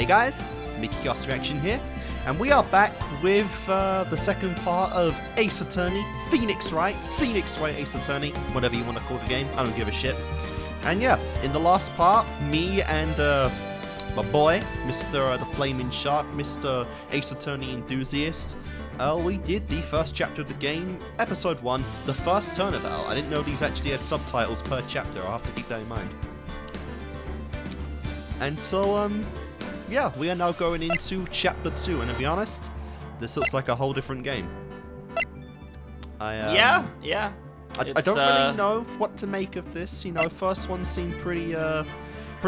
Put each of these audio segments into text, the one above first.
Hey guys, Mickey Chaos Reaction here, and we are back with the second part of Ace Attorney, Pheonix Wright, Ace Attorney, whatever you want to call the game, I don't give a shit. And yeah, in the last part, me and my boy, Mr. TheFlamingShark, Mr. Ace Attorney Enthusiast, we did the first chapter of the game, episode 1, the first turnabout. I didn't know these actually had subtitles per chapter, I'll have to keep that in mind. And so, yeah, we are now going into chapter 2, and to be honest, this looks like a whole different game. Yeah. I don't really know what to make of this. You know, first one seemed pretty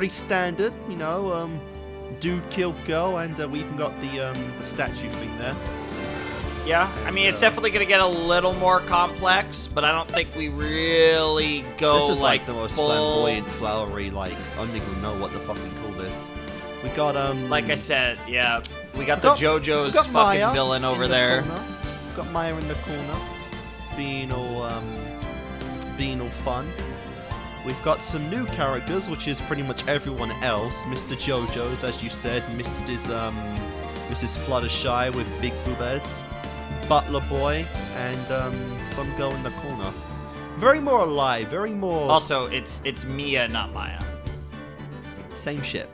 standard. You know, dude killed girl, and we even got the statue thing there. Yeah, I mean, it's definitely gonna get a little more complex, but I don't think we really go this is like the most full... flamboyant, flowery. Like, I don't even know what to fucking call this. We got like I said, yeah, we got the JoJo's fucking Maya villain over there. We've got Maya in the corner, being all fun. We've got some new characters, which is pretty much everyone else. Mr. JoJo's, as you said, Mrs. Fluttershy with big boobas, Butler Boy, and some girl in the corner. Very more alive, very more... Also, it's Mia, not Maya. Same shit.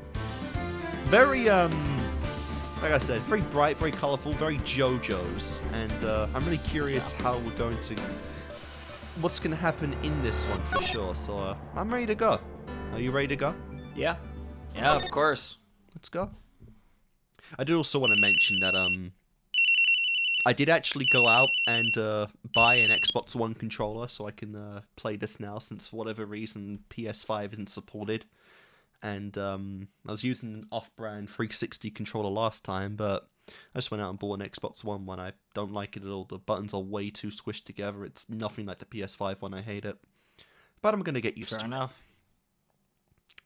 Very, like I said, very bright, very colorful, very JoJo's. And I'm really curious how we're going to... what's going to happen in this one for sure. So I'm ready to go. Are you ready to go? Yeah. Yeah, of course. Let's go. I did also want to mention that I did actually go out and buy an Xbox One controller so I can play this now, since for whatever reason PS5 isn't supported. And I was using an off-brand 360 controller last time, but I just went out and bought an Xbox One one. I don't like it at all. The buttons are way too squished together. It's nothing like the PS5 one. I hate it. But I'm going to get used to it. Fair enough.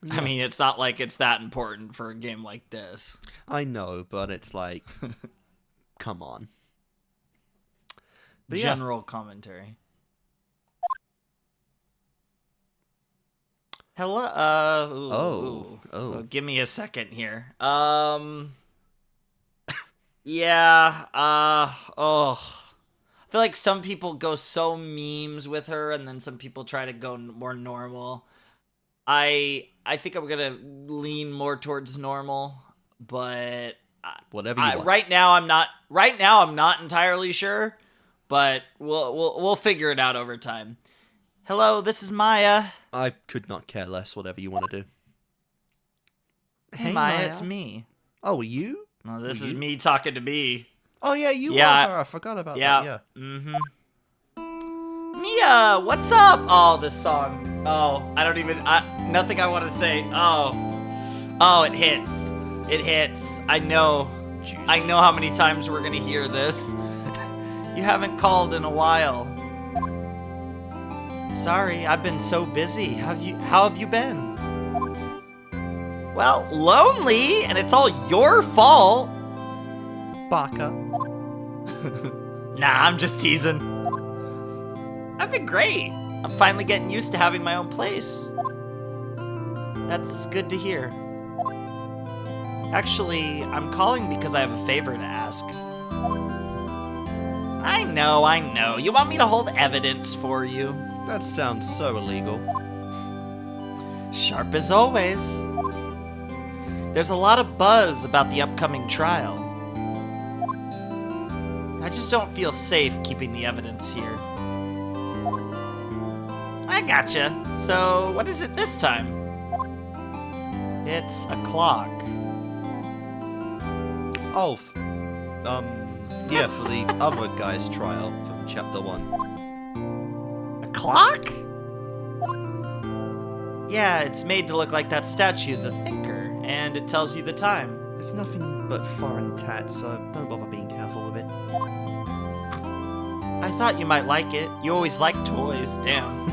Yeah. I mean, it's not like it's that important for a game like this. I know, but it's like, come on. But General commentary. Hello. Oh, give me a second here. Yeah. I feel like some people go so memes with her, and then some people try to go more normal. I think I'm gonna lean more towards normal, but whatever you want. Right now I'm not entirely sure, but we'll figure it out over time. Hello, this is Maya. I could not care less. Whatever you want to do. Hey Maya, it's me. Oh, you? No, this is me talking to me. Oh yeah, you are her. I forgot about that. Yeah. Mm-hmm. Mia, what's up? Oh, this song. Oh, nothing I want to say. Oh, it hits. It hits. I know. Jeez. I know how many times we're gonna hear this. You haven't called in a while. Sorry, I've been so busy. How have you been? Well, lonely, and it's all your fault. Baka. Nah, I'm just teasing. I've been great. I'm finally getting used to having my own place. That's good to hear. Actually, I'm calling because I have a favor to ask. I know. You want me to hold evidence for you? That sounds so illegal. Sharp as always. There's a lot of buzz about the upcoming trial. I just don't feel safe keeping the evidence here. I gotcha. So, what is it this time? It's a clock. Oh, yeah, for the other guy's trial from chapter 1. A clock? Yeah, it's made to look like that statue, the Thinker, and it tells you the time. It's nothing but foreign tat, so don't bother being careful with it. I thought you might like it. You always like toys. Damn.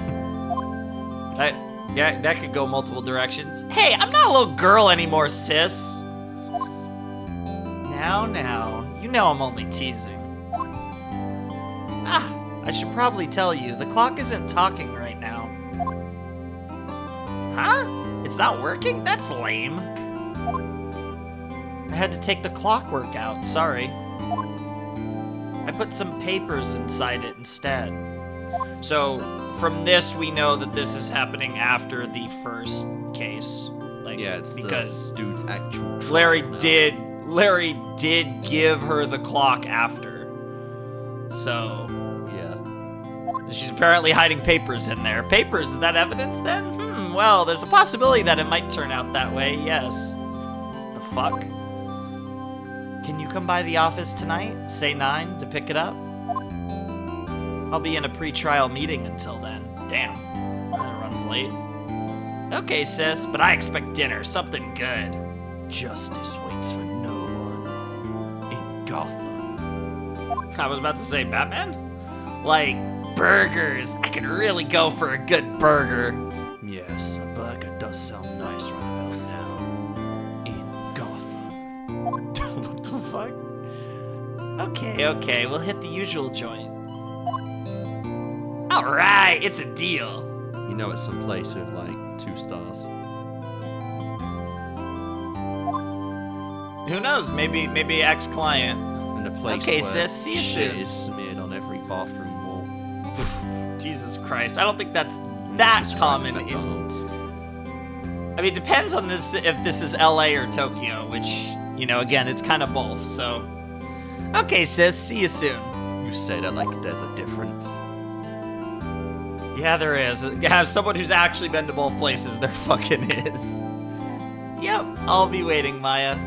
That could go multiple directions. Hey, I'm not a little girl anymore, sis. Now, you know I'm only teasing. I should probably tell you, the clock isn't talking right now. Huh? It's not working? That's lame. I had to take the clockwork out, sorry. I put some papers inside it instead. So, from this, we know that this is happening after the first case. Like, Yeah, it's because the dude's actual trial Larry now. did give her the clock after. So, Yeah. she's apparently hiding papers in there. Papers, is that evidence then? Well, there's a possibility that it might turn out that way, yes. The fuck? Can you come by the office tonight, say 9, to pick it up? I'll be in a pre-trial meeting until then. Damn, that runs late. Okay, sis, but I expect dinner, something good. Justice waits for no one in Gotham. I was about to say Batman? Like, burgers. I could really go for a good burger. Yes, a burger does sound nice right about now. In Gotham. What the fuck? Okay, we'll hit the usual joint. Alright, it's a deal. You know it's some place with like 2 stars. Who knows? Maybe ex-client. And a place Okay, where sis, see you shit soon. is smeared on every bathroom wall. Jesus Christ, I don't think that's that Mr. common Wright, in... McDonald's. I mean, it depends on this if this is LA or Tokyo, which, you know, again, it's kind of both, so... Okay, sis, see you soon. You say that like there's a difference. Yeah, there is. As someone who's actually been to both places, there fucking is. Yep, I'll be waiting, Maya.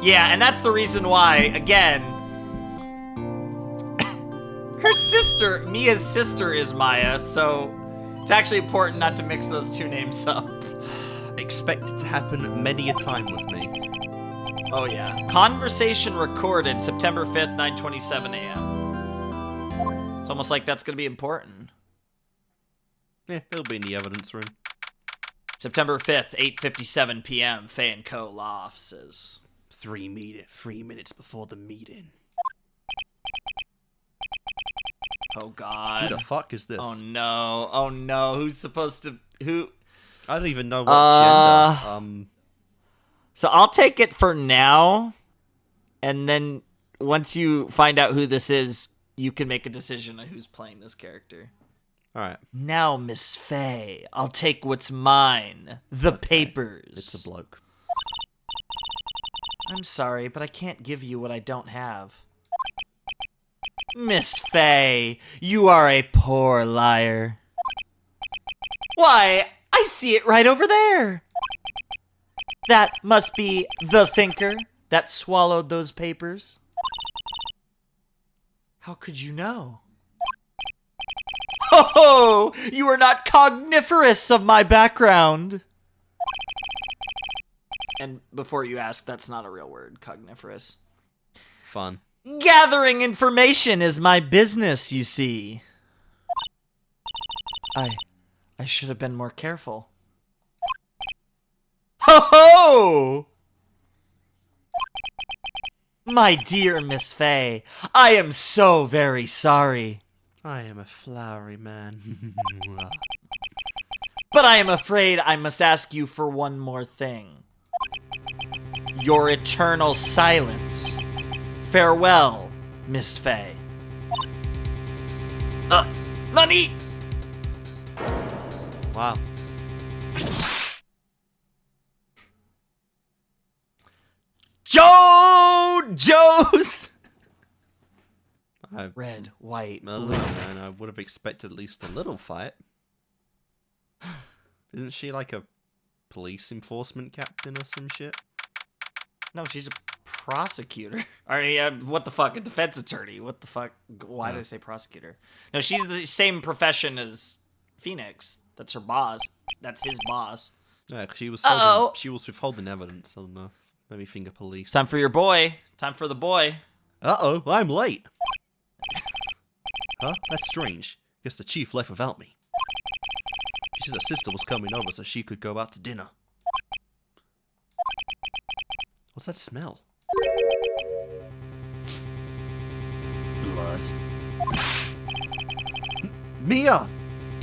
Yeah, and that's the reason why, again... her sister, Mia's sister is Maya, so... it's actually important not to mix those two names up. Expect it to happen many a time with me. Oh yeah. Conversation recorded September 5th, 9:27 a.m. It's almost like that's gonna be important. Yeah, it'll be in the evidence room. September 5th, 8:57 p.m. FEY & Co. law offices. 3 minutes before the meeting. Oh god. Who the fuck is this? Oh no. Who's supposed to who? I don't even know what gender. So I'll take it for now, and then once you find out who this is, you can make a decision on who's playing this character. Alright. Now, Miss Faye, I'll take what's mine. The papers. It's a bloke. I'm sorry, but I can't give you what I don't have. Miss Faye, you are a poor liar. Why, I see it right over there. That must be the thinker that swallowed those papers. How could you know? Ho ho! You are not cogniferous of my background. And before you ask, that's not a real word, cogniferous. Fun. Gathering information is my business, you see. I should have been more careful. Ho ho! My dear Miss Faye, I am so very sorry. I am a flowery man. But I am afraid I must ask you for one more thing. Your eternal silence. Farewell, Miss Faye. Nani? Wow. Joe's. Red, white, blue. Man, I would have expected at least a little fight. Isn't she like a police enforcement captain or some shit? No, she's a prosecutor. I mean, what the fuck? A defense attorney. What the fuck? Why did I say prosecutor? No, she's the same profession as Pheonix. That's her boss. That's his boss. Yeah, 'cause she was withholding evidence on maybe finger police. Time for your boy. Time for the boy. Uh-oh, I'm late. Huh? That's strange. Guess the chief left without me. She said her sister was coming over so she could go out to dinner. What's that smell? Blood. Mia!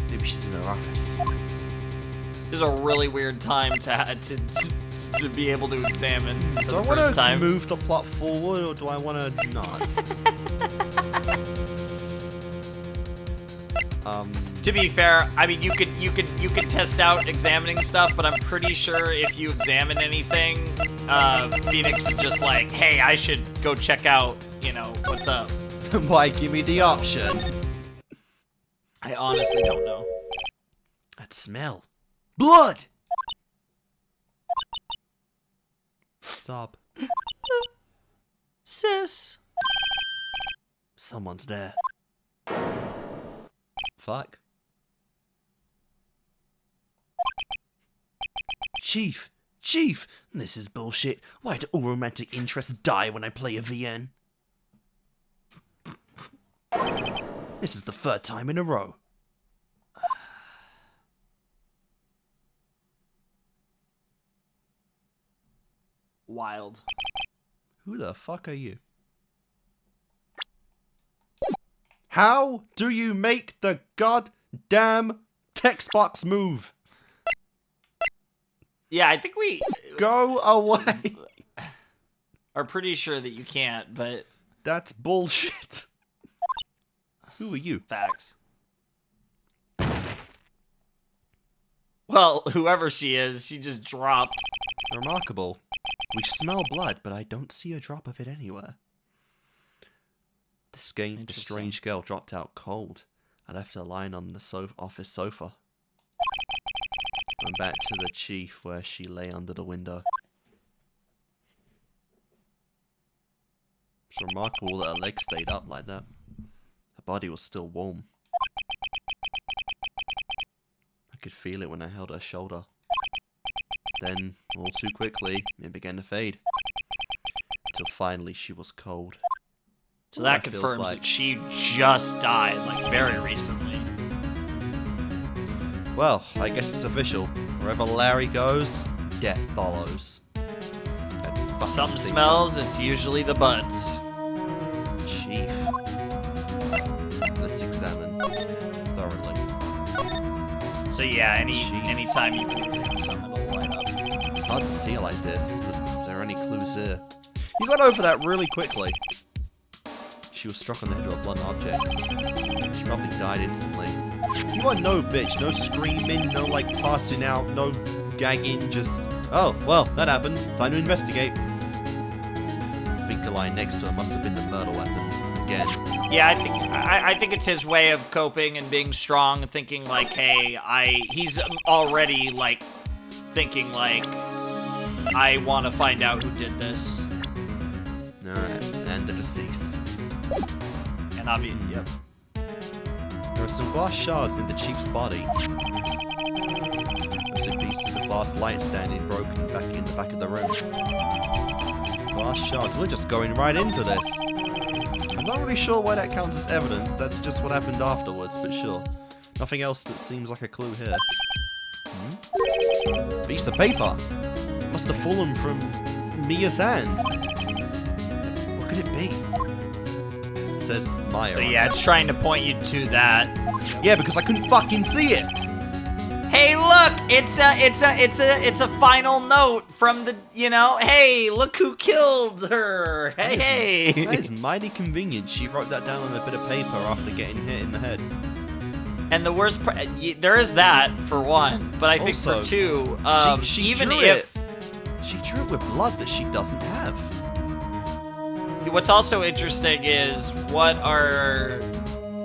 Maybe she's in her office. This is a really weird time to to be able to examine for Do the I want first to time. move the plot forward, or do I want to not? To be fair, I mean you could test out examining stuff, but I'm pretty sure if you examine anything, Pheonix is just like, hey, I should go check out, you know, what's up. Why give me the option? I honestly don't know. That smell. Blood! Sob. Sis. Someone's there. Fuck. Chief! Chief! This is bullshit. Why do all romantic interests die when I play a VN? This is the third time in a row. Wild. Who the fuck are you? How do you make the goddamn text box move? Yeah, I think we Go away. are pretty sure that you can't, but That's bullshit. Who are you? facts. Well, whoever she is, she just dropped. Remarkable. We smell blood, but I don't see a drop of it anywhere. The strange girl dropped out cold. I left her lying on the office sofa. Went back to the chief where she lay under the window. It's remarkable that her legs stayed up like that. Her body was still warm. I could feel it when I held her shoulder. Then, all too quickly, it began to fade. Until finally she was cold. So that confirms that she just died, like, very recently. Well, I guess it's official. Wherever Larry goes, death follows. Some smells, it's usually the butts. Chief. Let's examine thoroughly. So yeah, anytime you can examine something, it'll light up. It's hard to see it like this, but if there are any clues here. You got over that really quickly. She was struck on the head with a blunt object. She probably died instantly. You are no bitch, no screaming, no like passing out, no gagging, just... Oh, well, that happened. Time to investigate. I think the line next to her must have been the murder weapon. Again. Yeah, I think it's his way of coping and being strong, and thinking like, hey, he's already like thinking like, I want to find out who did this. Alright, and the deceased. And obviously, yep. There are some glass shards in the chief's body. There's a piece of the glass light standing broken back in the back of the room. Glass shards, we're just going right into this. I'm not really sure why that counts as evidence, that's just what happened afterwards, but sure. Nothing else that seems like a clue here. Piece of paper! Must have fallen from Mia's hand. What could it be? It says Maya. But yeah, it's trying to point you to that. Yeah, because I couldn't fucking see it! Hey, look! It's a final note from the, you know, hey, look who killed her! Hey! That is mighty convenient. She wrote that down on a bit of paper after getting hit in the head. And the worst part, there is that, for one, but I think Also, for two, she even drew if... She drew it with blood that she doesn't have. What's also interesting is what are...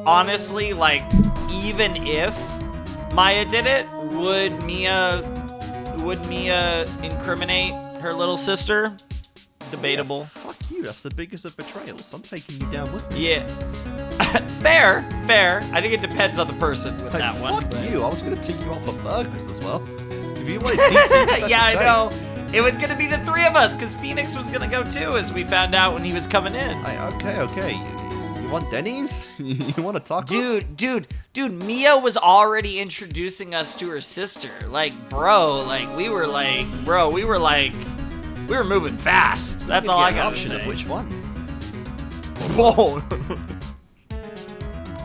Honestly, like, even if Maya did it, would Mia incriminate her little sister? Debatable. Yeah, fuck you, that's the biggest of betrayals. I'm taking you down with me. Yeah. Fair. I think it depends on the person with Hey, that one. fuck but- you, I was gonna take you out for burgers as well. If you wanted pizza, Yeah, I know. It was gonna be the three of us, because Pheonix was gonna go too, as we found out when he was coming in. Okay. You want Denny's? You want a taco? Dude, Mia was already introducing us to her sister. Like, bro, we were moving fast. That's all I got to option say. of which one. Whoa.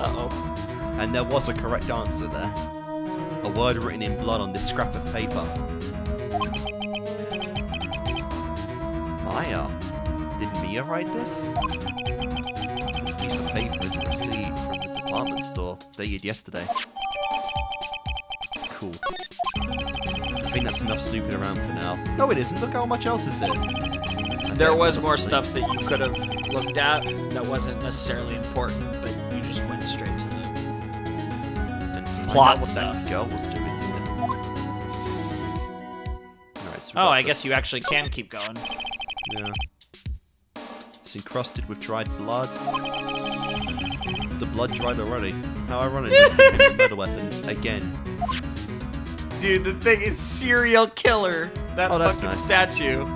Uh-oh. And there was a correct answer there. A word written in blood on this scrap of paper. Maya. Did Mia write this? This piece of paper is a receipt from the department store, dated yesterday. Cool. I think that's enough snooping around for now. No, it isn't. Look how much else is there. There was more stuff that you could have looked at that wasn't necessarily important, but you just went straight to the plot what stuff. That girl was doing here. Alright, so Oh, I guess you actually can keep going. Yeah. It's encrusted with dried blood. The blood dried already. How ironic this became a murder weapon again. Dude, the thing is serial killer. That that's fucking nice. statue.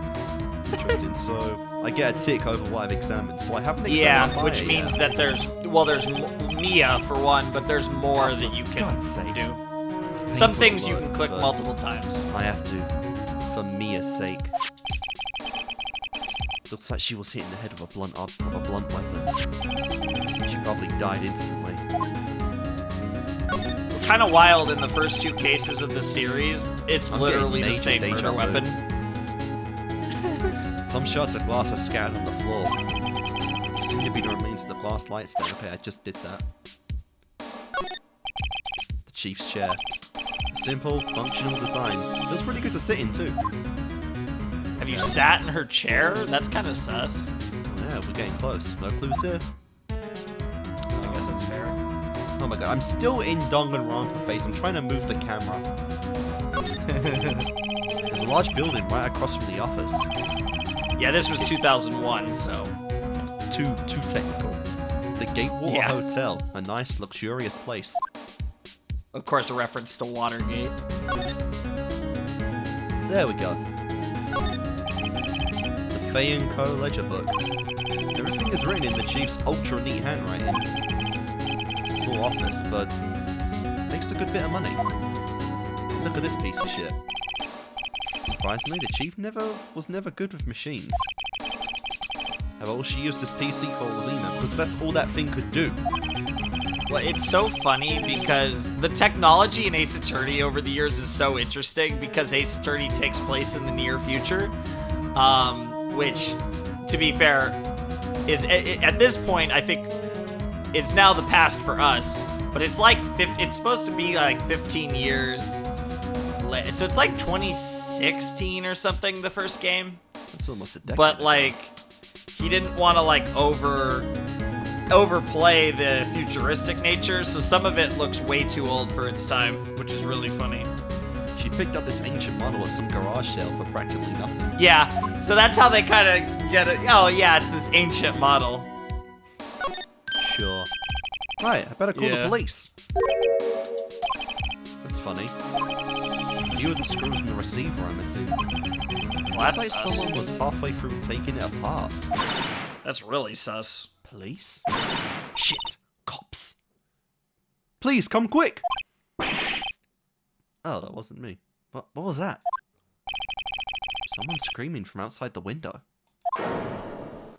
Interesting. So I get a tick over what I've examined. So I haven't examined Yeah, Maya which yet. means that there's Mia for one, but there's more that you can God's sake. do. It's painful Some to things you look, can click but multiple times. I have to, for Mia's sake. Looks like she was hit in the head with a blunt weapon. She probably died instantly. Kind of wild in the first two cases of the series. It's I'm literally getting the same major murder deja vu. weapon. Some shards of glass are scattered on the floor. There seem to be the remains of the glass light stand. Okay, I just did that. The chief's chair. Simple, functional design. Feels pretty good to sit in too. Have you sat in her chair? That's kind of sus. Yeah, we're getting close. No clues here. I guess that's fair. Oh my god, I'm still in Danganronpa phase. I'm trying to move the camera. There's a large building right across from the office. Yeah, this was 2001, so. Too technical. The Gatewater Yeah. Hotel, a nice, luxurious place. Of course, a reference to Watergate. There we go. The FEY & Co. ledger book. Everything is written in the chief's ultra neat handwriting. It's a small office, but makes a good bit of money. Look at this piece of shit. Surprisingly, the chief was never good with machines. However, all she used this PC for was email, because that's all that thing could do. Well, it's so funny because the technology in Ace Attorney over the years is so interesting because Ace Attorney takes place in the near future, which, to be fair, is at this point I think it's now the past for us, but it's like it's supposed to be like 15 years. So it's like 2016 or something, the first game. That's almost a decade. But like, he didn't want to like overplay the futuristic nature, so some of it looks way too old for its time, which is really funny. She picked up this ancient model at some garage sale for practically nothing. Yeah, so that's how they kind of get it. Oh yeah, it's this ancient model. Sure. Right, I better call the Yeah. police. That's funny. Few of the screws in the receiver, I'm assuming. Well, that's Looks like sus. someone was halfway through taking it apart. That's really sus. Police? Shit! Cops! Please, come quick! Oh, that wasn't me. What was that? Someone screaming from outside the window.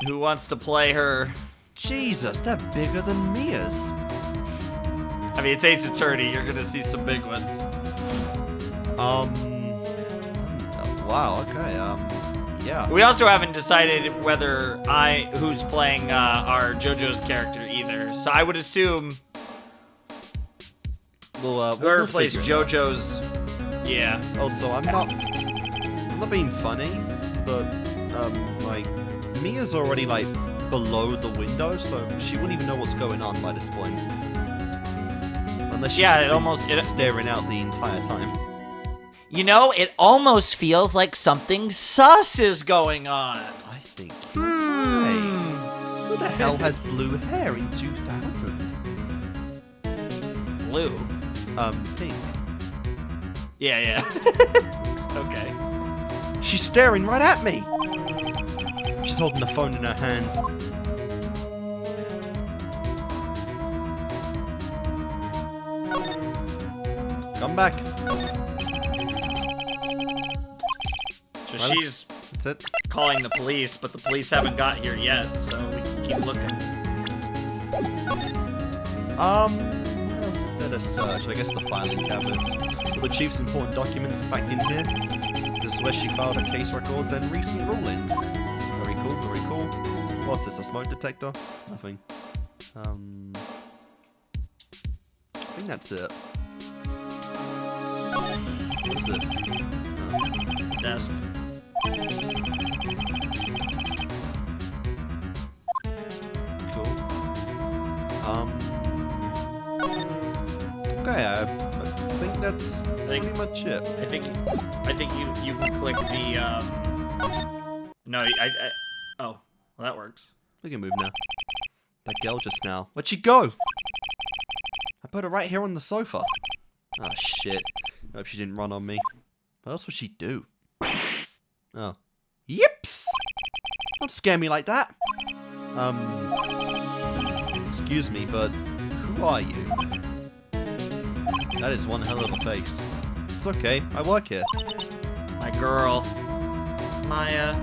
Who wants to play her? Jesus, they're bigger than Mia's. I mean, it's Ace Attorney. You're gonna see some big ones. Wow, okay, yeah. We also haven't decided whether who's playing our JoJo's character either. So I would assume whoever plays figure it out. JoJo's. Yeah. Also, I'm not being funny, but like Mia's already like below the window, so she wouldn't even know what's going on by this point. Unless she's staring out the entire time. You know, it almost feels like something sus is going on. I think you're right. Who the hell has blue hair in 2000? Blue. Pink. Yeah. Okay. She's staring right at me! She's holding the phone in her hand. Come back. So Well, she's That's it. calling the police, but the police haven't got here yet, so we can keep looking. What else is there to search? I guess the filing cabinets. All the chief's important documents are back in here. This is where she filed her case records and recent rulings. Very What's this? A smoke detector? Nothing. I think that's it. What is this? Desk. Cool. Okay, I think that's pretty much it. I think you can click the no, oh, well that works. We can move now. That girl just now. Where'd she go? I put her right here on the sofa. Oh shit. I hope she didn't run on me. What else would she do? Oh. Yips! Don't scare me like that. Excuse me, but who are you? That is one hell of a face. It's okay, I work here. My girl. Maya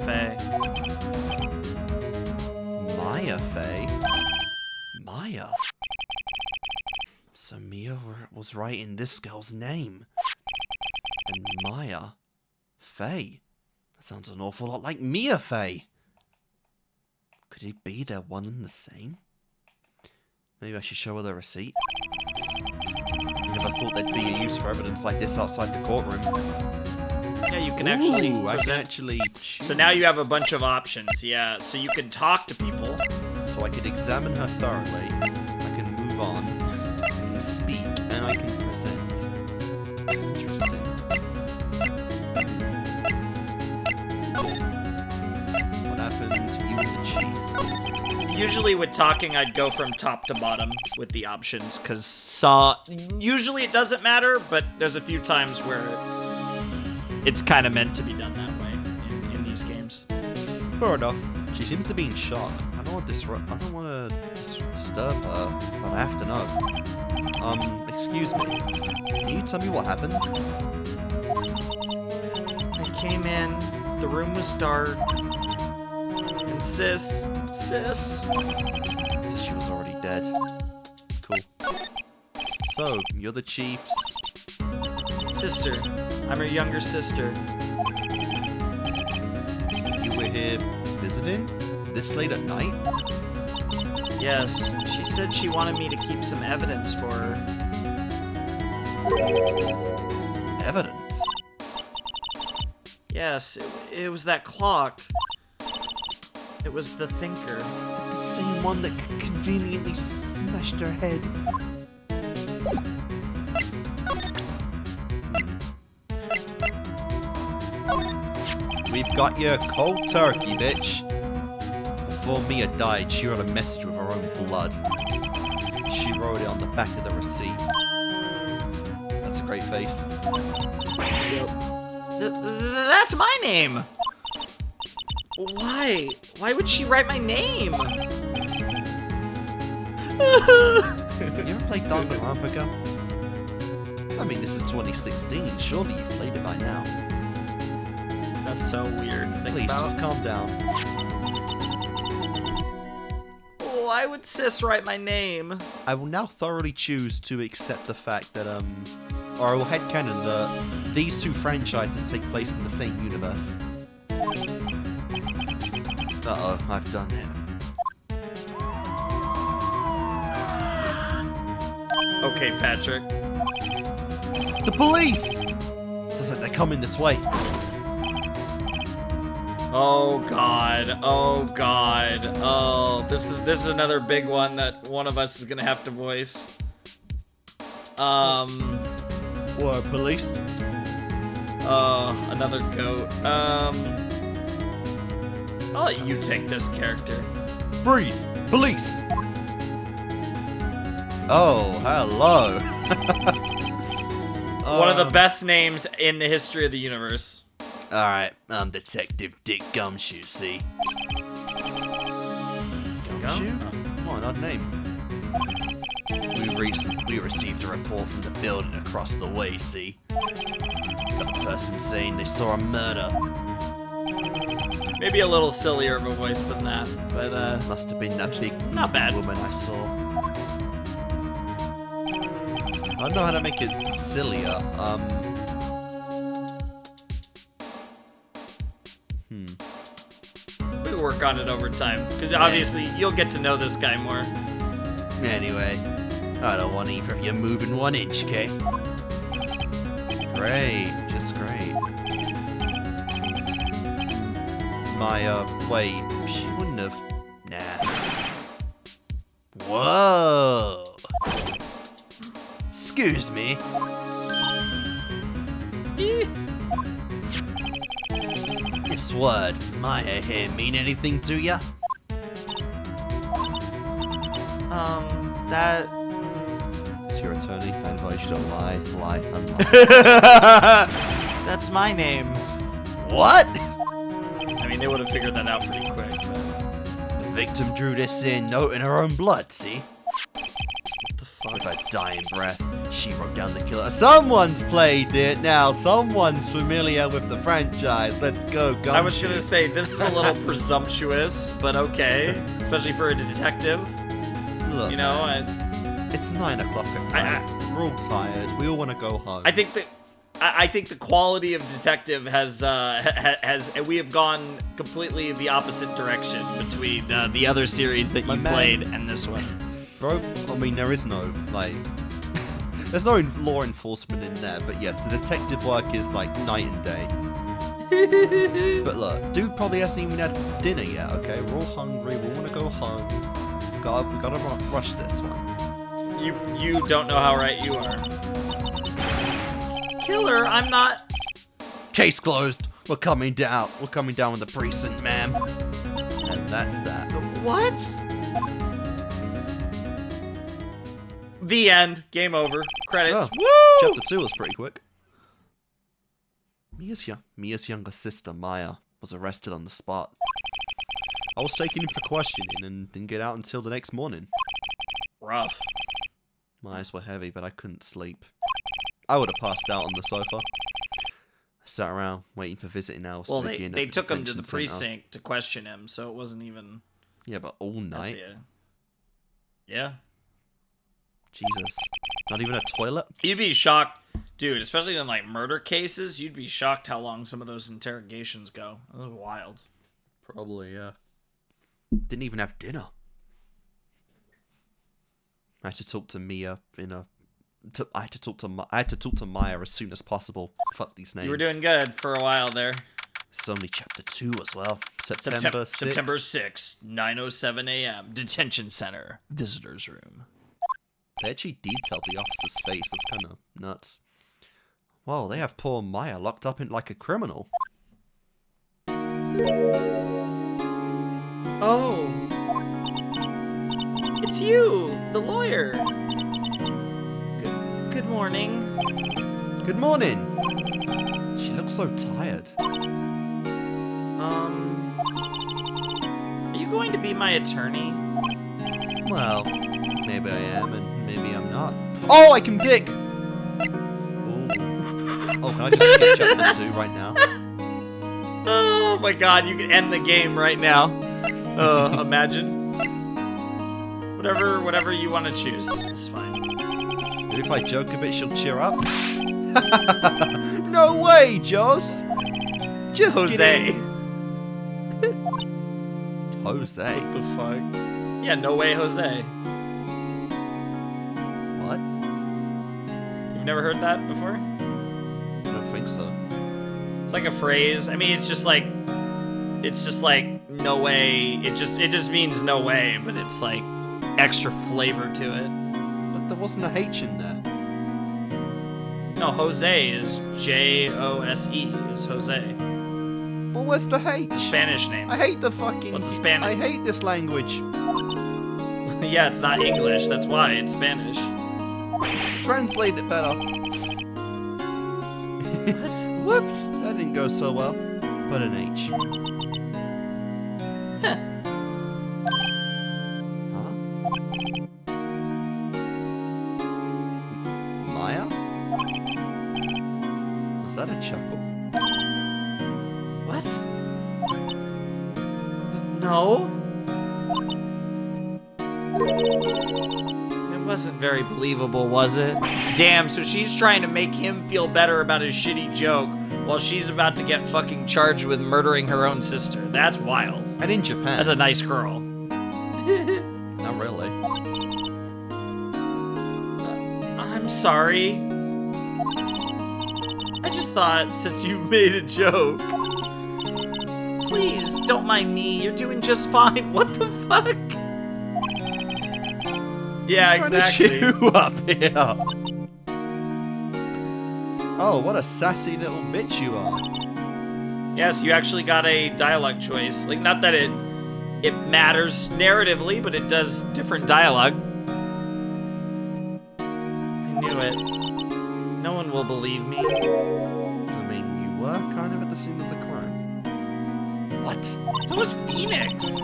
FEY. Maya FEY? Maya? So Mia was writing this girl's name. And Maya FEY? That sounds an awful lot like Mia FEY. Could it be they're one and the same? Maybe I should show her the receipt. Never thought there'd be a use for evidence like this outside the courtroom. Yeah, you can actually Ooh, I can present. actually choose. So now you have a bunch of options. Yeah, so you can talk to people. So I could examine her thoroughly, I can move on, I can speak, and I can present. Interesting. What happened to you and the chief? Usually with talking, I'd go from top to bottom with the options, because usually it doesn't matter, but there's a few times where it's kind of meant to be done that way in these games. Fair enough. She seems to be in shock. I don't want to disturb her, but I have to know. Excuse me. Can you tell me what happened? I came in, the room was dark, and sis. So she was already dead. Cool. So, you're the chief's Sister. I'm her younger sister. You were here visiting? This late at night? Yes, she said she wanted me to keep some evidence for her. Evidence? Yes, it was that clock. It was the thinker. The same one that conveniently smashed her head. We've got your cold turkey, bitch. Before Mia died, she wrote a message with her own blood. She wrote it on the back of the receipt. That's a great face. That's my name! Why? Why would she write my name? You ever played Danganronpa? I mean, this is 2016. Surely you've played it by now. That's so weird to think Please, about. just calm down. Why would sis write my name? I will now thoroughly choose to accept the fact that, or I will headcanon that these two franchises take place in the same universe. Uh-oh, I've done it. Okay, Patrick. The police! Sounds like they're coming this way. Oh god. Oh god. Oh, this is another big one that one of us is gonna have to voice. What, police? Another goat. I'll let you take this character. Freeze! Police! Oh, hello. One of the best names in the history of the universe. Alright, I'm Detective Dick Gumshoe, see? Gumshoe? Oh, an odd name. We received a report from the building across the way, see? Got a person saying they saw a murder. Maybe a little sillier of a voice than that, but Must have been that big not bad. woman I saw. I don't know how to make it sillier. We'll work on it over time. Because obviously, you'll get to know this guy more. Anyway, I don't want either of you moving 1 inch, okay? Great, just great. Wait, she wouldn't have. Nah. Whoa! Excuse me. This word, Maya here, mean anything to ya? That... It's your attorney. I advise you to lie, unlie. That's my name. What? I mean, they would have figured that out pretty quick, but... The victim drew this in, note in her own blood, see? What the fuck? With her dying breath, she wrote down the killer. Someone's played it now. Someone's familiar with the franchise. Let's go, gumshoe. I was gonna say, this is a little presumptuous, but okay. Especially for a detective. Look, you know, it's 9 o'clock at night. We're all tired. We all want to go home. I think the quality of detective has we have gone completely the opposite direction between the other series that you played and this one. Bro, I mean, there is no, like... There's no law enforcement in there, but yes, the detective work is like night and day. But look, dude probably hasn't even had dinner yet, okay? We're all hungry, we want to go home. We gotta rush this one. You don't know how right you are. Killer, I'm not... Case closed. We're coming down. We're coming down with the precinct, ma'am. And that's that. What? The end. Game over. Credits. Oh, Woo! Chapter 2 was pretty quick. Mia's younger sister, Maya, was arrested on the spot. I was taken in for questioning and didn't get out until the next morning. Rough. My eyes were heavy, but I couldn't sleep. I would have passed out on the sofa. I sat around waiting for visiting hours to begin. They took him to the detention precinct to question him, so it wasn't even... Yeah, but all night? Yeah. Jesus. Not even a toilet? You'd be shocked. Dude, especially in, like, murder cases, you'd be shocked how long some of those interrogations go. That was wild. Probably, yeah. Didn't even have dinner. I had to talk to Mia in a... I had to talk to Maya as soon as possible. Fuck these names. You were doing good for a while there. It's only chapter 2 as well. September 6th. September 6th, 9:07 a.m. Detention Center. Visitor's room. They actually detailed the officer's face. That's kind of nuts. Whoa, they have poor Maya locked up in like a criminal. Oh. It's you, the lawyer. Good morning. Good morning. She looks so tired. Are you going to be my attorney? Well, maybe I am and maybe I'm not. Oh, I can pick! Ooh. Oh, can I just skip chapter 2 right now? Oh my god, you can end the game right now. Imagine. Whatever you want to choose. It's fine. Maybe if I joke a bit, she'll cheer up? No way, Joss! Just Jose. kidding. Jose? What the fuck? Yeah, no way, Jose. What? You've never heard that before? I don't think so. It's like a phrase. I mean, it's just like no way. It just means no way, but it's like extra flavor to it. But there wasn't a H in there. No, Jose is Jose. Is Jose. Well, where's the H? It's a Spanish name. I hate the fucking... What's a Spanish? I hate this language. Yeah, it's not English. That's why it's Spanish. Translate it better. Whoops, that didn't go so well. But an H. Huh? Maya? Was that a chuckle? What? No. It wasn't very believable, was it? Damn, so she's trying to make him feel better about his shitty joke while she's about to get fucking charged with murdering her own sister. That's wild. And in Japan. That's a nice girl. Not really. I'm sorry. I just thought since you made a joke. Please, don't mind me. You're doing just fine. What the fuck? Yeah, exactly. Trying to chew up here. Oh, what a sassy little bitch you are. Yes, you actually got a dialogue choice. Like, not that it matters narratively, but it does different dialogue. I knew it. No one will believe me. I mean, you were kind of at the scene of the crime. What? So was Pheonix.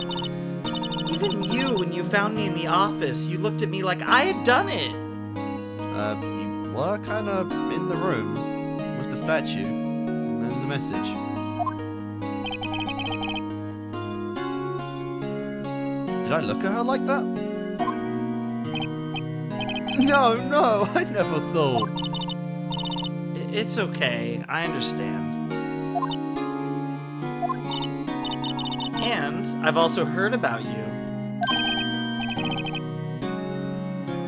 Even you, when you found me in the office, you looked at me like I had done it. You were kind of in the room with the statue and the message. Did I look at her like that? No, I never thought. It's okay, I understand. And I've also heard about you.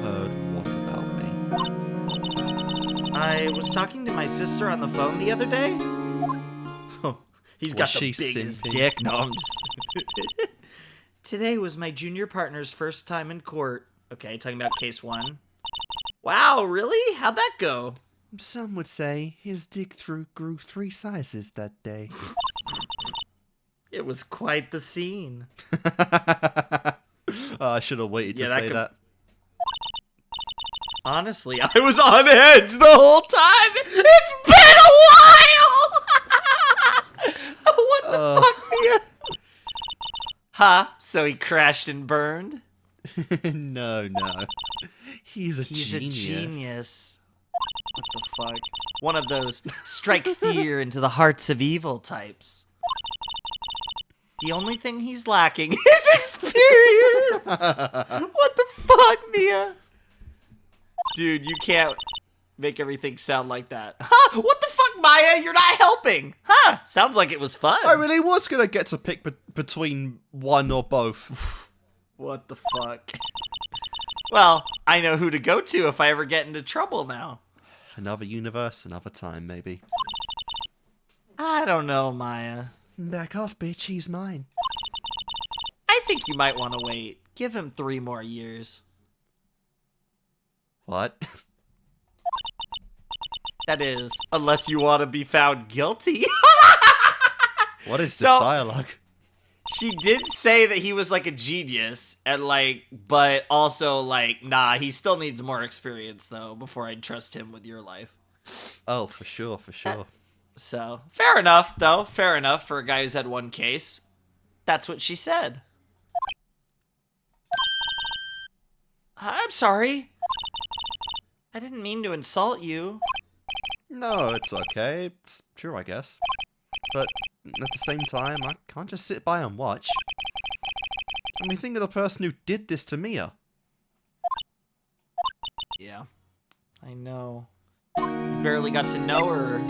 Heard what about me? I was talking to my sister on the phone the other day. Oh, he's got the biggest dick. No, I'm just... Today was my junior partner's first time in court. Okay, talking about case 1. Wow, really? How'd that go? Some would say his dick grew 3 sizes that day. It was quite the scene. I should have waited to say that. Honestly, I was on edge the whole time. It's been a while. What the fuck, Mia? Huh? So he crashed and burned? No. He's a genius. What the fuck? One of those strike fear into the hearts of evil types. The only thing he's lacking is experience. What the fuck, Mia? Dude, you can't make everything sound like that. Huh? What the fuck, Maya? You're not helping. Huh? Sounds like it was fun. I really was gonna get to pick between one or both. What the fuck? Well, I know who to go to if I ever get into trouble now. Another universe, another time, maybe. I don't know, Maya. Back off, bitch. He's mine. I think you might want to wait. Give him 3 more years. What? That is, unless you want to be found guilty. What is this dialogue? She did say that he was like a genius, and but also nah, he still needs more experience though before I'd trust him with your life. Oh, for sure. So, fair enough though, fair enough for a guy who's had 1 case. That's what she said. I'm sorry. I didn't mean to insult you. No, it's okay. It's true, I guess. But at the same time, I can't just sit by and watch. I mean, think of the person who did this to Mia. Yeah, I know. You barely got to know her.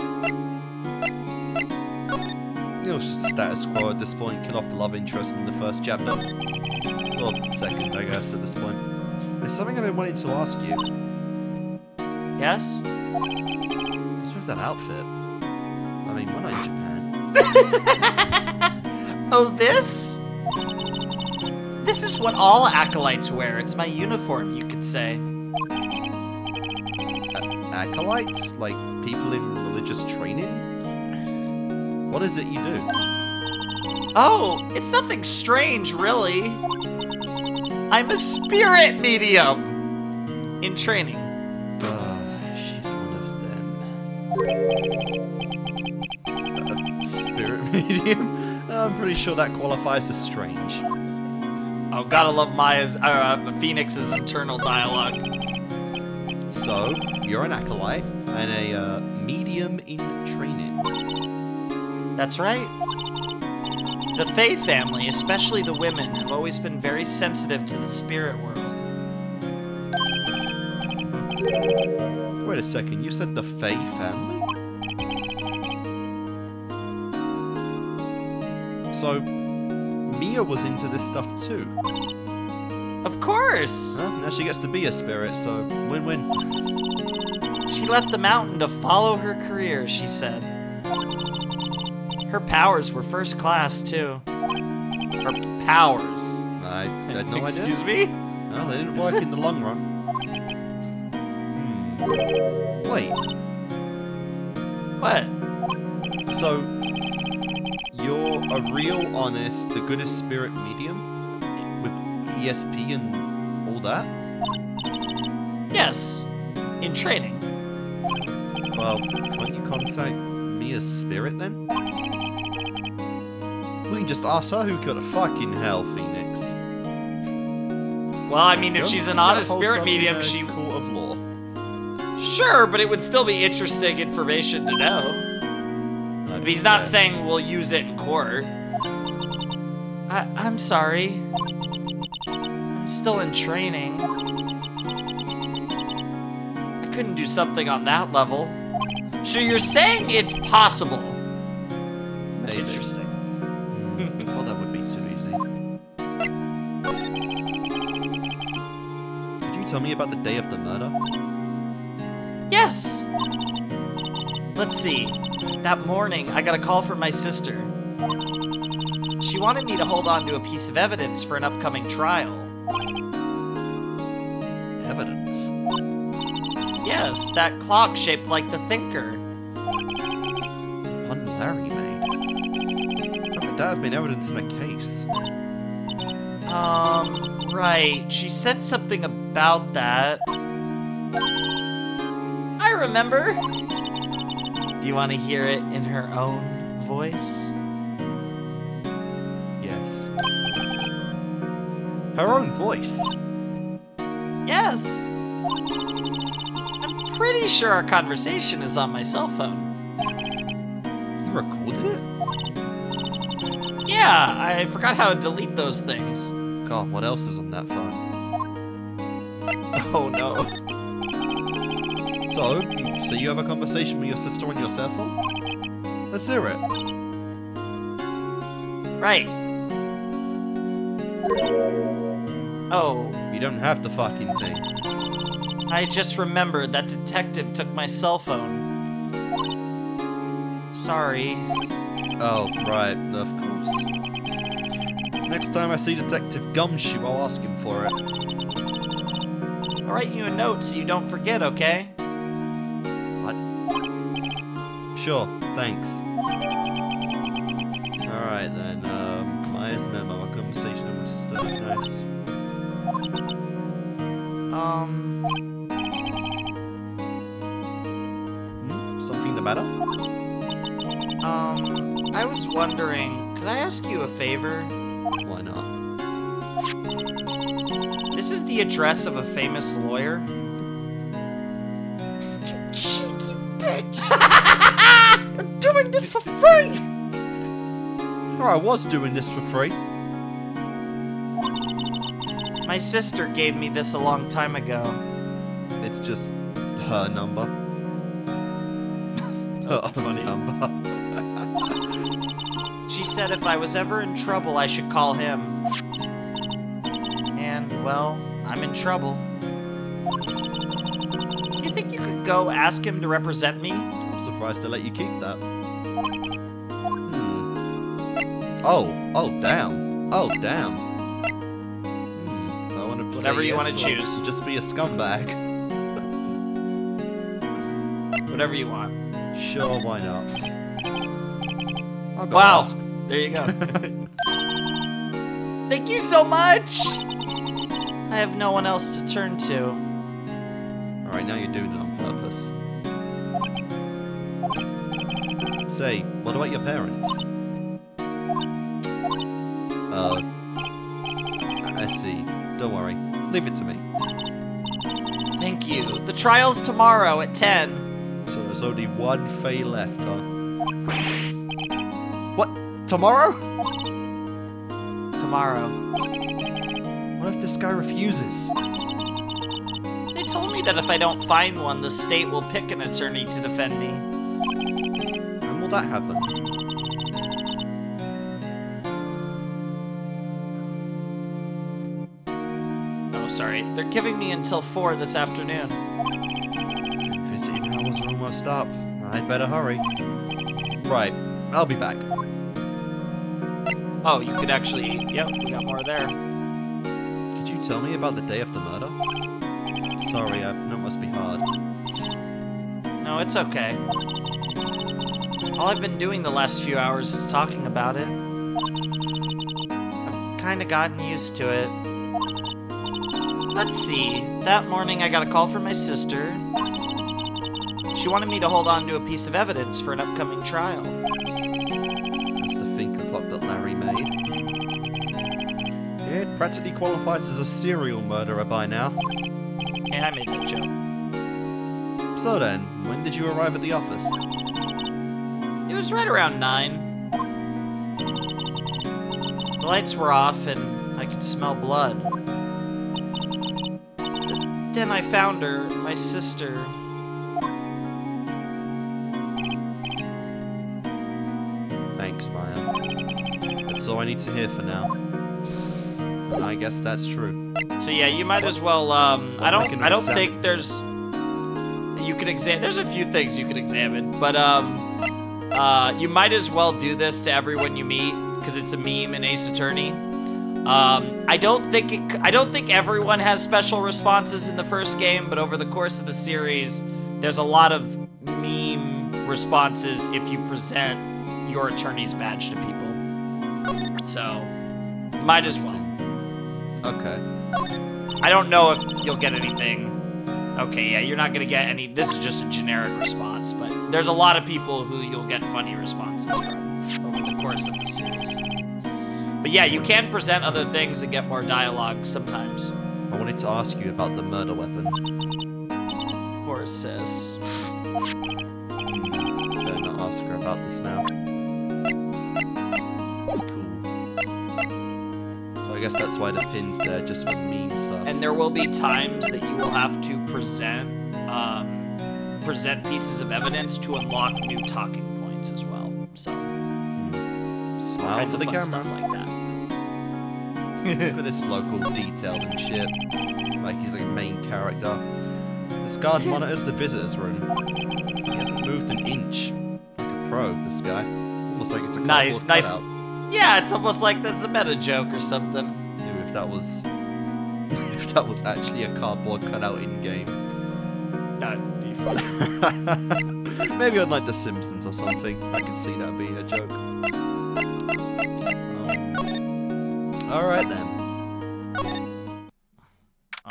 It was just status quo at this point. Kill off the love interest in the first chapter. Or second, I guess, at this point. There's something I've been wanting to ask you. Yes? What's with that outfit? I mean, we're not in Japan. Oh, this? This is what all acolytes wear. It's my uniform, you could say. Acolytes? Like people in religious training? What is it you do? Oh, it's nothing strange, really. I'm a spirit medium in training. She's one of them. A spirit medium? I'm pretty sure that qualifies as strange. Oh, gotta love Pheonix's internal dialogue. So, you're an acolyte and a medium in training. That's right. The FEY family, especially the women, have always been very sensitive to the spirit world. Wait a second, you said the FEY family? So, Mia was into this stuff too. Of course! Well, now she gets to be a spirit, so win-win. She left the mountain to follow her career, she said. Her powers were first class, too. Her powers. I had no idea. Excuse me? Well, they didn't work in the long run. Wait, What? so you're a real, honest, the goodest spirit medium? With ESP and all that? Yes. In training. Well, can't you contact Mia's spirit then? We can just ask her who got a fucking hell, Pheonix. Well, I mean, if Don't she's an think that honest holds spirit up in medium, a she... court of law. Sure, but it would still be interesting information to know. But he's not saying we'll use it in court. I'm sorry. I'm still in training. I couldn't do something on that level. So you're saying it's possible? Maybe. Interesting. Well, that would be too easy. Could you tell me about the day of the murder? Yes! Let's see. That morning, I got a call from my sister. She wanted me to hold on to a piece of evidence for an upcoming trial. Evidence? Yes, that clock shaped like the Thinker. One Larry made. How could that have been evidence in a case? Right. She said something about that. I remember. Do you want to hear it in her own voice? Yes. Her own voice? Yes. I'm pretty sure our conversation is on my cell phone. You recorded it? Yeah, I forgot how to delete those things. God, what else is on that phone? Oh no. So you have a conversation with your sister on your cell phone? Let's hear it. Right. Oh, You don't have the fucking thing. I just remembered that detective took my cell phone. Sorry. Oh, right, of course. Next time I see Detective Gumshoe, I'll ask him for it. I'll write you a note so you don't forget, okay? What? Sure, thanks. Alright then, Maya's memo, a conversation with my sister. Nice. Something the matter? I was wondering, could I ask you a favor? Why not? This is the address of a famous lawyer. I'm doing this for free! Or I was doing this for free. My sister gave me this a long time ago. It's just her number. Her own number. She said if I was ever in trouble, I should call him. And, well, I'm in trouble. Do you think you could go ask him to represent me? I'm surprised to let you keep that. Oh damn. Oh, damn. I want to Whatever you want to or choose. Just be a scumbag. Whatever you want. Sure, why not? I'll go Wow. ask. There you go. Thank you so much! I have no one else to turn to. Alright, now you're doing it on purpose. Say, what about your parents? I see. Don't worry. Leave it to me. Thank you. The trial's tomorrow at 10. So there's only one FEY left, huh? What? Tomorrow? Tomorrow. What if this guy refuses? They told me that if I don't find one, the state will pick an attorney to defend me. When will that happen? Oh, sorry. They're giving me until 4 this afternoon. Visiting hours are almost up. I'd better hurry. Right, I'll be back. Oh, you could actually... Yep, we got more there. Could you tell me about the day of the murder? Sorry, I know it must be hard. No, it's okay. All I've been doing the last few hours is talking about it. I've kind of gotten used to it. Let's see. That morning I got a call from my sister. She wanted me to hold on to a piece of evidence for an upcoming trial. That's the finger clock that Larry made. It practically qualifies as a serial murderer by now. Yeah, I made that joke. So then, when did you arrive at the office? It was right around 9. The lights were off and I could smell blood. But then I found her, my sister. Thanks, Maya. That's all I need to hear for now. And I guess that's true. So yeah, you might as well. I don't think there's. You could examine. There's a few things you could examine, but you might as well do this to everyone you meet because it's a meme in Ace Attorney. I don't think everyone has special responses in the first game, but over the course of the series, there's a lot of meme responses if you present your attorney's badge to people. So, might as well. Okay. I don't know if you'll get anything. Okay, yeah, you're not gonna get any. This is just a generic response, but there's a lot of people who you'll get funny responses from over the course of the series. But yeah, you can present other things and get more dialogue sometimes. I wanted to ask you about the murder weapon. Poor sis. Better not ask her about this now. I guess that's why the pin's there, just for meme sus. And there will be times that you will have to present pieces of evidence to unlock new talking points as well. So, smile to the camera. Stuff like that. Look at this bloke all detailed and shit. Like he's like a main character. This guard monitors the visitors room. He hasn't moved an inch. Like a pro, this guy. Almost like it's a nice. cutout. Yeah, it's almost like that's a meta joke or something. Ew, if that was actually a cardboard cutout in game. That'd be funny. Maybe on like The Simpsons or something. I can see that being a joke. Alright then.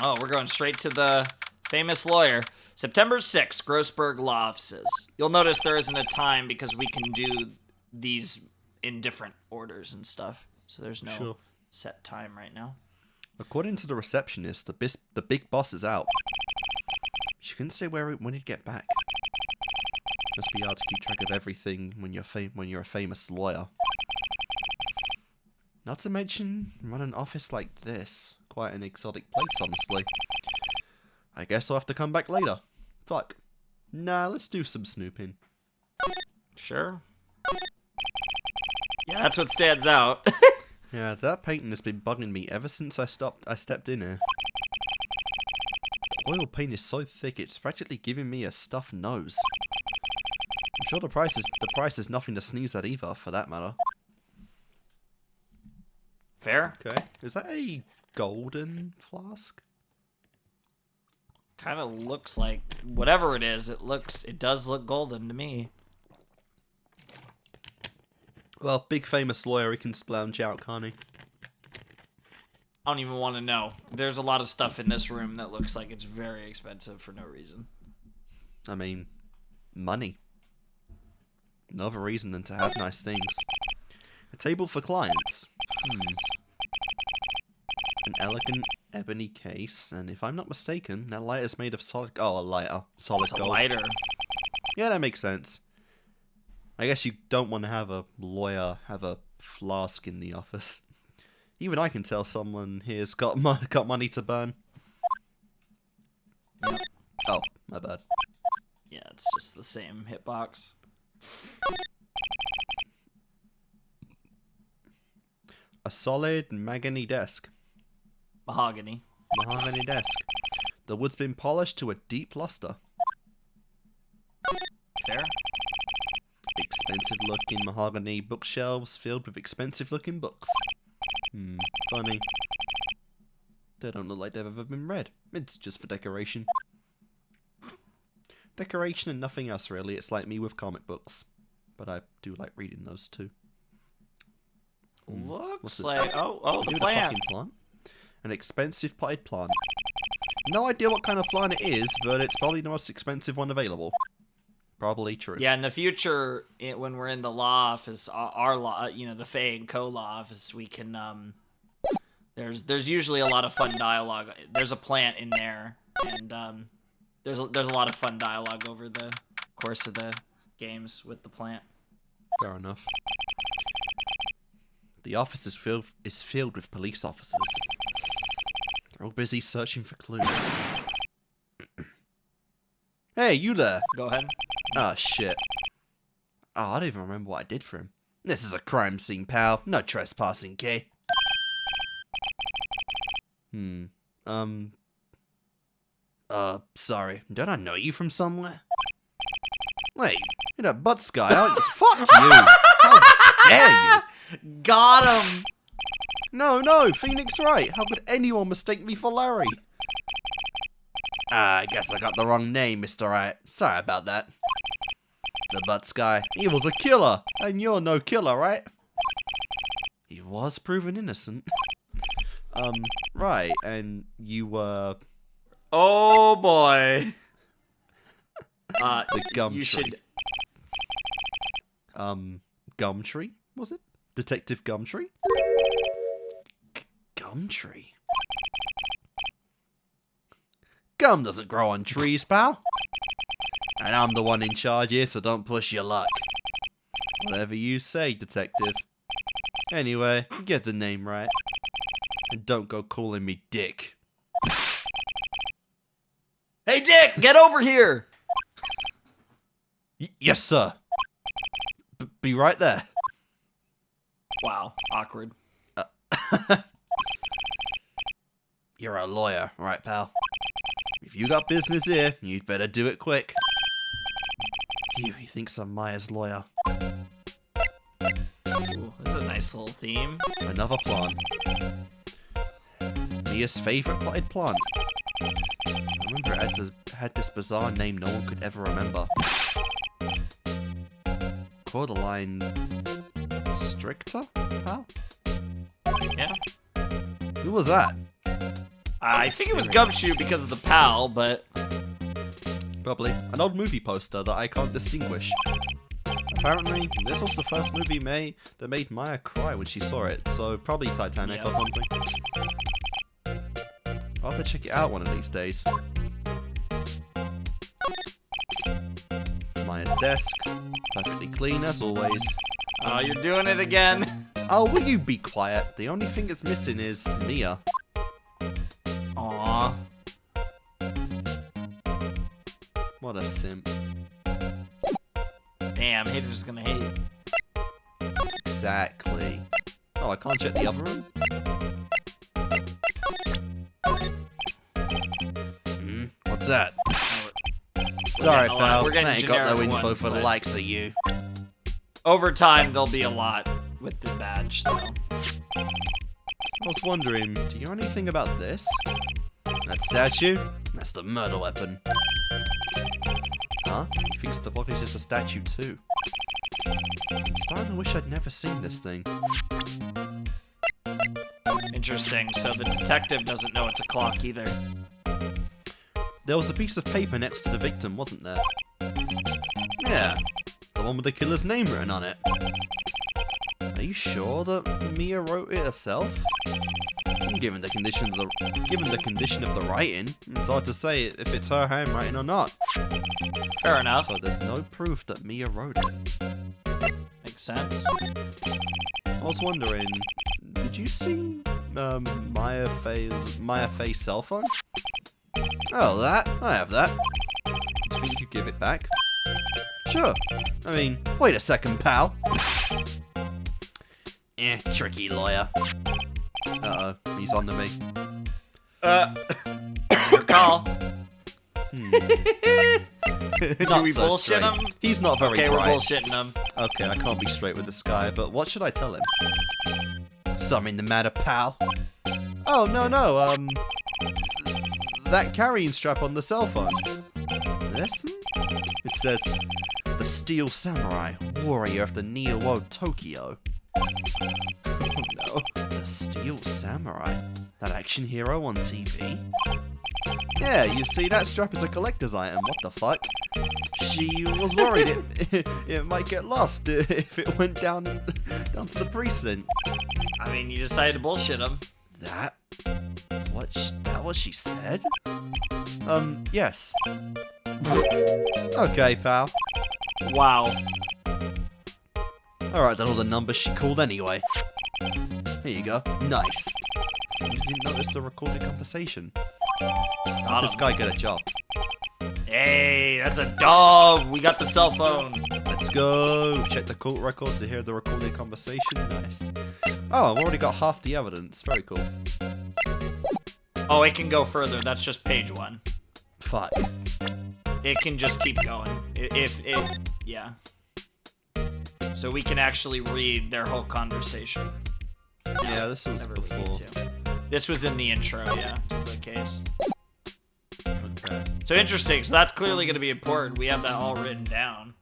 Oh, we're going straight to the famous lawyer. September 6th, Grossberg Law Offices. You'll notice there isn't a time because we can do these in different orders and stuff. So there's no set time right now. According to the receptionist, the big boss is out. She couldn't say when he'd get back. Must be hard to keep track of everything when you're a famous lawyer. Not to mention, run an office like this. Quite an exotic place, honestly. I guess I'll have to come back later. Fuck. Nah, let's do some snooping. Sure. Yeah, that's what stands out. Yeah, that painting has been bugging me ever since I stepped in here. The oil paint is so thick it's practically giving me a stuffed nose. I'm sure the price is nothing to sneeze at either, for that matter. Fair. Okay. Is that a golden flask? Kind of looks like whatever it is. It does look golden to me. Well, big famous lawyer, he can splunge out, can't he? I don't even want to know. There's a lot of stuff in this room that looks like it's very expensive for no reason. I mean, money. No other reason than to have nice things. A table for clients. An elegant ebony case, and if I'm not mistaken, that lighter is made of solid... Oh, a lighter. Solid gold. It's a lighter. Yeah, that makes sense. I guess you don't want to have a lawyer have a flask in the office. Even I can tell someone here's got money to burn. Yep. Oh, my bad. Yeah, it's just the same hitbox. A solid mahogany desk. Mahogany. Mahogany desk. The wood's been polished to a deep luster. Fair. Expensive looking mahogany bookshelves filled with expensive looking books. Funny. They don't look like they've ever been read. It's just for decoration. Decoration and nothing else really. It's like me with comic books. But I do like reading those too. Looks like the plant. Fucking plant. An expensive potted plant. No idea what kind of plant it is, but it's probably the most expensive one available. Probably true. Yeah, in the future, when we're in the law office, our law, the FEY and Co law office, we can there's usually a lot of fun dialogue. There's a plant in there, and there's a lot of fun dialogue over the course of the games with the plant. Fair enough. The office is filled with police officers. They're all busy searching for clues. Hey, you there! Go ahead. Ah, shit. Oh, I don't even remember what I did for him. This is a crime scene, pal. No trespassing, okay? Sorry. Don't I know you from somewhere? Wait, you're that butts guy, aren't you? Fuck you! How dare you! Got him! No, Pheonix Wright. How could anyone mistake me for Larry? I guess I got the wrong name, Mr. Wright. Sorry about that. The butts guy, he was a killer, and you're no killer, right? He was proven innocent. Right, and you were... Oh, boy. the Gumtree. You should... Gumtree, was it? Detective Gumtree? Gumtree? Gum doesn't grow on trees, pal. And I'm the one in charge here, so don't push your luck. Whatever you say, detective. Anyway, get the name right. And don't go calling me Dick. Hey, Dick, get over here! Yes, sir. Be right there. Wow, awkward. You're a lawyer, right, pal? If you got business here, you'd better do it quick. He thinks I'm Maya's lawyer. Ooh, that's a nice little theme. Another plant. Mia's favourite potted plant. I remember it had this bizarre name no one could ever remember. Cordyline... Stricta? How? Yeah. Who was that? I think it was Gumshoe because of the pal, but... Probably. An old movie poster that I can't distinguish. Apparently, this was the first movie that made Maya cry when she saw it, so probably Titanic or something. I'll have to check it out one of these days. Maya's desk. Perfectly clean as always. Oh, you're doing it again. Oh, will you be quiet? The only thing it's missing is Mia. Aww. What a simp. Damn, haters gonna hate. Exactly. Oh, I can't check the other room? What's that? Sorry, pal. We're getting I ain't got no generic info ones, for the but likes of you. over time, there'll be a lot with the badge, though. I was wondering, do you know anything about this? That statue? That's the murder weapon. Huh? He thinks the clock is just a statue too. I'm starting to wish I'd never seen this thing. Interesting, so the detective doesn't know it's a clock either. There was a piece of paper next to the victim, wasn't there? Yeah, the one with the killer's name written on it. Are you sure that Mia wrote it herself? Given the condition of the writing, it's hard to say if it's her handwriting or not. Fair enough. So there's no proof that Mia wrote it. Makes sense. I was wondering, did you see Maya Faye's cell phone? Oh, that? I have that. Do you think you could give it back? Sure. I mean, wait a second, pal. Tricky lawyer. Uh-oh, he's on to me. Your call. Not Do we so bullshit straight. him? He's not very Okay, we're bright. bullshitting him. Okay, I can't be straight with this guy, but what should I tell him? Something the matter, pal? Oh, no, that carrying strap on the cell phone. Listen? It says, the Steel Samurai, warrior of the Neo-World Tokyo. Oh no. The Steel Samurai? That action hero on TV? Yeah, you see, that strap is a collector's item, what the fuck? She was worried it might get lost if it went down to the precinct. I mean, you decided to bullshit him. That what she said? Yes. Okay, pal. Wow. Alright, then all the numbers she called anyway. Here you go. Nice. Seems you didn't notice the recorded conversation. How did this guy get a job? Hey, that's a dog. We got the cell phone. Let's go. Check the court record to hear the recorded conversation. Nice. Oh, I've already got half the evidence. Very cool. Oh, it can go further. That's just page 1. Fuck. It can just keep going. Yeah. So we can actually read their whole conversation. Yeah, this was Whenever we before. need to. This was in the intro, yeah, to the case. Okay. So interesting, so that's clearly going to be important. We have that all written down.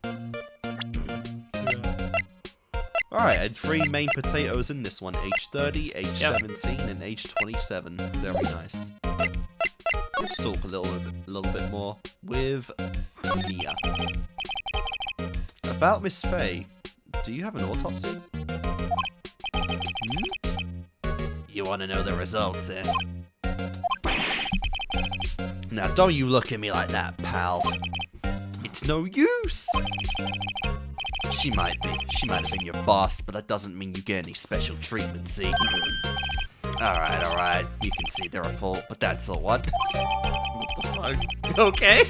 Alright, I had 3 main potatoes in this one. Age 30, age 17, and age 27. Very nice. Let's talk a little bit more with Mia. About Miss Faye, do you have an autopsy? You want to know the results, eh? Now, don't you look at me like that, pal. It's no use. She might have been your boss, but that doesn't mean you get any special treatment, see? Alright, you can see the report, but that's all what? What the fuck? Okay.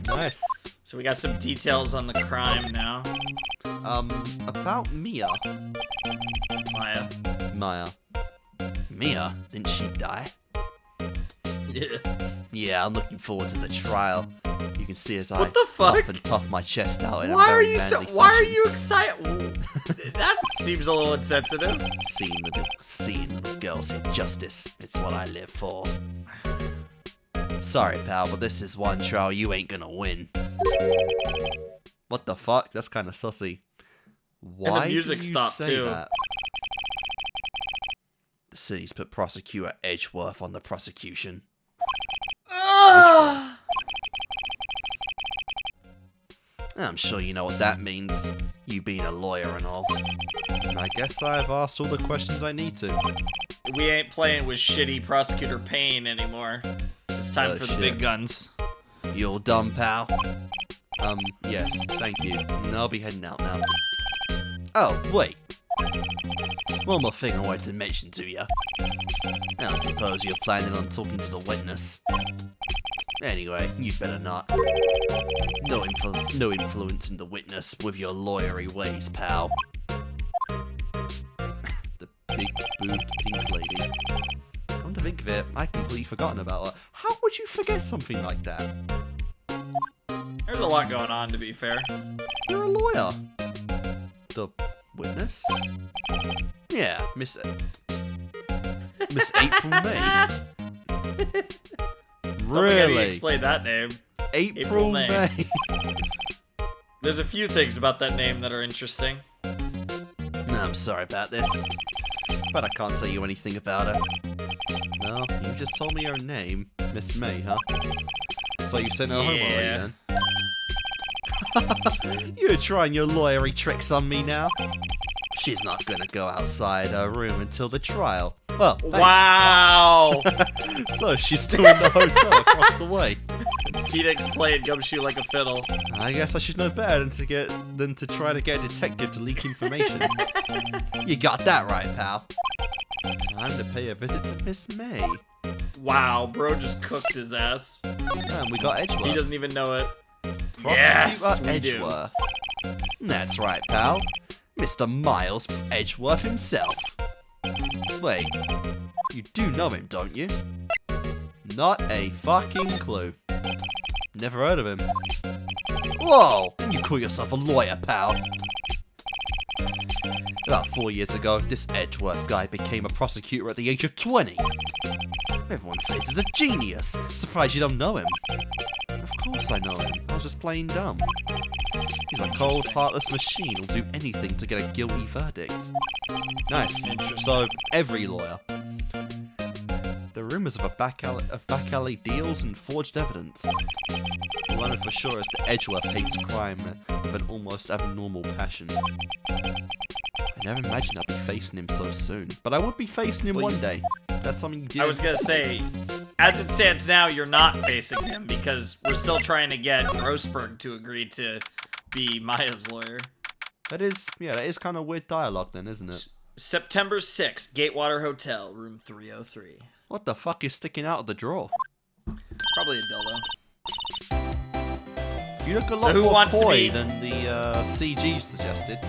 Nice. So we got some details on the crime now. About Mia. Maya. Mia? Didn't she die? Yeah. Yeah, I'm looking forward to the trial. You can see as I What the fuck? puff and puff my chest out in a Why are very you so? manly Why are fashion. you excited? That seems a little insensitive. Seeing little girls get justice. It's what I live for. Sorry, pal, but this is one trial you ain't gonna win. What the fuck? That's kind of sussy. Why music do you stopped, say too. that? The city's put prosecutor Edgeworth on the prosecution. I'm sure you know what that means, you being a lawyer and all. And I guess I've asked all the questions I need to. We ain't playing with shitty Prosecutor Payne anymore. It's time Oh, for the shit. big guns. You all done, pal? Yes, thank you. And I'll be heading out now. Oh, wait. One more thing I wanted to mention to you. I suppose you're planning on talking to the witness. Anyway, you'd better not. No influence in the witness with your lawyery ways, pal. The big-boobed pink lady. Come to think of it, I'd completely forgotten about her. How would you forget something like that? There's a lot going on, to be fair. You're a lawyer. The witness? Yeah, Miss April May. Don't think I need to Really? explain that name. April May. May. There's a few things about that name that are interesting. I'm sorry about this, but I can't tell you anything about her. No, you just told me her name, Miss May, huh? So you sent her home already then? You're trying your lawyery tricks on me now? She's not gonna go outside her room until the trial. Well, thanks. Wow! So she's still in the hotel across the way. Phoenix played Gumshoe like a fiddle. I guess I should know better than to try to get a detective to leak information. You got that right, pal. Time to pay a visit to Miss May. Wow, bro just cooked his ass. And we got Edgeworth. He doesn't even know it. Prosecutor Yes, we Edgeworth. That's right, pal. Mr. Miles Edgeworth himself. Wait, you do know him, don't you? Not a fucking clue. Never heard of him. Whoa! You call yourself a lawyer, pal? About 4 years ago, this Edgeworth guy became a prosecutor at the age of 20. Everyone says he's a genius. Surprised you don't know him. Of course I know him. I was just plain dumb. He's a cold, heartless machine who'll do anything to get a guilty verdict. Nice. So, every lawyer. The rumours of back alley deals and forged evidence. All I know for sure is that Edgeworth hates crime with an almost abnormal passion. I never imagined I'd be facing him so soon, but I would be facing him one day. That's something you did. I was gonna say, as it stands now, you're not facing him because we're still trying to get Grossberg to agree to be Maya's lawyer. That is kind of weird dialogue then, isn't it? September 6th, Gatewater Hotel, room 303. What the fuck is sticking out of the drawer? Probably a dildo. You look a lot more coy than the CG suggested.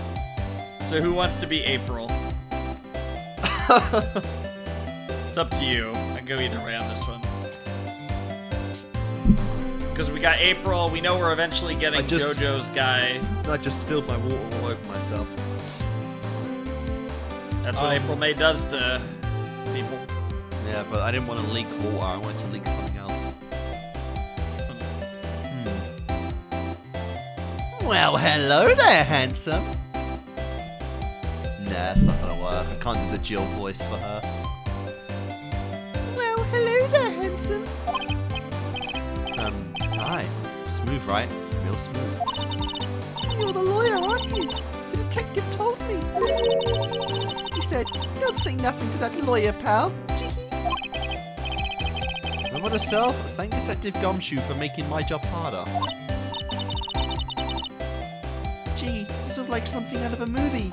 So who wants to be April? It's up to you. I can go either way on this one. Because we got April, we know we're eventually getting JoJo's guy. I just spilled my water all over myself. That's what April May does to people. Yeah, but I didn't want to leak water, I wanted to leak something else. Well, hello there, handsome. Nah, that's not gonna work. I can't do the Jill voice for her. Well, hello there, handsome. Hi. Smooth, right? Real smooth. You're the lawyer, aren't you? The detective told me. He said, don't say nothing to that lawyer, pal. Remember to self, thank Detective Gumshoe for making my job harder. Gee, this is sort of like something out of a movie.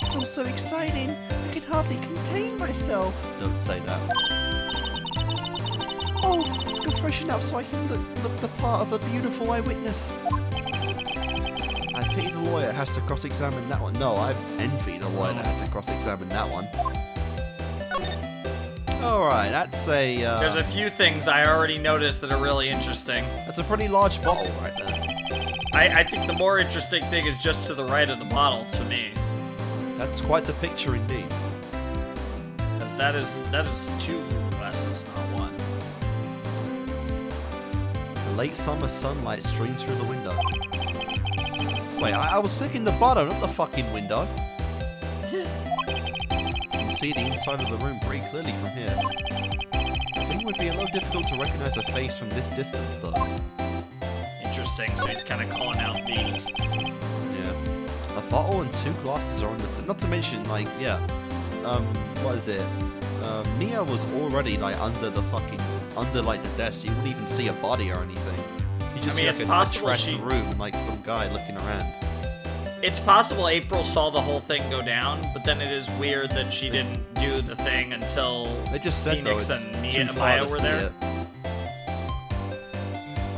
It's all so exciting, I can hardly contain myself. Don't say that. Oh, let's go freshen up so I can look the part of a beautiful eyewitness. I pity the lawyer has to cross-examine that one. No, I envy the lawyer that had to cross-examine that one. Alright, that's a... There's a few things I already noticed that are really interesting. That's a pretty large bottle right there. I think the more interesting thing is just to the right of the bottle, to me. That's quite the picture indeed. Because that is 2 glasses, not 1. The late summer sunlight streams through the window. Wait, I was thinking the bottom, not the fucking window. You can see the inside of the room pretty clearly from here. I think it would be a little difficult to recognize a face from this distance, though. Interesting, so he's kind of calling out the... Yeah. A bottle and 2 glasses are on the... Not to mention, like, yeah. What is it? Mia was already, like, under the desk. You wouldn't even see a body or anything. You just see, like, a trashed room and, like, some guy looking around. It's possible April saw the whole thing go down, but then it is weird that she didn't do the thing until they just said, Pheonix though, and Mia and Maya were there. It.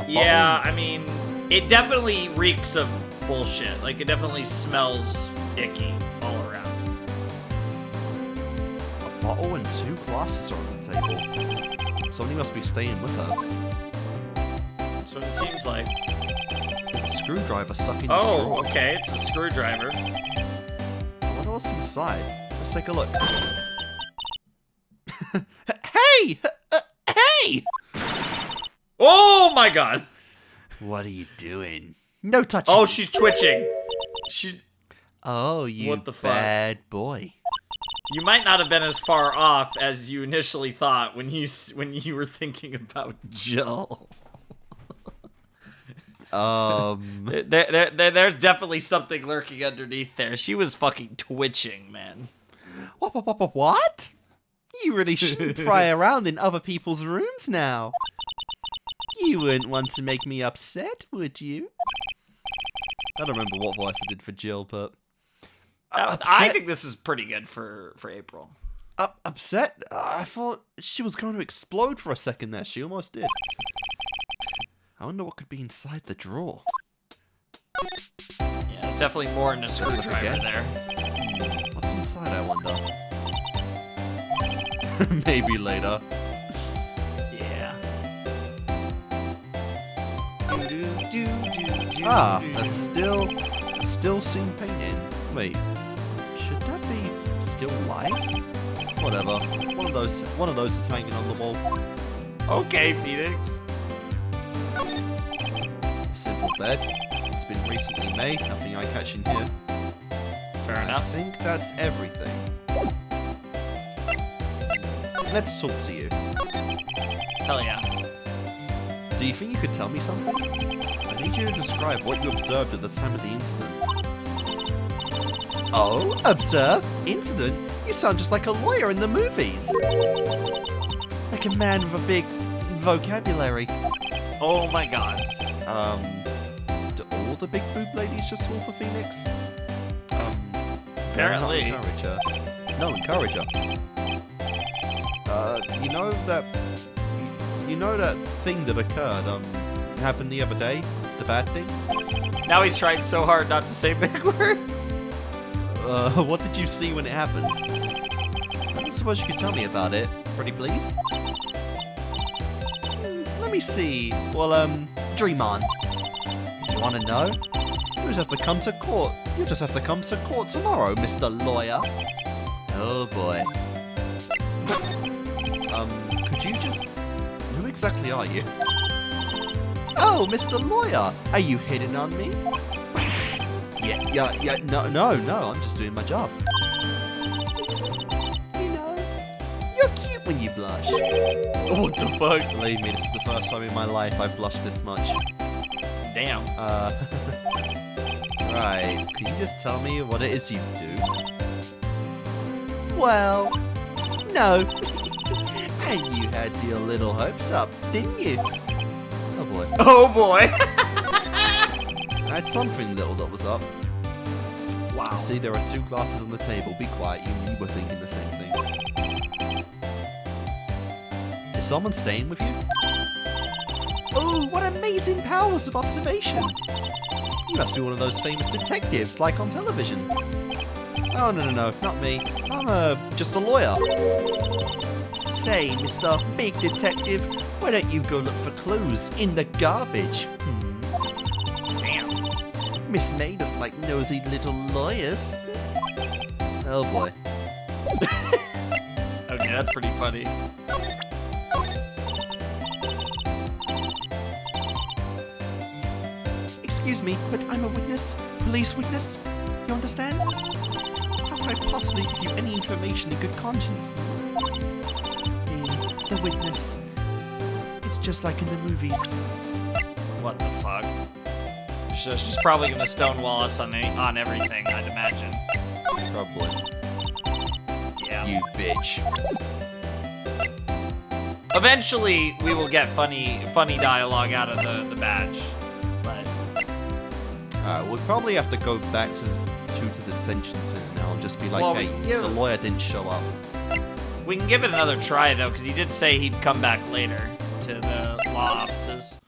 Yeah, I mean, it definitely reeks of bullshit. Like, it definitely smells icky all around. A bottle and 2 glasses are on the table. Somebody must be staying with her. That's what it seems like. There's a screwdriver stuck in the straw. Oh, okay, it's a screwdriver. I wonder what's inside. Let's take a look. Hey! Hey! Oh my god! What are you doing? No touching. Oh, she's twitching. Oh, you what the fuck? bad boy. You might not have been as far off as you initially thought when you were thinking about Jill. There's definitely something lurking underneath there. She was fucking twitching, man. What? You really shouldn't pry around in other people's rooms now. You wouldn't want to make me upset, would you? I don't remember what voice I did for Jill, but... I think this is pretty good for April. upset? I thought she was going to explode for a second there. She almost did. I wonder what could be inside the drawer. Yeah, definitely more than a screwdriver there. What's inside, I wonder? Maybe later. Yeah. A still scene painting. Wait, should that be still life? Whatever. One of those is hanging on the wall. Okay, Pheonix. A simple bed. It's been recently made. Nothing eye catching here. Fair I enough. think that's everything. Let's talk to you. Hell yeah. Do you think you could tell me something? I need you to describe what you observed at the time of the incident. Oh, observe? Incident? You sound just like a lawyer in the movies. Like a man with a big vocabulary. Oh my god. Do all the big boob ladies just fall for Pheonix? Apparently. No, encourage her. No, encourage her. You know that thing that occurred, happened the other day? The bad thing? Now he's trying so hard not to say big words. What did you see when it happened? I don't suppose you could tell me about it, pretty please? Let me see. Well, dream on. You wanna know? You just have to come to court. You just have to come to court tomorrow, Mr. Lawyer. Oh boy. Could you just... Who exactly are you? Oh, Mr. Lawyer! Are you hitting on me? Yeah, no, I'm just doing my job. You know, you're cute when you blush. What the fuck? Believe me, this is the first time in my life I've blushed this much. Damn. Right, could you just tell me what it is you do? Well, no. And you had your little hopes up, didn't you? Oh boy. Oh boy. I had something little that was up. Wow. See, there are 2 glasses on the table. Be quiet, you were thinking the same thing. Is someone staying with you? Oh, what amazing powers of observation! You must be one of those famous detectives, like on television. Oh, no, not me. I'm just a lawyer. Say, Mr. Big Detective, why don't you go look for clues in the garbage? Miss May doesn't like nosy little lawyers. Oh boy. Okay, that's pretty funny. Excuse me, but I'm a witness. Police witness. You understand? How could I possibly give you any information in good conscience? Being the witness. It's just like in the movies. What the fuck? She's probably gonna stonewall us on everything, I'd imagine. Probably. Yeah. You bitch. Eventually, we will get funny dialogue out of the badge, but We'll probably have to go back to the detention center now and just be like, Well, hey, yeah. the lawyer didn't show up. we can give it another try though, because he did say he'd come back later to the law offices.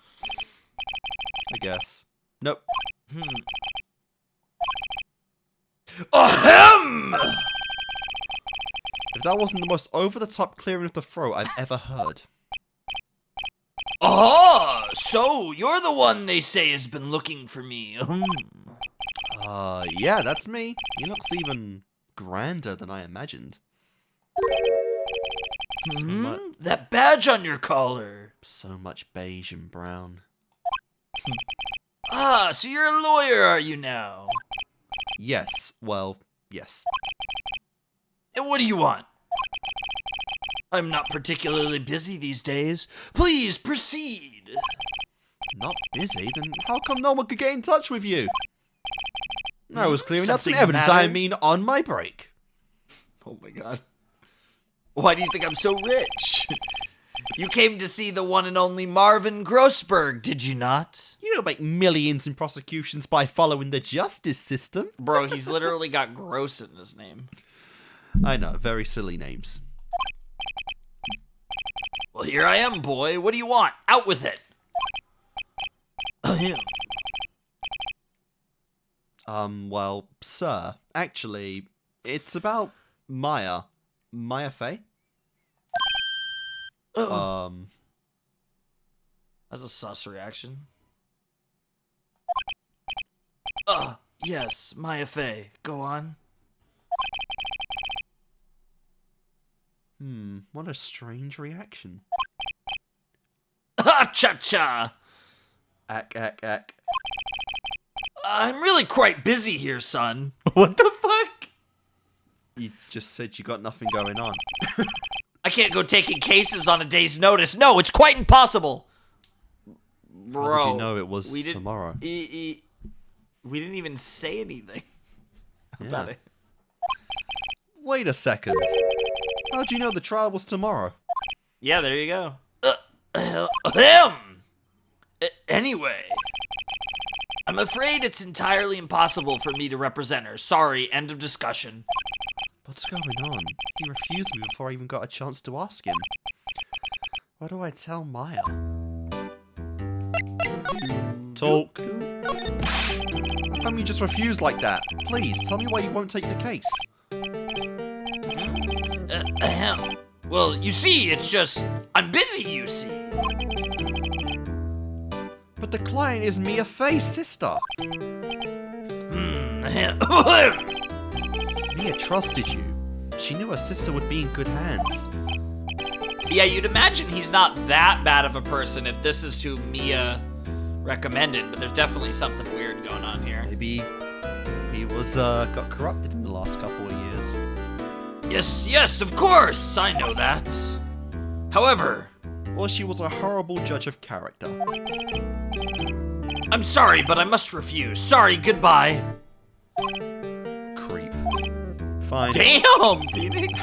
I guess. Nope. Ahem! If that wasn't the most over-the-top clearing of the throat I've ever heard. Oh, so you're the one they say has been looking for me. Yeah, that's me. He looks even grander than I imagined. That badge on your collar. So much beige and brown. Ah, so you're a lawyer, are you now? Yes, well, yes. And what do you want? I'm not particularly busy these days. Please proceed. Not busy? Then how come no one could get in touch with you? I was clearing up some Something evidence, matter? I mean, on my break. Oh my god. Why do you think I'm so rich? You came to see the one and only Marvin Grossberg, did you not? You don't make millions in prosecutions by following the justice system. Bro, he's literally got gross in his name. I know, very silly names. Well, here I am, boy. What do you want? Out with it. Well, sir, actually, it's about Maya. Maya FEY? That's a sus reaction. Yes, Maya FEY. Go on. What a strange reaction. Cha-cha! Ack. I'm really quite busy here, son. What the fuck? You just said you got nothing going on. I can't go taking cases on a day's notice. No, it's quite impossible. Bro, how did you know it was tomorrow? We didn't even say anything about it. Wait a second. How'd you know the trial was tomorrow? Yeah, there you go. Anyway, I'm afraid it's entirely impossible for me to represent her. Sorry, end of discussion. What's going on? He refused me before I even got a chance to ask him. What do I tell Maya? Talk. How come you just refuse like that? Please, tell me why you won't take the case. Well, you see, it's just, I'm busy, you see. But the client is Mia FEY's sister. Mia trusted you. She knew her sister would be in good hands. Yeah, you'd imagine he's not that bad of a person if this is who Mia recommended, but there's definitely something weird going on here. Maybe he was got corrupted in the last couple of years. Yes, of course, I know that. However... Or she was a horrible judge of character. I'm sorry, but I must refuse. Sorry, goodbye. Creep. Fine. Damn, Pheonix!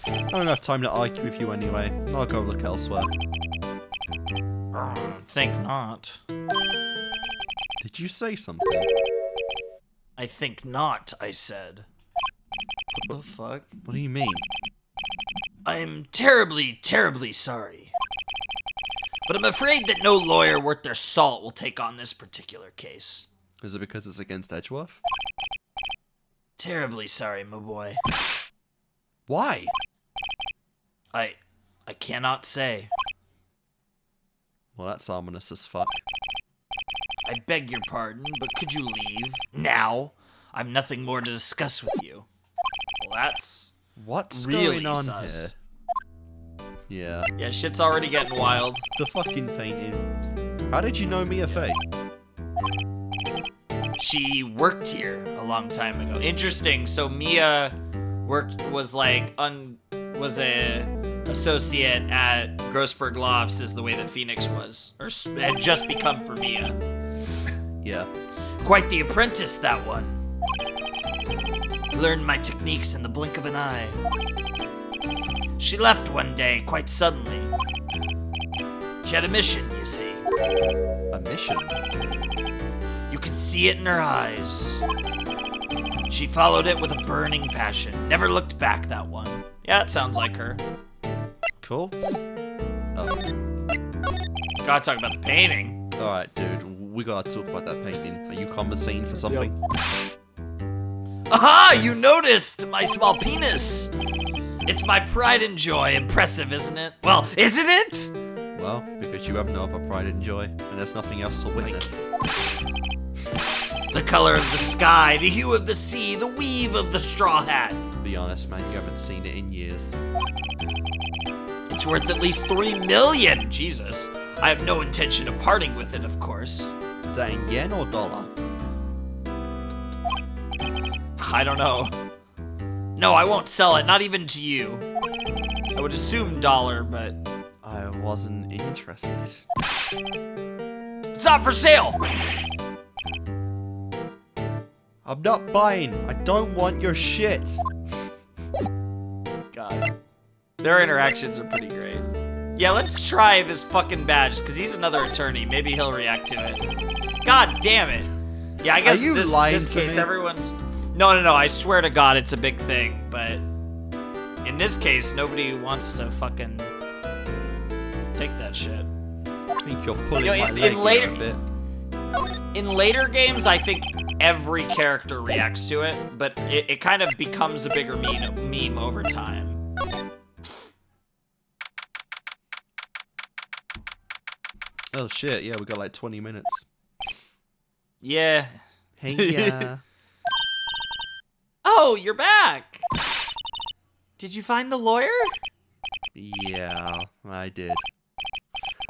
I don't have time to argue with you anyway. I'll go look elsewhere. Think not. Did you say something? I think not, I said. What the fuck? What do you mean? I'm terribly, terribly sorry. But I'm afraid that no lawyer worth their salt will take on this particular case. Is it because it's against Edgeworth? Terribly sorry, my boy. Why? I cannot say. Well, that's ominous as fuck. I beg your pardon, but could you leave? Now? I've nothing more to discuss with you. Well, that's... What's really going on sus. here? Yeah, shit's already getting wild. The fucking painting. How did you know Mia FEY? She worked here a long time ago. Interesting. So Mia was a associate at Grossberg Lofts, is the way that Pheonix was, or had just become for Mia. Yeah. Quite the apprentice, that one. Learned my techniques in the blink of an eye. She left one day, quite suddenly. She had a mission, you see. A mission? You could see it in her eyes. She followed it with a burning passion. Never looked back, that one. Yeah, it sounds like her. Cool. Oh. Gotta talk about the painting. Alright, dude. We gotta talk about that painting. Are you compensating for something? Aha! You noticed my small penis! It's my pride and joy. Impressive, isn't it? Well, isn't it? Well, because you have no other pride and joy, and there's nothing else to witness. The color of the sky, the hue of the sea, the weave of the straw hat. Be honest, man, you haven't seen it in years. It's worth at least 3 million! Jesus. I have no intention of parting with it, of course. Is that in yen or dollar? I don't know. No, I won't sell it, not even to you. I would assume dollar, but... I wasn't interested. It's not for sale! I'm not buying. I don't want your shit. God. Their interactions are pretty great. Yeah, let's try this fucking badge, because he's another attorney. Maybe he'll react to it. God damn it. Yeah, I guess Are you in lying this to case, me? everyone's... No, I swear to God, it's a big thing, but... in this case, nobody wants to fucking take that shit. I think you're pulling You know, my leg later, a bit. in later games, I think every character reacts to it, but it kind of becomes a bigger meme over time. Oh shit, yeah, we got like 20 minutes. Yeah. Hey, yeah. Oh, you're back! Did you find the lawyer? Yeah, I did.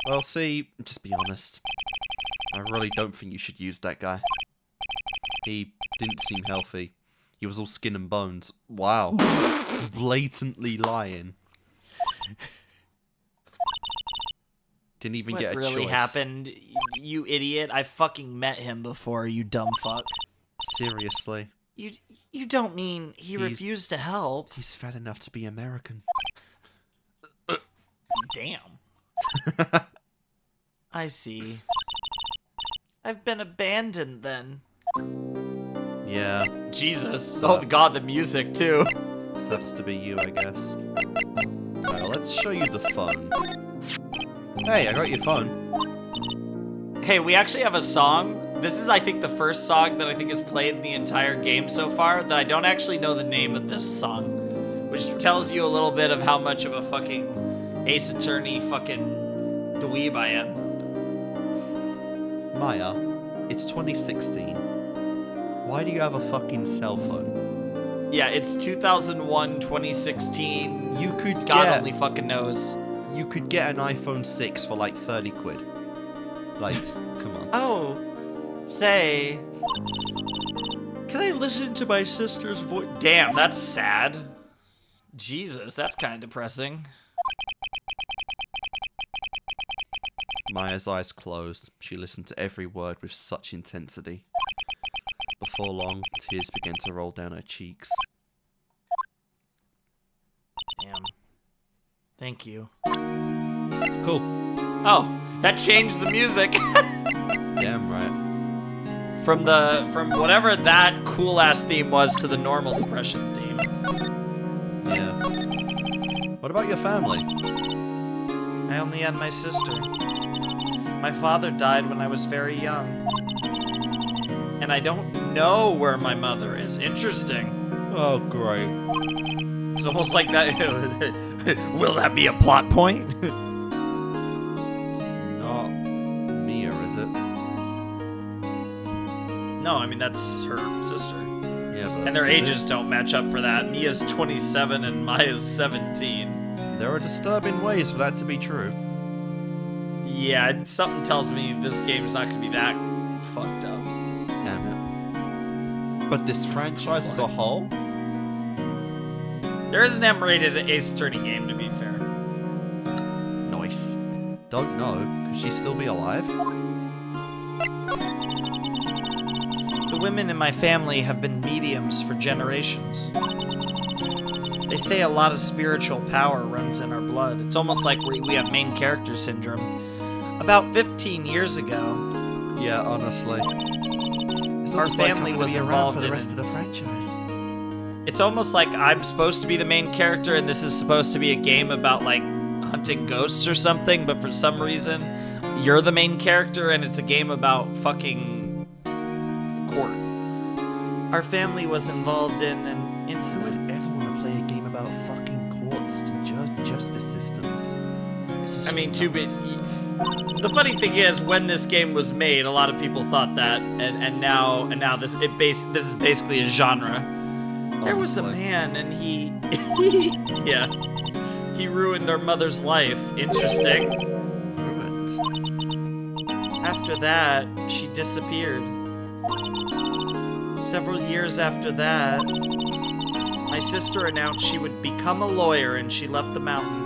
Well, see, just be honest. I really don't think you should use that guy. He didn't seem healthy. He was all skin and bones. Wow. Blatantly lying. Didn't even get a choice. What really happened, you idiot? I fucking met him before, you dumb fuck. Seriously. You don't mean he refused to help? He's fat enough to be American. Damn. I see. I've been abandoned then. Yeah. Jesus. Sucks. Oh god, the music too. Sucks to be you, I guess. Alright, well, let's show you the phone. Hey, I got your phone. Hey, we actually have a song. This is, I think, the first song that I think is played in the entire game so far that I don't actually know the name of this song, which tells you a little bit of how much of a fucking Ace Attorney fucking dweeb I am. Maya, it's 2016. Why do you have a fucking cell phone? Yeah, it's 2001, 2016. You could God only fucking knows. You could get an iPhone 6 for like 30 quid. Like, come on. Oh, say, can I listen to my sister's voice? Damn, that's sad. Jesus, that's kind of depressing. Maya's eyes closed. She listened to every word with such intensity. Before long, tears began to roll down her cheeks. Damn. Thank you. Cool. Oh, that changed the music. Damn right. From whatever that cool ass theme was to the normal depression theme. Yeah. What about your family? I only had my sister. My father died when I was very young. And I don't know where my mother is. Interesting. Oh, great. It's almost like that. Will that be a plot point? It's not Mia, is it? No, I mean, that's her sister. Yeah, but... And their ages don't match up for that. Mia's 27 and Maya's 17. There are disturbing ways for that to be true. Yeah, something tells me this game's not gonna be that fucked up. Damn it. But this franchise as a whole? There is an M-rated Ace Attorney game, to be fair. Nice. Don't know. Could she still be alive? The women in my family have been mediums for generations. They say a lot of spiritual power runs in our blood. It's almost like we have main character syndrome. About 15 years ago, Yeah, honestly. our family was involved for the in rest of the franchise. It's almost like I'm supposed to be the main character and this is supposed to be a game about, like, hunting ghosts or something, but for some reason, you're the main character and it's a game about fucking court. Our family was involved in an Who incident. would ever want to play a game about fucking courts and justice systems? This is I mean, just too nuts. bad. The funny thing is, when this game was made, a lot of people thought that, and now this is basically a genre. There was a Honestly. man, and he yeah, he ruined our mother's life. Interesting. Ruined. After that, she disappeared. Several years after that, my sister announced she would become a lawyer, and she left the mountain.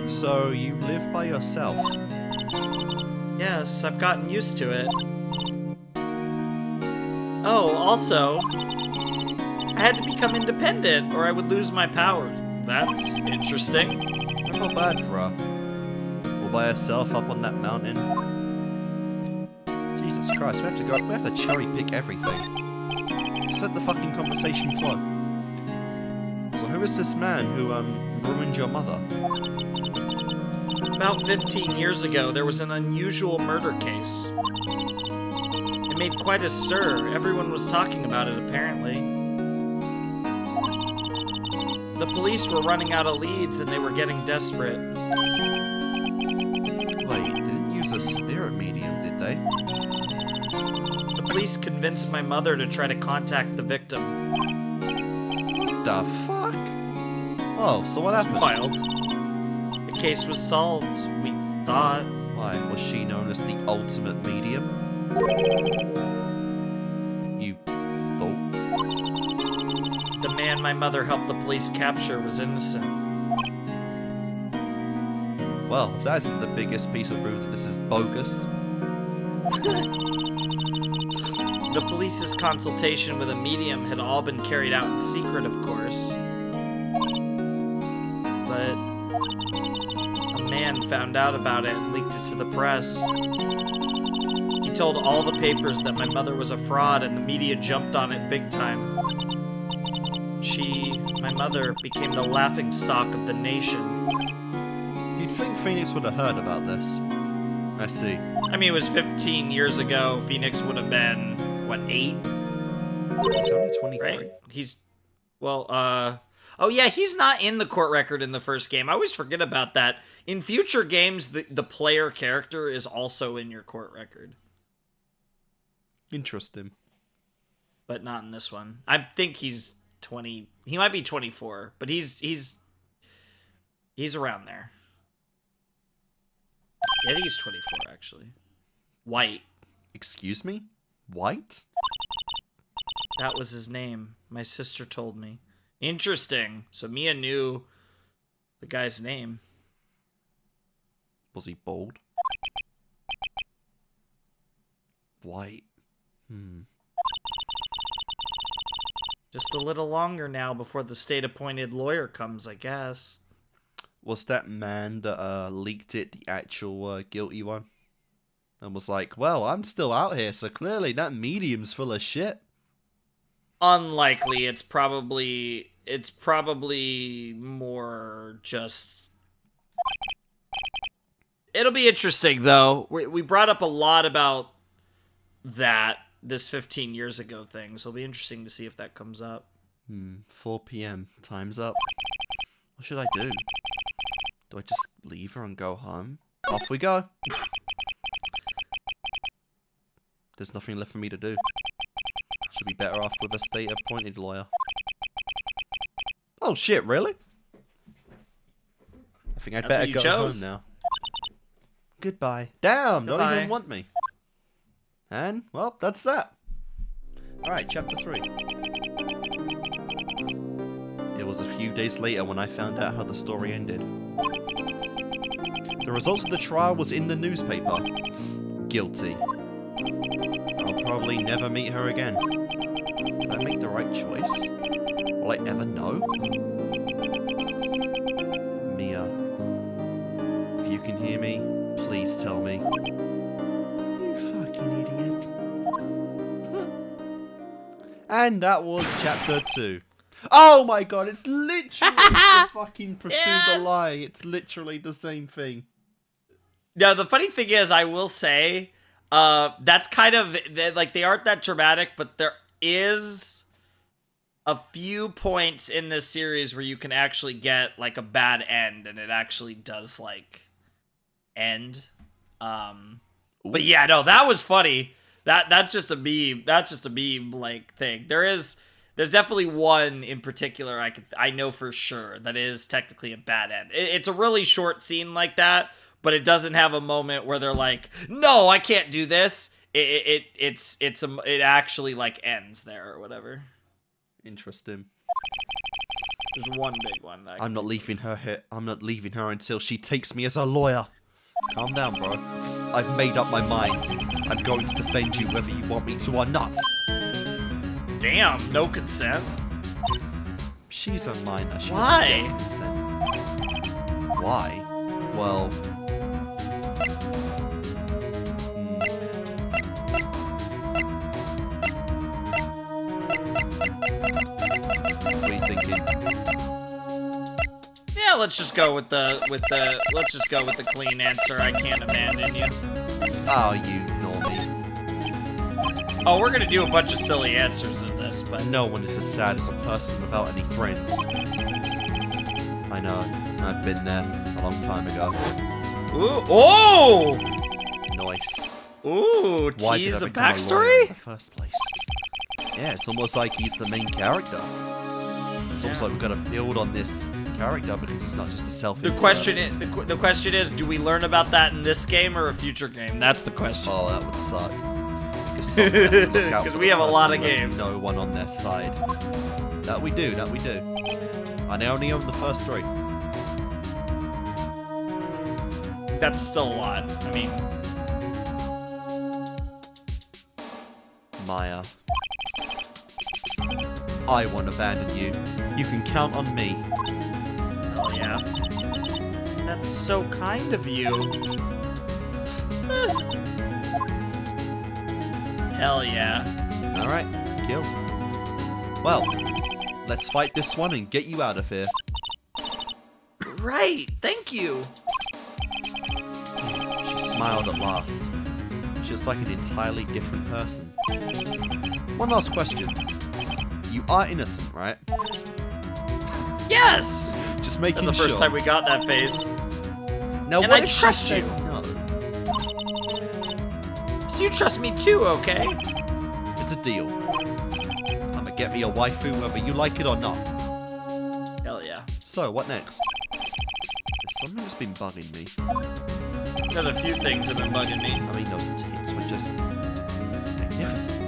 So you live by yourself? Yes, I've gotten used to it. Oh, also, I had to become independent or I would lose my powers. That's interesting. I feel bad for her. All by herself up on that mountain. Jesus Christ, we have to cherry pick everything. Just let the fucking conversation flow. So who is this man who, ruined your mother? About 15 years ago, there was an unusual murder case. It made quite a stir. Everyone was talking about it, apparently. The police were running out of leads and they were getting desperate. Wait, they didn't use a spirit medium, did they? The police convinced my mother to try to contact the victim. What the fuck? Oh, so what happened? Wild. The case was solved, we thought. Why, was she known as the ultimate medium? You thought? The man my mother helped the police capture was innocent. Well, if that isn't the biggest piece of proof that this is bogus. The police's consultation with a medium had all been carried out in secret, of course. But a man found out about it and leaked it to the press. He told all the papers that my mother was a fraud and the media jumped on it big time. My mother, became the laughingstock of the nation. You'd think Pheonix would have heard about this. I see. I mean, it was 15 years ago. Pheonix would have been, what, 8? He's only 23. Right? Oh yeah, he's not in the court record in the first game. I always forget about that. In future games, the player character is also in your court record. Interesting. But not in this one. I think he's 20. He might be 24, but he's around there. Yeah, I think he's 24 actually. White. Excuse me? White? That was his name. My sister told me. Interesting. So Mia knew the guy's name. Was he bald? White. Just a little longer now before the state-appointed lawyer comes, I guess. Was that man that leaked it the actual guilty one? And was like, well, I'm still out here, so clearly that medium's full of shit. Unlikely. It's probably more just... It'll be interesting, though. We brought up a lot about this 15 years ago thing, so it'll be interesting to see if that comes up. 4 p.m. Time's up. What should I do? Do I just leave her and go home? Off we go. There's nothing left for me to do. Should be better off with a state-appointed lawyer. Oh shit, really? I think I'd better go home now. Goodbye. Damn, Goodbye. Don't even want me. And, well, that's that. Alright, chapter 3. It was a few days later when I found out how the story ended. The results of the trial was in the newspaper. Guilty. I'll probably never meet her again. Did I make the right choice? Will I ever know? Mia, if you can hear me, please tell me. You fucking idiot. And that was chapter 2. Oh my god, it's literally the fucking Pursue the Lie. It's literally the same thing. Now, the funny thing is, I will say, that's kind of, like, they aren't that dramatic, but there is a few points in this series where you can actually get, like, a bad end, and it actually does, like, end. But yeah, no, that was funny. That's just a meme. That's just a meme, like, thing. There's definitely one in particular I know for sure that is technically a bad end. It's a really short scene like that, but it doesn't have a moment where they're like, "No, I can't do this." It actually like ends there or whatever. Interesting. There's one big one. That I'm not leaving her here. I'm not leaving her until she takes me as a lawyer. Calm down, bro. I've made up my mind. I'm going to defend you whether you want me to or not. Damn, no consent. She's a minor. She Why? doesn't get consent. Why? Well... let's just go with the clean answer. I can't abandon you. Oh, you normie. Oh, we're gonna do a bunch of silly answers in this, but No one is as sad as a person without any friends. I know. I've been there a long time ago. ooh, oh, Nice. ooh, Why did tease I a become lawyer in backstory. the first place? Yeah, it's almost like he's the main character. It's almost like we've got to build on this character because he's not just a self-insert. The question is, do we learn about that in this game or a future game? That's the question. Oh, that would suck. Because someone has to look out 'Cause for we the have a lot person of with games. No one on their side. That we do. I only own the first 3. That's still a lot. I mean, Maya. I won't abandon you. You can count on me. hell yeah. That's so kind of you. Hell yeah. Alright, kill. Well, let's fight this one and get you out of here. Right, thank you. She smiled at last. She looks like an entirely different person. One last question. You are innocent, right? Yes! Just making That's the sure. first time we got that face. Now, And what I if she trust said you. No. So you trust me too, okay? It's a deal. I'ma get me a waifu whether you like it or not. Hell yeah. So, what next? There's something that's been bugging me. There's a few things that have been bugging me. I mean, those tits were just magnificent.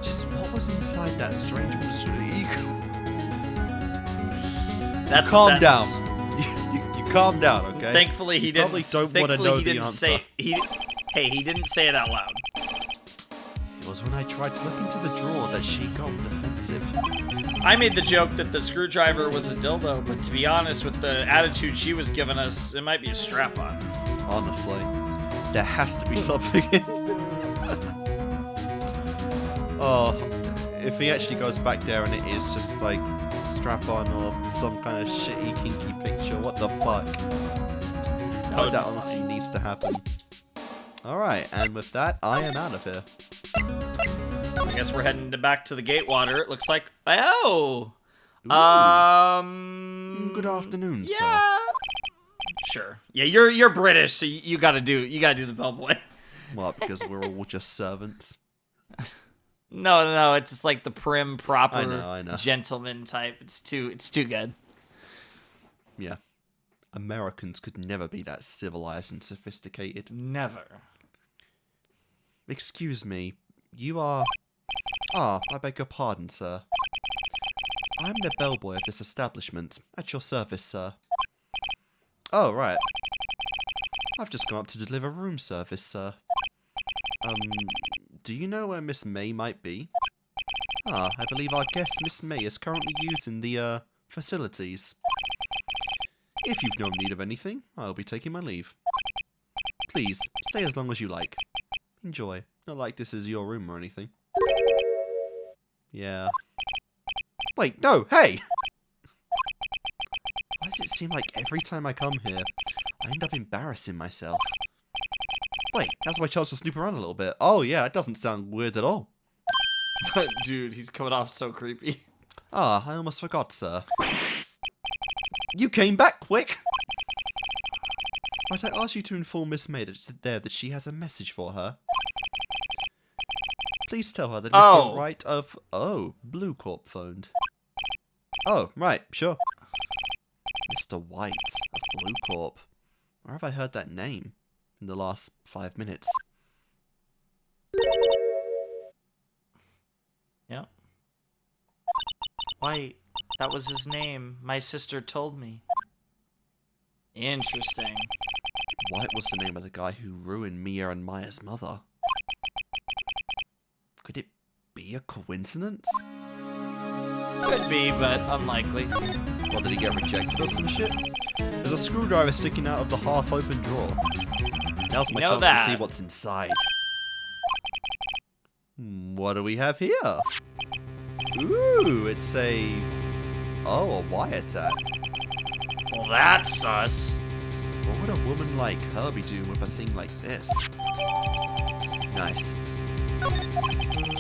Just what was inside that strange monster ego? That's Calm a down. sentence. You calm down, okay? Thankfully, he You didn't. probably don't wanna Thankfully, know he the didn't answer. say. He didn't say it out loud. It was when I tried to look into the drawer that she got defensive. I made the joke that the screwdriver was a dildo, but to be honest, with the attitude she was giving us, it might be a strap-on. Honestly, there has to be something in. Oh, if he actually goes back there and it is just like strap-on or some kind of shitty kinky picture, what the fuck? Oh, that honestly needs to happen. Alright, and with that, I am out of here. I guess we're heading back to the Gatewater. It looks like. Oh. Ooh. Good afternoon, Yeah. sir. Sure. Yeah, you're British, so you gotta do the bellboy. What, because we're all just servants? No, it's just like the prim, proper I know. gentleman type. It's too good. Yeah. Americans could never be that civilized and sophisticated. Never. Excuse me, you are... Ah, I beg your pardon, sir. I'm the bellboy of this establishment. At your service, sir. Oh, right. I've just gone up to deliver room service, sir. Do you know where Miss May might be? Ah, I believe our guest, Miss May, is currently using the, facilities. If you've no need of anything, I'll be taking my leave. Please, stay as long as you like. Enjoy. Not like this is your room or anything. Yeah. Wait, no, hey! Why does it seem like every time I come here, I end up embarrassing myself? Wait, that's my chance to snoop around a little bit. Oh yeah, it doesn't sound weird at all. Dude, he's coming off so creepy. Ah, I almost forgot, sir. You came back quick! Might I ask you to inform Miss May that she has a message for her? Please tell her that Mr. Wright of... Oh, Blue Corp phoned. Oh, right, sure. Mr. White of Blue Corp. Where have I heard that name? In the last 5 minutes. Yeah. White. That was his name. My sister told me. Interesting. White was the name of the guy who ruined Mia and Maya's mother. Could it be a coincidence? Could be, but unlikely. Or did he get rejected or some shit? There's a screwdriver sticking out of the half-open drawer. Now's my chance to see what's inside. What do we have here? Ooh, it's a Oh, a wiretap. Well, that's sus. What would a woman like her be doing with a thing like this? Nice.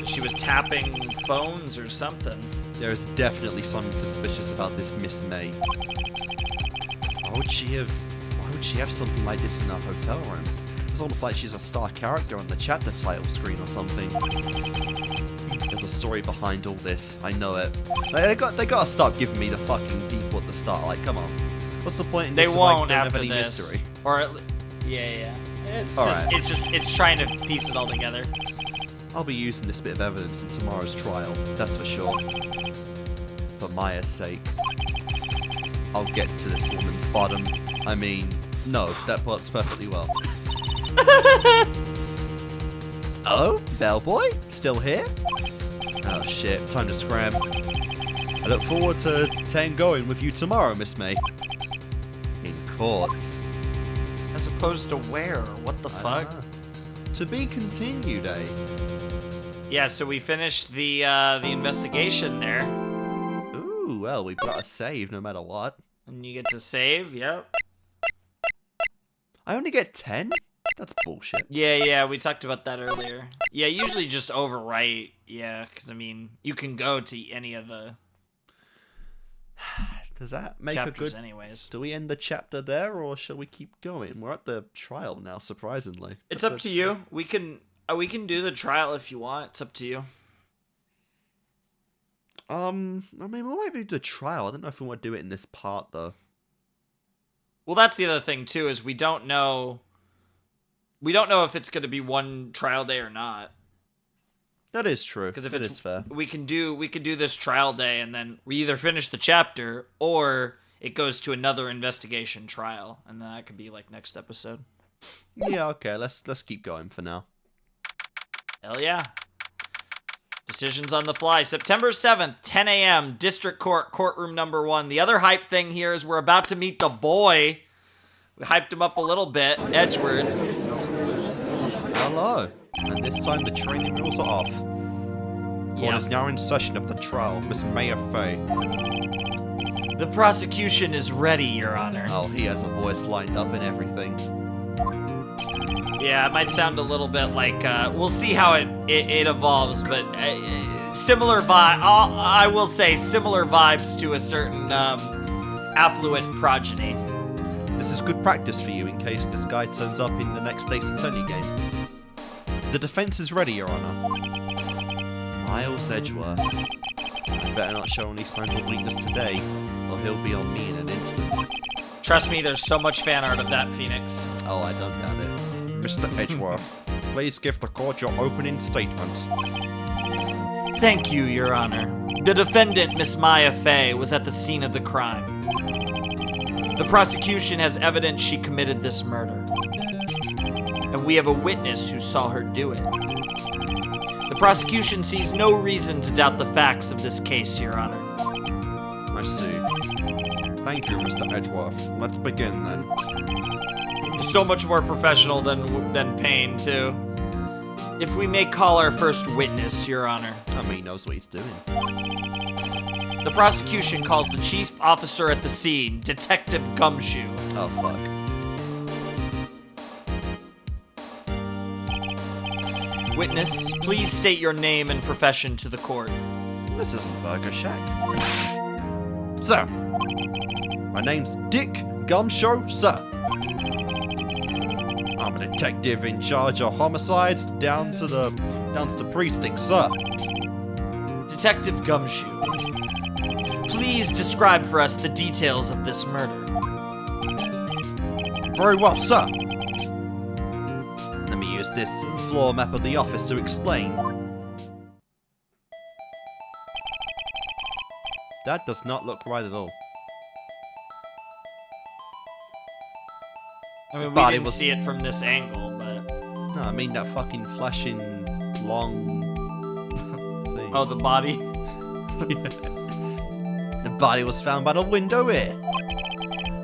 She was tapping phones or something. There is definitely something suspicious about this Miss May. Why would she have something like this in her hotel room? It's almost like she's a star character on the chapter title screen or something. There's a story behind all this. I know it. They gotta stop giving me the fucking people at the start. Like, come on. What's the point in They this if won't I don't after have any this. mystery? Or yeah. It's trying to piece it all together. I'll be using this bit of evidence in tomorrow's trial, that's for sure. For Maya's sake. I'll get to this woman's bottom. I mean, no, that works perfectly well. Oh, bellboy? Still here? Oh shit, time to scram. I look forward to tangoing with you tomorrow, Miss May. In court. As opposed to where? What the fuck? To be continued, eh? Yeah, so we finished the investigation there. Ooh, well, we've got a save no matter what. And you get to save, yep. I only get 10? That's bullshit. Yeah, we talked about that earlier. Yeah, usually just overwrite, yeah, because, I mean, you can go to any of the Does that make chapters a good... anyways. Do we end the chapter there, or shall we keep going? We're at the trial now, surprisingly. It's up to you. We can do the trial if you want. It's up to you. I mean, we might do the trial. I don't know if we want to do it in this part, though. Well, that's the other thing, too, is we don't know if it's going to be one trial day or not. That is true. Because if it it's is fair. we can do this trial day, and then we either finish the chapter or it goes to another investigation trial, and then that could be like next episode. Yeah, okay. Let's keep going for now. Hell yeah. Decisions on the fly. September 7th, 10 a.m., District Court, courtroom number 1. The other hype thing here is we're about to meet the boy. We hyped him up a little bit. Edgeworth. Hello. And this time the training wheels are off. Court is now in session of the trial. Miss Mayor FEY. The prosecution is ready, Your Honor. Oh, he has a voice lined up and everything. Yeah, it might sound a little bit like, we'll see how it evolves, but similar vibe, I will say similar vibes to a certain affluent progeny. This is good practice for you in case this guy turns up in the next Ace Attorney game. The defense is ready, Your Honor. Miles Edgeworth. I better not show any signs of weakness today, or he'll be on me in an instant. Trust me, there's so much fan art of that, Pheonix. Oh, I don't doubt it. Mr. Edgeworth, please give the court your opening statement. Thank you, Your Honor. The defendant, Miss Maya FEY, was at the scene of the crime. The prosecution has evidence she committed this murder. And we have a witness who saw her do it. The prosecution sees no reason to doubt the facts of this case, Your Honor. I see. Thank you, Mr. Edgeworth. Let's begin then. So much more professional than Payne, too. If we may call our first witness, Your Honor. I mean, he knows what he's doing. The prosecution calls the chief officer at the scene, Detective Gumshoe. Oh, fuck. Witness, please state your name and profession to the court. This isn't Burger Shack. Sir, my name's Dick Gumshoe, sir. I'm a detective in charge of homicides down to the precinct, sir. Detective Gumshoe, please describe for us the details of this murder. Very well, sir. Let me use this floor map of the office to explain. That does not look right at all. I mean, we Body didn't was- see it from this angle, but... No, I mean that fucking flashing long thing. Oh, the body? The body was found by the window here.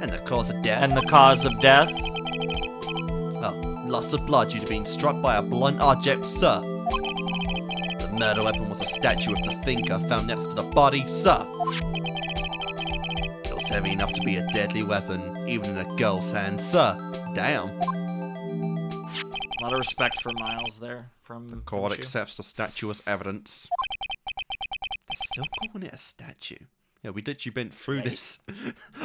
And the cause of death? And the cause of death? Oh, loss of blood due to being struck by a blunt object, sir. The murder weapon was a statue of the thinker found next to the body, sir. heavy enough to be a deadly weapon, even in a girl's hand, sir. Damn. A lot of respect for Miles there from Court Gumshoe. accepts the statue as evidence. They're still calling it a statue. Yeah, we literally been through this.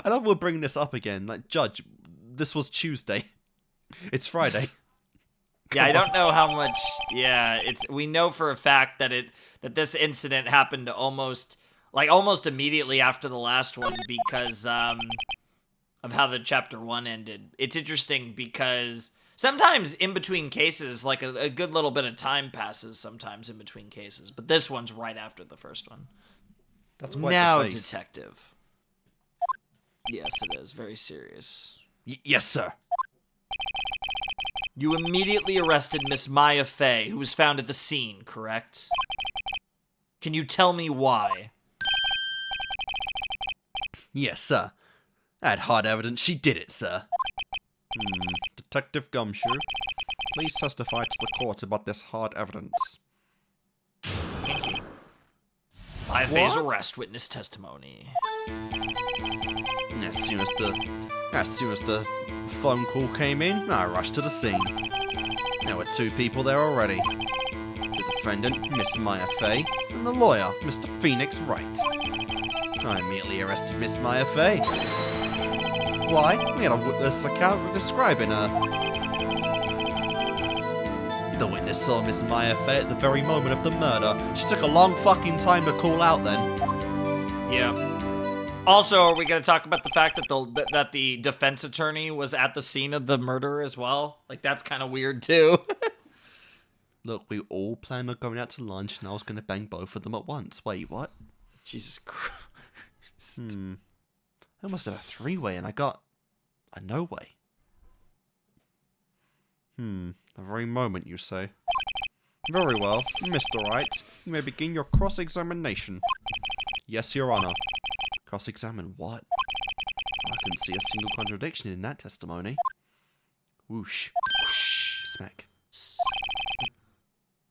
I love we're bringing this up again. Like, Judge, this was Tuesday. It's Friday. Yeah, I don't know how much. Yeah, we know for a fact that this incident happened almost immediately after the last one because of how the chapter 1 ended. It's interesting because sometimes in between cases, like a good little bit of time passes sometimes in between cases, but this one's right after the first one. That's quite Now, the face. detective. Yes, it is very serious. Yes, sir. You immediately arrested Miss Maya Fey, who was found at the scene, correct? Can you tell me why? Yes, sir. I had hard evidence she did it, sir. Detective Gumshoe, please testify to the court about this hard evidence. Thank you. Maya Fey's arrest witness testimony. As soon as the phone call came in, I rushed to the scene. There were 2 people there already. The defendant, Miss Maya Fey, and the lawyer, Mr. Pheonix Wright. I immediately arrested Miss Maya Fey. Why? We had a witness account describing her. The witness saw Miss Maya Fey at the very moment of the murder. She took a long fucking time to call out then. Yeah. Also, are we going to talk about the fact that the defense attorney was at the scene of the murder as well? Like, that's kind of weird, too. Look, we all planned on going out to lunch, and I was going to bang both of them at once. Wait, what? Jesus Christ. I must have a 3-way, and I got a no-way. The very moment, you say. Very well, Mr. Wright. You may begin your cross-examination. Yes, Your Honor. Cross-examine what? I couldn't see a single contradiction in that testimony. Whoosh. Whoosh. Smack.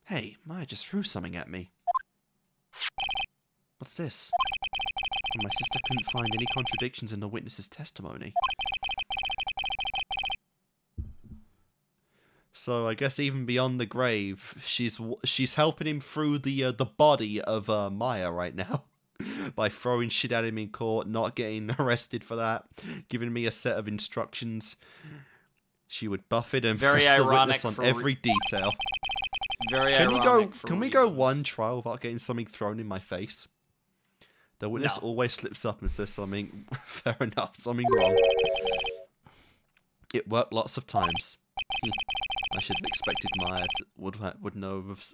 Hey, Maya just threw something at me. What's this? And my sister couldn't find any contradictions in the witness's testimony. So I guess even beyond the grave, she's helping him through the body of Maya right now. By throwing shit at him in court, not getting arrested for that, giving me a set of instructions. She would buffet and Very press the ironic witness on every detail. Very Can ironic. we go one trial without getting something thrown in my face? The witness No. always slips up and says something. Fair enough, something wrong. It worked lots of times. I should have expected Maya would know of.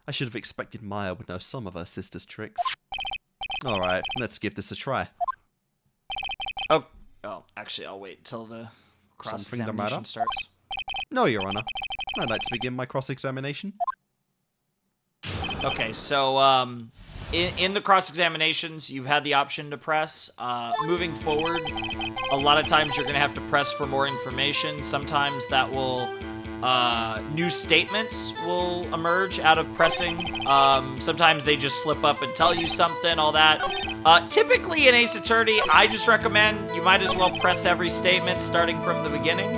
I should have expected Maya would know some of her sister's tricks. All right, let's give this a try. Oh, actually, I'll wait till the cross-examination starts. No, Your Honor. I'd like to begin my cross-examination. Okay, so in the cross-examinations, you've had the option to press. Moving forward, a lot of times you're going to have to press for more information. Sometimes that will... new statements will emerge out of pressing. Sometimes they just slip up and tell you something, all that. Typically in Ace Attorney, I just recommend you might as well press every statement starting from the beginning.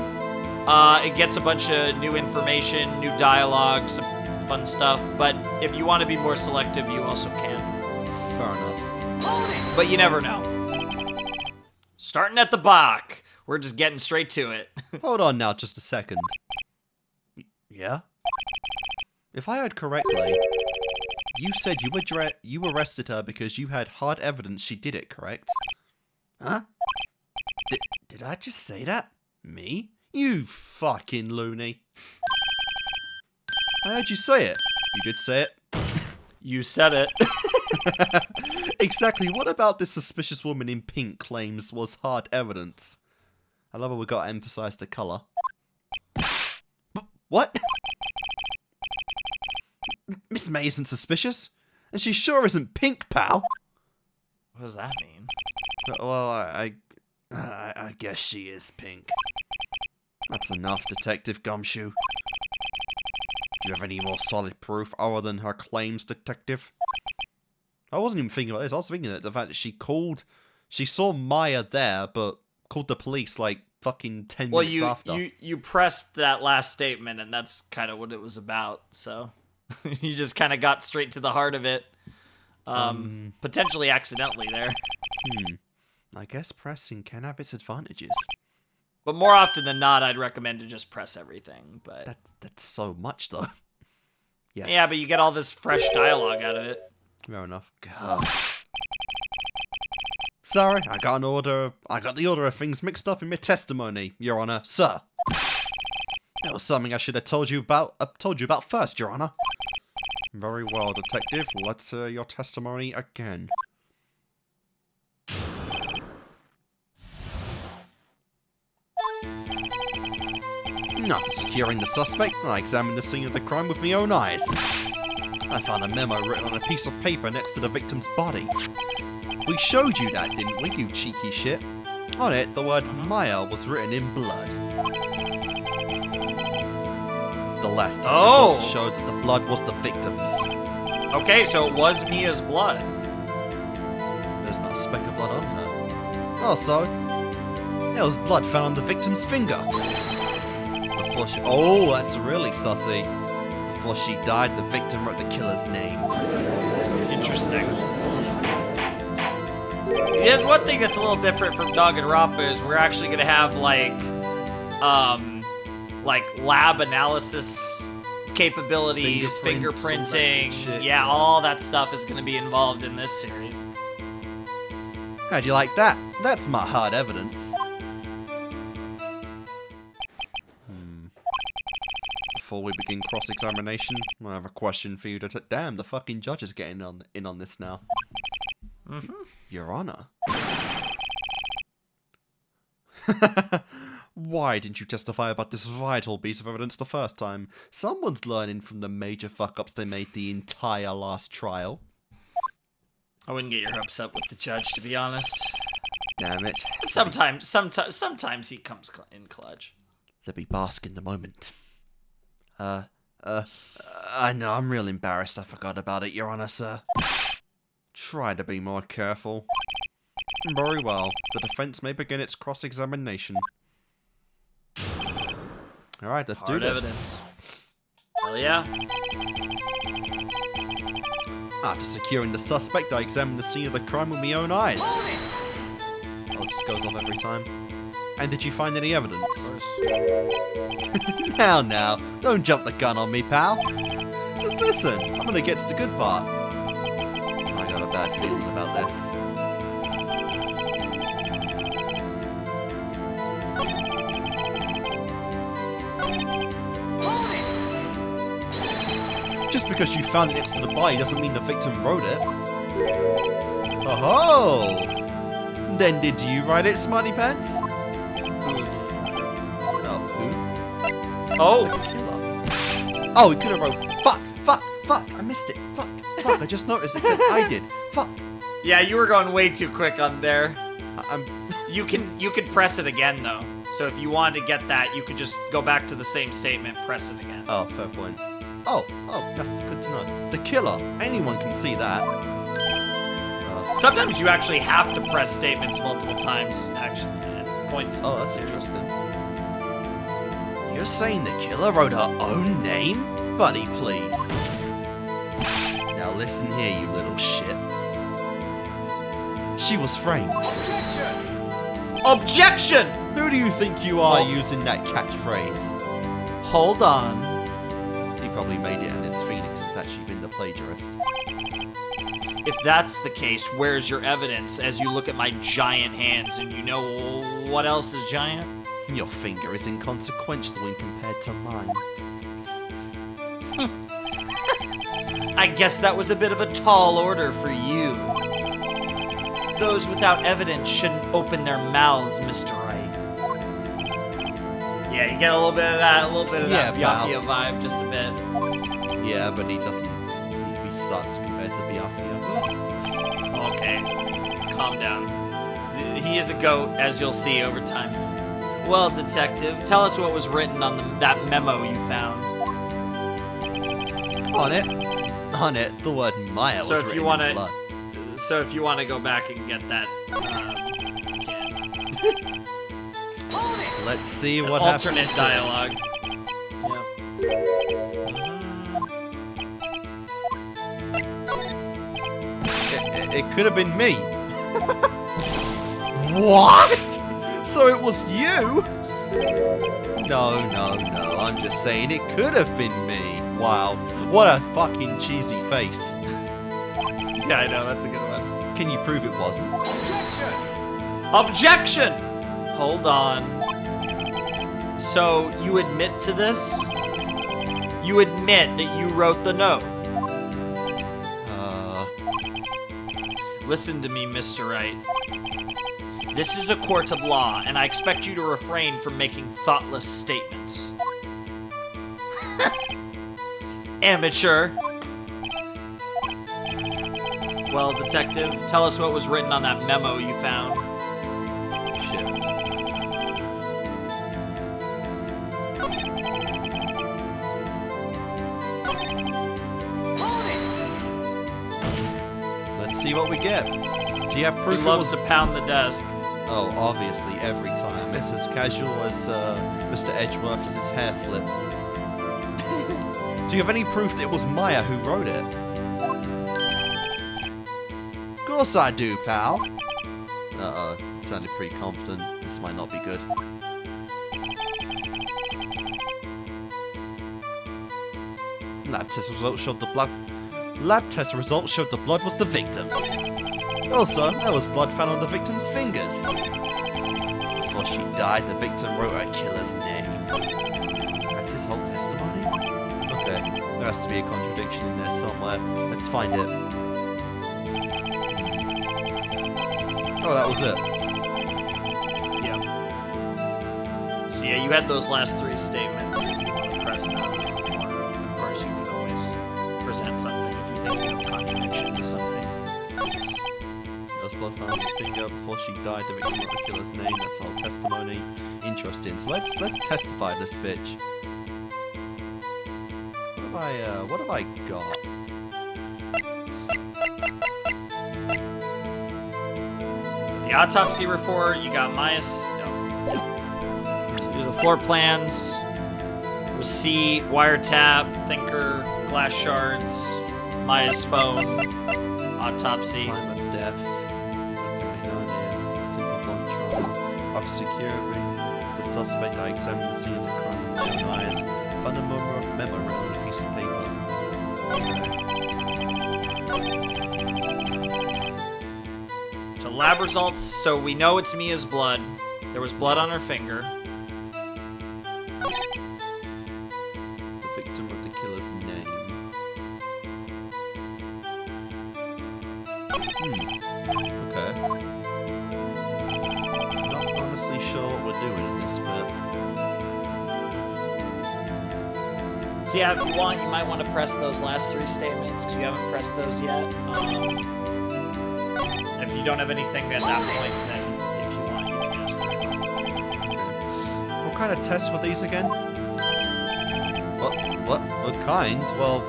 It gets a bunch of new information, new dialogue, some fun stuff. But if you want to be more selective, you also can. Fair enough. But you never know. Starting at the back. We're just getting straight to it. Hold on now, just a second. Yeah? If I heard correctly, you said you arrested her because you had hard evidence she did it, correct? Huh? Did I just say that? Me? You fucking loony. I heard you say it. You did say it. You said it. Exactly. What about this suspicious woman in pink claims was hard evidence? I love how we got to emphasize the color. What? Miss May isn't suspicious, and she sure isn't pink, pal. What does that mean? Well, I guess she is pink. That's enough, Detective Gumshoe. Do you have any more solid proof other than her claims, Detective? I wasn't even thinking about this. I was thinking that the fact that she She saw Maya there, but called the police like fucking 10 minutes after. You pressed that last statement, and that's kind of what it was about. So you just kind of got straight to the heart of it, potentially accidentally there. I guess pressing can have its advantages. But more often than not, I'd recommend to just press everything. But that's so much, though. Yes. Yeah, but you get all this fresh dialogue out of it. Fair enough. God. Sorry, I got the order of things mixed up in my testimony, Your Honor, sir. That was something I should have told you about first, Your Honor. Very well, Detective. Let's hear your testimony again. After securing the suspect, I examined the scene of the crime with my own eyes. I found a memo written on a piece of paper next to the victim's body. We showed you that, didn't we, you cheeky shit? On it, the word Maya was written in blood. The last result showed that the blood was the victim's. Okay, so it was Mia's blood. There's not a speck of blood on her. Also, there was blood found on the victim's finger. Oh, that's really sussy. Before she died, the victim wrote the killer's name. Interesting. Here's one thing that's a little different from Danganronpa is we're actually gonna have like lab analysis capabilities, fingerprinting. Yeah, all that stuff is gonna be involved in this series. How'd you like that? That's my hard evidence. Before we begin cross-examination, I have a question for you to damn, the fucking judge is getting in on this now. Your Honor. Why didn't you testify about this vital piece of evidence the first time? Someone's learning from the major fuck-ups they made the entire last trial. I wouldn't get your hopes up with the judge, to be honest. Damn it. Sometimes he comes in clutch. Let me bask in the moment. I know, I'm real embarrassed I forgot about it, Your Honor, sir. Try to be more careful. Very well. The defense may begin its cross-examination. Alright, let's do this. Evidence. Hell yeah. After securing the suspect, I examined the scene of the crime with my own eyes. Oh, it just goes off every time. And did you find any evidence? Now, don't jump the gun on me, pal. Just listen, I'm gonna get to the good part. I got a bad feeling about this. Just because you found it next to the body doesn't mean the victim wrote it. Oh-ho! Then did you write it, Smarty Pants? Oh! Oh, he could have wrote, fuck, I missed it, fuck, I just noticed it said I did, fuck. Yeah, you were going way too quick on there. You can press it again, though. So if you wanted to get that, you could just go back to the same statement, press it again. Oh, fair point. Oh, that's good to know. The killer, anyone can see that. Sometimes you actually have to press statements multiple times, actually, at points. Oh, that's interesting. You're saying the killer wrote her own name? Buddy, please. Now listen here, you little shit. She was framed. Objection! Who do you think you are using that catchphrase? Hold on. He probably made it and it's Pheonix that's actually been the plagiarist. If that's the case, where's your evidence as you look at my giant hands and you know what else is giant? Your finger is inconsequential when compared to mine. I guess that was a bit of a tall order for you. Those without evidence shouldn't open their mouths, Mr. Wright. Yeah, you get a little bit of that Byakuya vibe, just a bit. Yeah, but he doesn't. He sucks compared to Byakuya. Okay, calm down. He is a goat, as you'll see over time. Well, detective, tell us what was written on that memo you found. On it, the word Maya was written in blood. So if you want to go back and get that, you can. Let's see what Alternate happens. dialogue. It could have been me. What? So it was you? No. I'm just saying it could have been me. Wow. What a fucking cheesy face. Yeah, I know. That's a good one. Can you prove it wasn't? Objection! Hold on. So, you admit to this? You admit that you wrote the note? Listen to me, Mr. Wright. This is a court of law, and I expect you to refrain from making thoughtless statements. Amateur. Well, detective, tell us what was written on that memo you found. Shit. Let's see what we get. Do you have proof? He loves to pound the desk. Oh, obviously, every time. It's as casual as Mr. Edgeworth's hair flip. Do you have any proof that it was Maya who wrote it? Of course I do, pal. Uh-oh, sounded pretty confident. This might not be good. Lab test results showed the blood was the victim's. Also, there was blood found on the victim's fingers. Before she died, the victim wrote her killer's name. That's his whole testimony? Okay, there has to be a contradiction in there somewhere. Let's find it. Oh, that was it. Yep. So yeah, you had those last three statements. If you want to press them, or of course you could always present something if you think you have a contradiction to something. There was blood found on the finger before she died. The victim wrote the killer's name. That's the whole testimony. Interesting. So let's testify this bitch. What have I got? The autopsy report, you got Maya's. No. The floor plans, receipt, wiretap, thinker, glass shards, Maya's phone, autopsy. Time of death. Simple blunt trial. After securing the suspect, I examined the scene of the crime with my own eyes. Found a memorandum on a piece of paper. So lab results, so we know it's Mia's blood. There was blood on her finger. The victim of the killer's name. Okay. Not honestly sure what we're doing in this bit. So yeah, if you want, you might want to press those last three statements, because you haven't pressed those yet. If you don't have anything at that point, then if you want, you can ask for it. What kind of tests were these again? What kind? Well,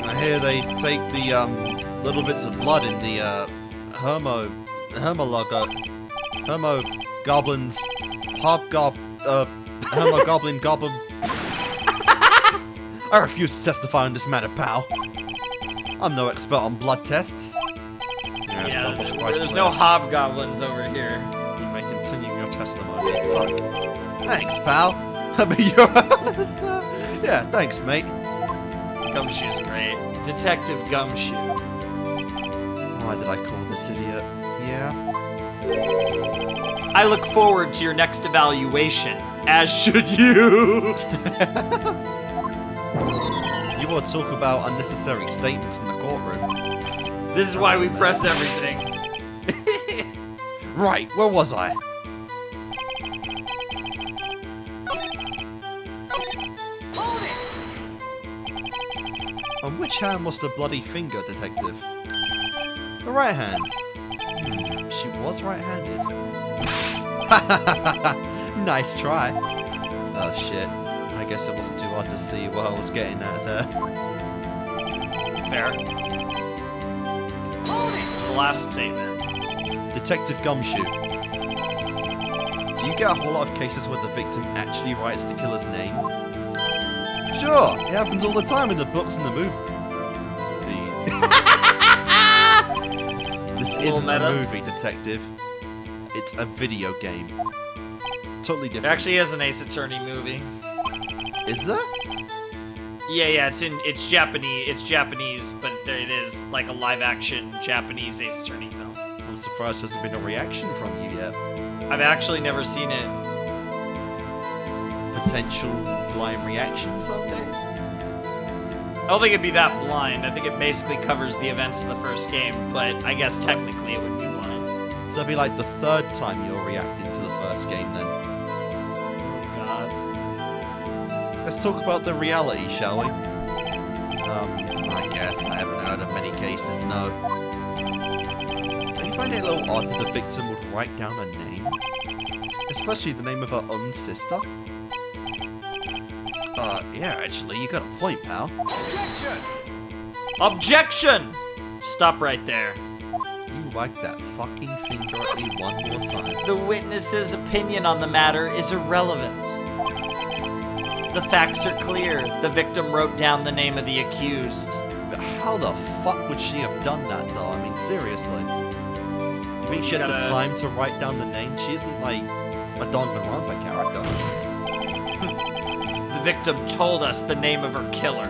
I hear they take the little bits of blood in the hermogoblins, hermogoblin goblin. I refuse to testify on this matter, pal. I'm no expert on blood tests. Yeah, there's no hobgoblins over here. You may continue your testimony. Fuck. Thanks, pal. I mean, you're honest. Yeah, thanks, mate. Gumshoe's great. Detective Gumshoe. Why did I call this idiot? Yeah. I look forward to your next evaluation, as should you. You want to talk about unnecessary statements in the courtroom. This is why we press everything. Right, where was I? On which hand was the bloody finger, detective? The right hand. She was right-handed. Nice try. Oh shit. I guess it wasn't too hard to see what I was getting at there. Fair. last statement. Detective Gumshoe. Do you get a whole lot of cases where the victim actually writes the killer's name? Sure, it happens all the time in the books and the movies. This isn't a movie, detective. It's a video game. Totally different. There actually is an Ace Attorney movie. Is there? Yeah, it's Japanese, but it is like a live-action Japanese Ace Attorney film. I'm surprised there hasn't been a reaction from you yet. I've actually never seen it. Potential blind reaction someday? I don't think it'd be that blind. I think it basically covers the events of the first game, but I guess technically it would be blind. So that'd be like the third time you're reacting to the first game then. Oh god. Let's talk about the reality, shall we? I guess I haven't heard of many cases, no. Don't you find it a little odd that the victim would write down a name? Especially the name of her own sister? Yeah, actually, you got a point, pal. Objection! Objection! Stop right there. You wag that fucking finger at me one more time. The witness's opinion on the matter is irrelevant. The facts are clear. The victim wrote down the name of the accused. But how the fuck would she have done that, though? I mean, seriously. You think she had the time to write down the name? She isn't like a Danganronpa character. The victim told us the name of her killer.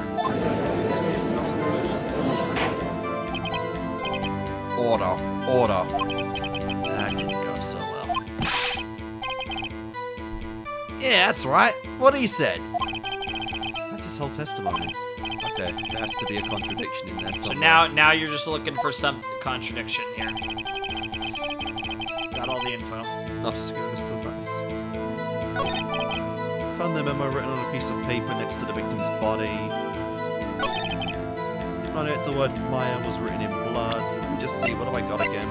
Order. That didn't go so well. Yeah, that's right. What he said. That's his whole testimony. Okay, there has to be a contradiction in there somewhere. So now you're just looking for some contradiction here. Got all the info. Not just giving us surprise. Found the memo written on a piece of paper next to the victim's body. On it, the word Maya was written in blood. Let me just see, what have I got again?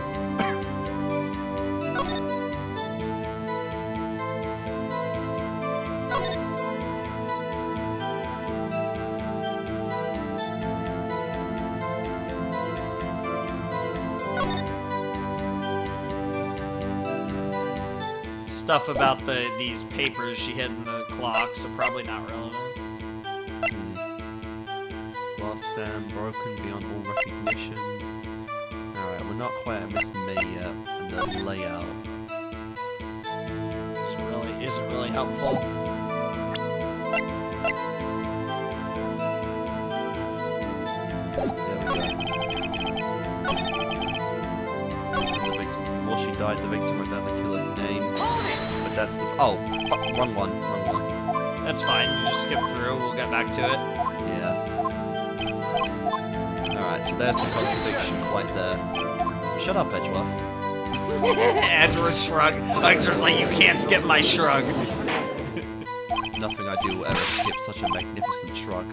Stuff about these papers she hid in the clock, so probably not relevant. Last stand broken beyond all recognition. Alright, we're not quite at Miss May yet. And the layout. Isn't really helpful. Before she died, the victim wrote down the killer's name. But that's the... Oh, fuck, wrong one. That's fine, you just skip through, we'll get back to it. Yeah. Alright, so there's the contradiction right there. Shut up, Edgeworth. Edgeworth shrug. Edgeworth's like, you can't skip my shrug. Nothing I do will ever skip such a magnificent shrug.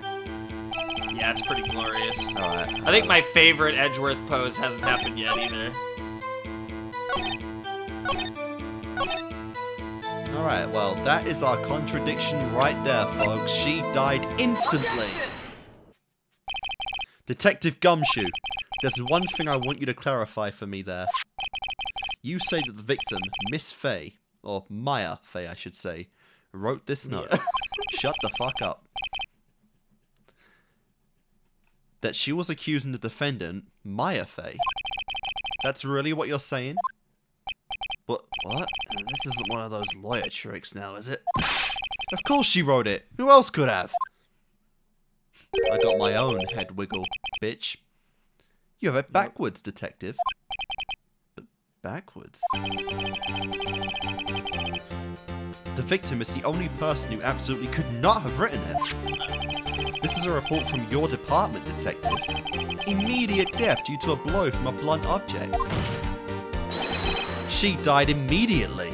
Yeah, it's pretty glorious. Alright. I think my favorite Edgeworth pose hasn't happened yet either. Alright, well, that is our contradiction right there, folks. She died instantly. Detective Gumshoe, there's one thing I want you to clarify for me there. You say that the victim, Miss Fey, or Maya Fey, I should say, wrote this note. Yeah. Shut the fuck up. That she was accusing the defendant, Maya Fey. That's really what you're saying? But what? This isn't one of those lawyer tricks now, is it? Of course she wrote it. Who else could have? I got my own head wiggle, bitch. You have it backwards, detective. But backwards? The victim is the only person who absolutely could not have written it. This is a report from your department, detective. Immediate death due to a blow from a blunt object. She died immediately.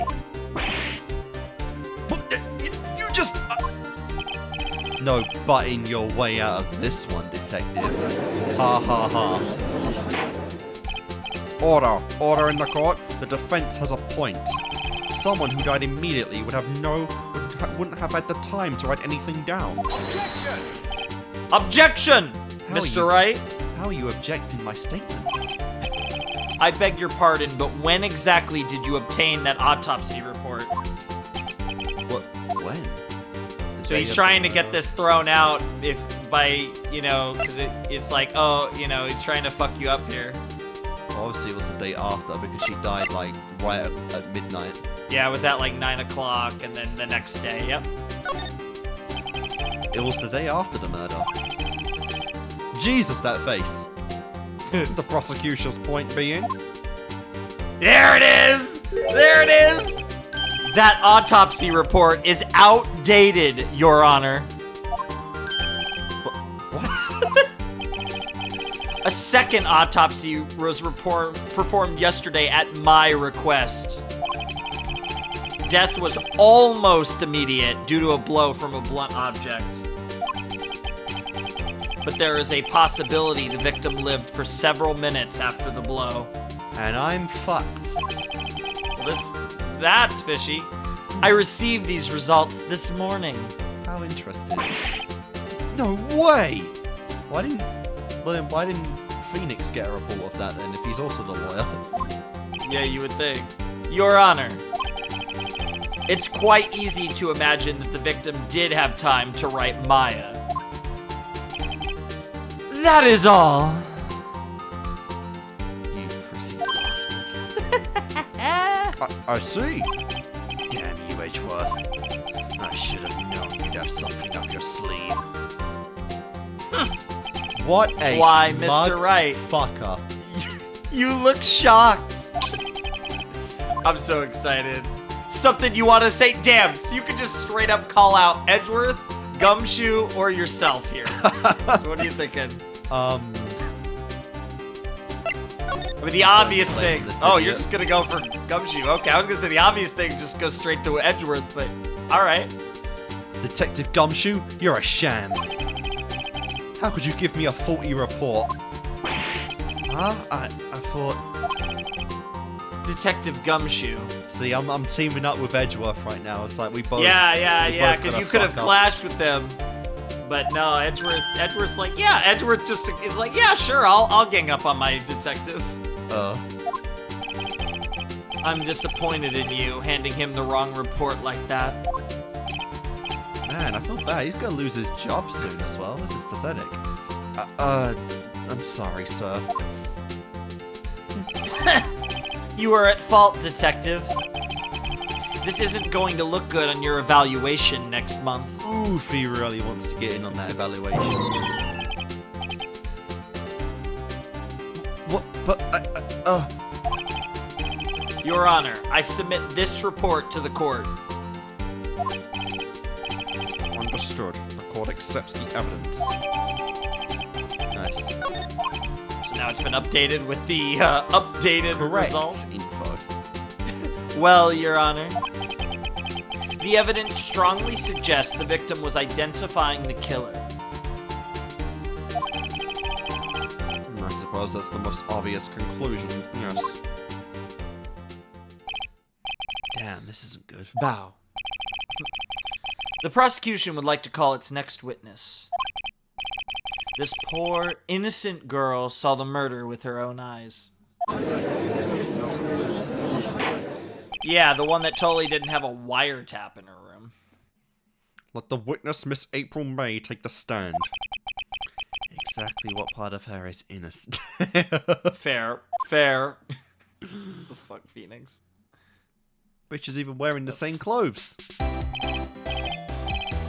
You just... No butting your way out of this one, detective. Ha ha ha. Order in the court. The defense has a point. Someone who died immediately wouldn't have had the time to write anything down. Objection! Mr. Wright? How are you objecting my statement? I beg your pardon, but when exactly did you obtain that autopsy report? What? When? So he's trying to get this thrown out because it's like, oh, he's trying to fuck you up here. Obviously, it was the day after because she died like right at midnight. Yeah, it was at like 9 o'clock, and then the next day. Yep. It was the day after the murder. Jesus, that face. The prosecution's point being. There it is! There it is! That autopsy report is outdated, Your Honor. What? A second autopsy was performed yesterday at my request. Death was almost immediate due to a blow from a blunt object. But there is a possibility the victim lived for several minutes after the blow. And I'm fucked. Well, that's fishy. I received these results this morning. How interesting. No way! Why didn't Pheonix get a report of that then if he's also the lawyer? Yeah, you would think. Your Honor, it's quite easy to imagine that the victim did have time to write Maya. That is all. You prissy bastard. I see. Damn you, Edgeworth. I should have known you'd have something up your sleeve. What a Why, smug Mr. Wright? fucker. You look shocked. I'm so excited. Something you want to say? Damn, so you can just straight up call out Edgeworth, Gumshoe, or yourself here. So what are you thinking? I mean, the obvious thing. Oh, idiot. you're just gonna go for Gumshoe. Okay, I was gonna say the obvious thing, just go straight to Edgeworth, but all right. Detective Gumshoe, you're a sham. How could you give me a faulty report? Huh? I thought... Detective Gumshoe. See, I'm teaming up with Edgeworth right now. It's like we both... Yeah, because gotta you could have fuck up. clashed with them. But no, Edgeworth's like, yeah, Edgeworth just is like, yeah, sure, I'll gang up on my detective. I'm disappointed in you, handing him the wrong report like that. Man, I feel bad. He's gonna lose his job soon as well. This is pathetic. I'm sorry, sir. You are at fault, detective. This isn't going to look good on your evaluation next month. Ooh, if he really wants to get in on that evaluation. What? But, Your Honor, I submit this report to the court. Understood. The court accepts the evidence. Nice. So now it's been updated with the updated Correct results. info. Well, Your Honor, the evidence strongly suggests the victim was identifying the killer. I suppose that's the most obvious conclusion, yes. Damn, this isn't good. Bow. The prosecution would like to call its next witness. This poor, innocent girl saw the murder with her own eyes. Yeah, the one that totally didn't have a wiretap in her room. Let the witness, Miss April May, take the stand. Exactly what part of her is innocent? Fair. The fuck, Pheonix? Bitch is even wearing the same clothes.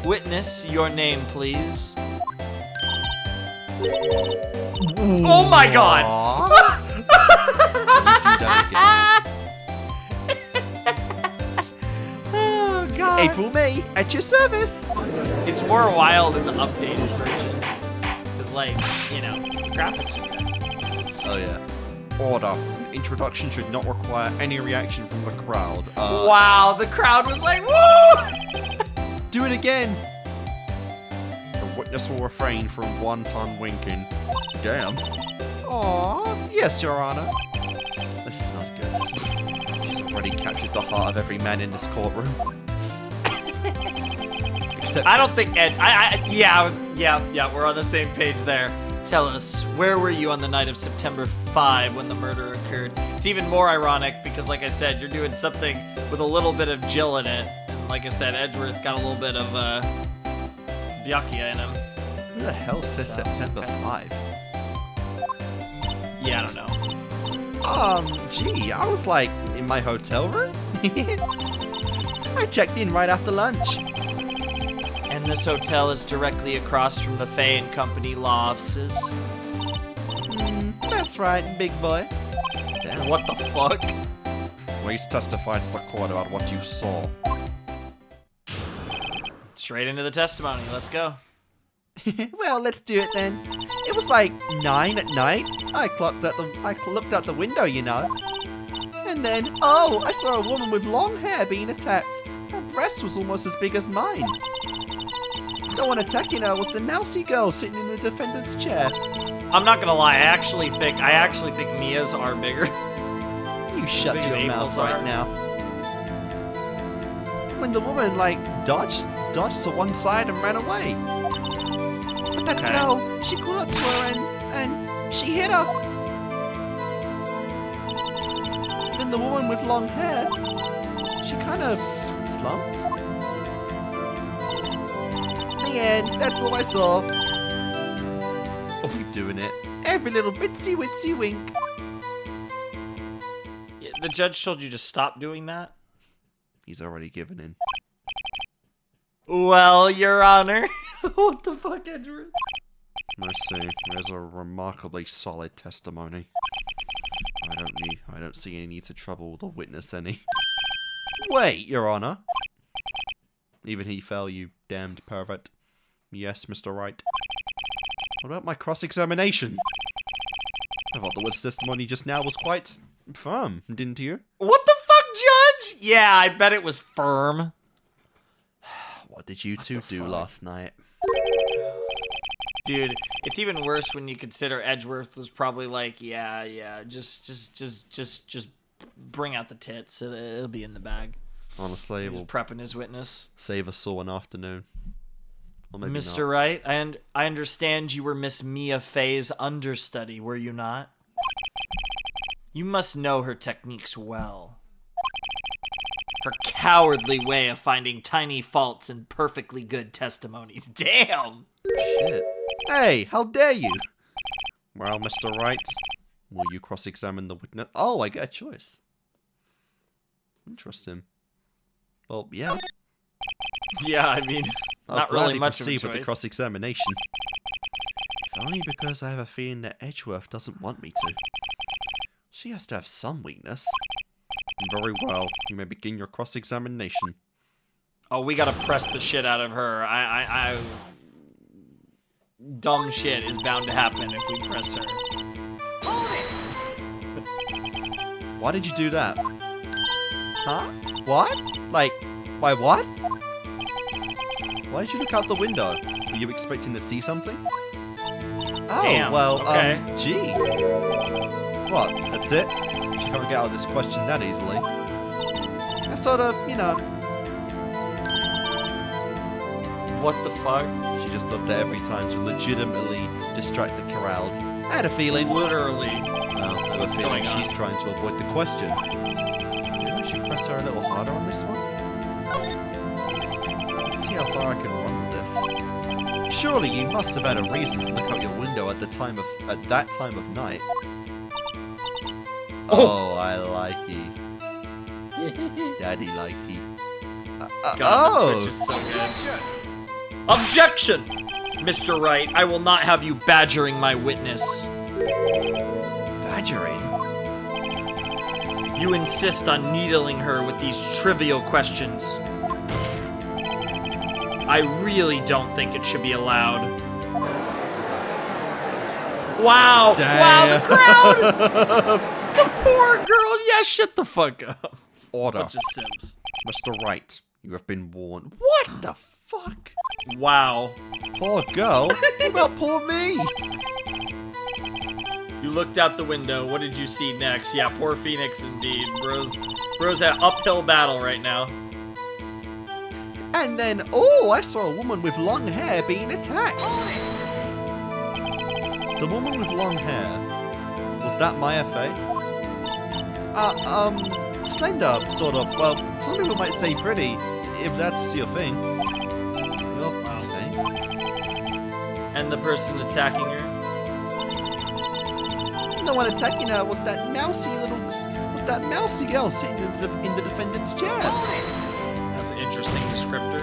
Witness, your name, please. Oh my god! Oh god. April May, at your service. It's more wild in the updated version. Because, like, graphics are good. Oh, yeah. Order. Introduction should not require any reaction from the crowd. Wow, the crowd was like, woo! Do it again. The witness will refrain from one-ton winking. Damn. Aww. Yes, Your Honor. This is not good. She's already captured the heart of every man in this courtroom. Except I don't think Ed. Yeah, we're on the same page there. Tell us, where were you on the night of September 5 when the murder occurred? It's even more ironic because, like I said, you're doing something with a little bit of Jill in it. And like I said, Edgeworth got a little bit of Byakuya in him. Who the hell says September 5? Yeah, I don't know. Gee, I was like in my hotel room. I checked in right after lunch. And this hotel is directly across from the FEY & Company law offices. That's right, big boy. Damn, what the fuck? Please testify to the court about what you saw. Straight into the testimony. Let's go. Well, let's do it then. It was like 9 at night. I looked out the window, you know. And then, oh, I saw a woman with long hair being attacked. Her breast was almost as big as mine. The one attacking her was the mousy girl sitting in the defendant's chair. I'm not gonna lie, I actually think Mia's are bigger. You shut your mouth right now. When the woman, like, dodged to one side and ran away. But that girl, she called up to her and she hit her. Then the woman with long hair, she kind of slumped. In the end, that's all I saw. Oh, we doing it. Every little bitsy witsy wink. Yeah, the judge told you to stop doing that? He's already given in. Well, Your Honor. What the fuck, Edgeworth? I see. There's a remarkably solid testimony. I don't see any need to trouble the witness any. Wait, Your Honor. Even he fell, you damned pervert. Yes, Mr. Wright. What about my cross-examination? I thought the witness testimony just now was quite firm, didn't you? What the fuck, Judge? Yeah, I bet it was firm. What did you two do last night? Dude, it's even worse when you consider Edgeworth was probably like, yeah, just bring out the tits. It'll be in the bag. Honestly, we'll prepping his witness. Save us all an afternoon. Or maybe Mr. not. Wright, I understand you were Miss Mia Fey's understudy, were you not? You must know her techniques well. Her cowardly way of finding tiny faults in perfectly good testimonies. Damn! Shit. Hey, how dare you? Well, Mr. Wright, will you cross-examine the witness? Oh, I get a choice. Interesting. Well, yeah. Yeah, I mean, not really much of a choice. With the cross-examination. If only because I have a feeling that Edgeworth doesn't want me to. She has to have some weakness. Very well, you may begin your cross-examination. Oh, we gotta press the shit out of her. Dumb shit is bound to happen if we press her. Why did you do that? Huh? What? Like, why what? Why did you look out the window? Were you expecting to see something? Oh, damn, well, okay. Gee. What, that's it? She can't get out of this question that easily. I sort of, you know... What the fuck? She just does that every time to legitimately distract the crowd. I had a feeling. Literally. Well, I have a feeling she's trying to avoid the question. Maybe I should press her a little harder on this one? Let's see how far I can run with this. Surely you must have had a reason to look out your window at that time of night. Oh, I like it. Daddy like it. God, the Twitch is so good. Objection! Mr. Wright, I will not have you badgering my witness. Badgering? You insist on needling her with these trivial questions. I really don't think it should be allowed. Wow! Damn. Wow, the crowd! The poor girl! Yeah, shut the fuck up. Order. Bunch of simps. Mr. Wright, you have been warned. What the fuck? Wow. Poor girl? What about poor me? You looked out the window. What did you see next? Yeah, poor Pheonix indeed. Bro's at uphill battle right now. And then, oh, I saw a woman with long hair being attacked. The woman with long hair, was that Maya Fey? Slender, sort of. Well, some people might say pretty, if that's your thing. Well, okay. And the person attacking her? No one attacking her was that mousy girl sitting in the defendant's chair. That's an interesting descriptor.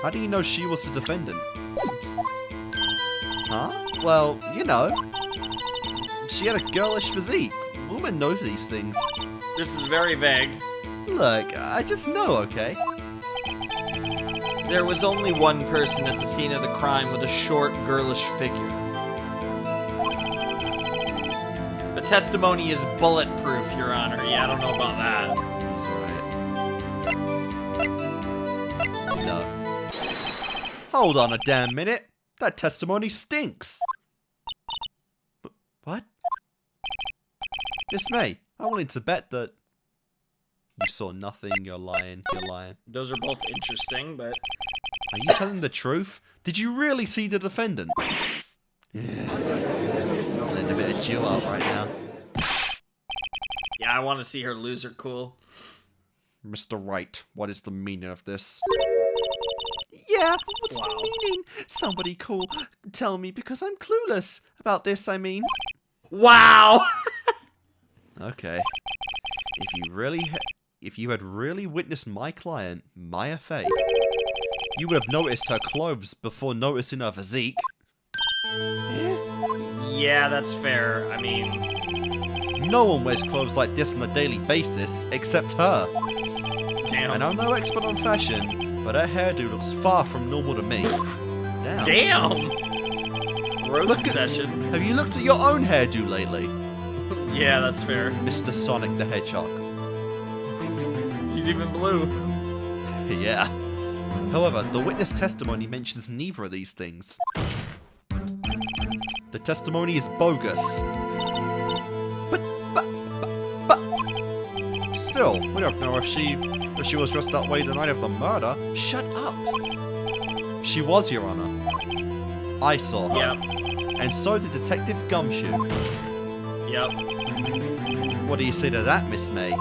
How do you know she was the defendant? Huh? Well, you know. She had a girlish physique. Women know these things. This is very vague. Look, I just know, okay? There was only one person at the scene of the crime with a short, girlish figure. The testimony is bulletproof, Your Honor. Yeah, I don't know about that. That's right. No. Hold on a damn minute. That testimony stinks. What? Miss May, I wanted to bet that you saw nothing. You're lying. You're lying. Those are both interesting, but... Are you telling the truth? Did you really see the defendant? Yeah. Letting a bit of chill out right now. Yeah, I want to see her lose her cool. Mr. Wright, what is the meaning of this? Yeah, but what's the meaning? Somebody cool, tell me, because I'm clueless about this, I mean. Wow! Okay. If you had really witnessed my client, Maya Fey, you would have noticed her clothes before noticing her physique. Yeah, that's fair. I mean... No one wears clothes like this on a daily basis, except her. Damn. And I'm no expert on fashion, but her hairdo looks far from normal to me. Damn. Damn! Roast session. Have you looked at your own hairdo lately? Yeah, that's fair. Mr. Sonic the Hedgehog. He's even blue. Yeah. However, the witness testimony mentions neither of these things. The testimony is bogus. But still, we don't know if she was dressed that way the night of the murder. Shut up. She was, Your Honor. I saw her. Yep. And so did Detective Gumshoe. Yep. What do you say to that, Miss May?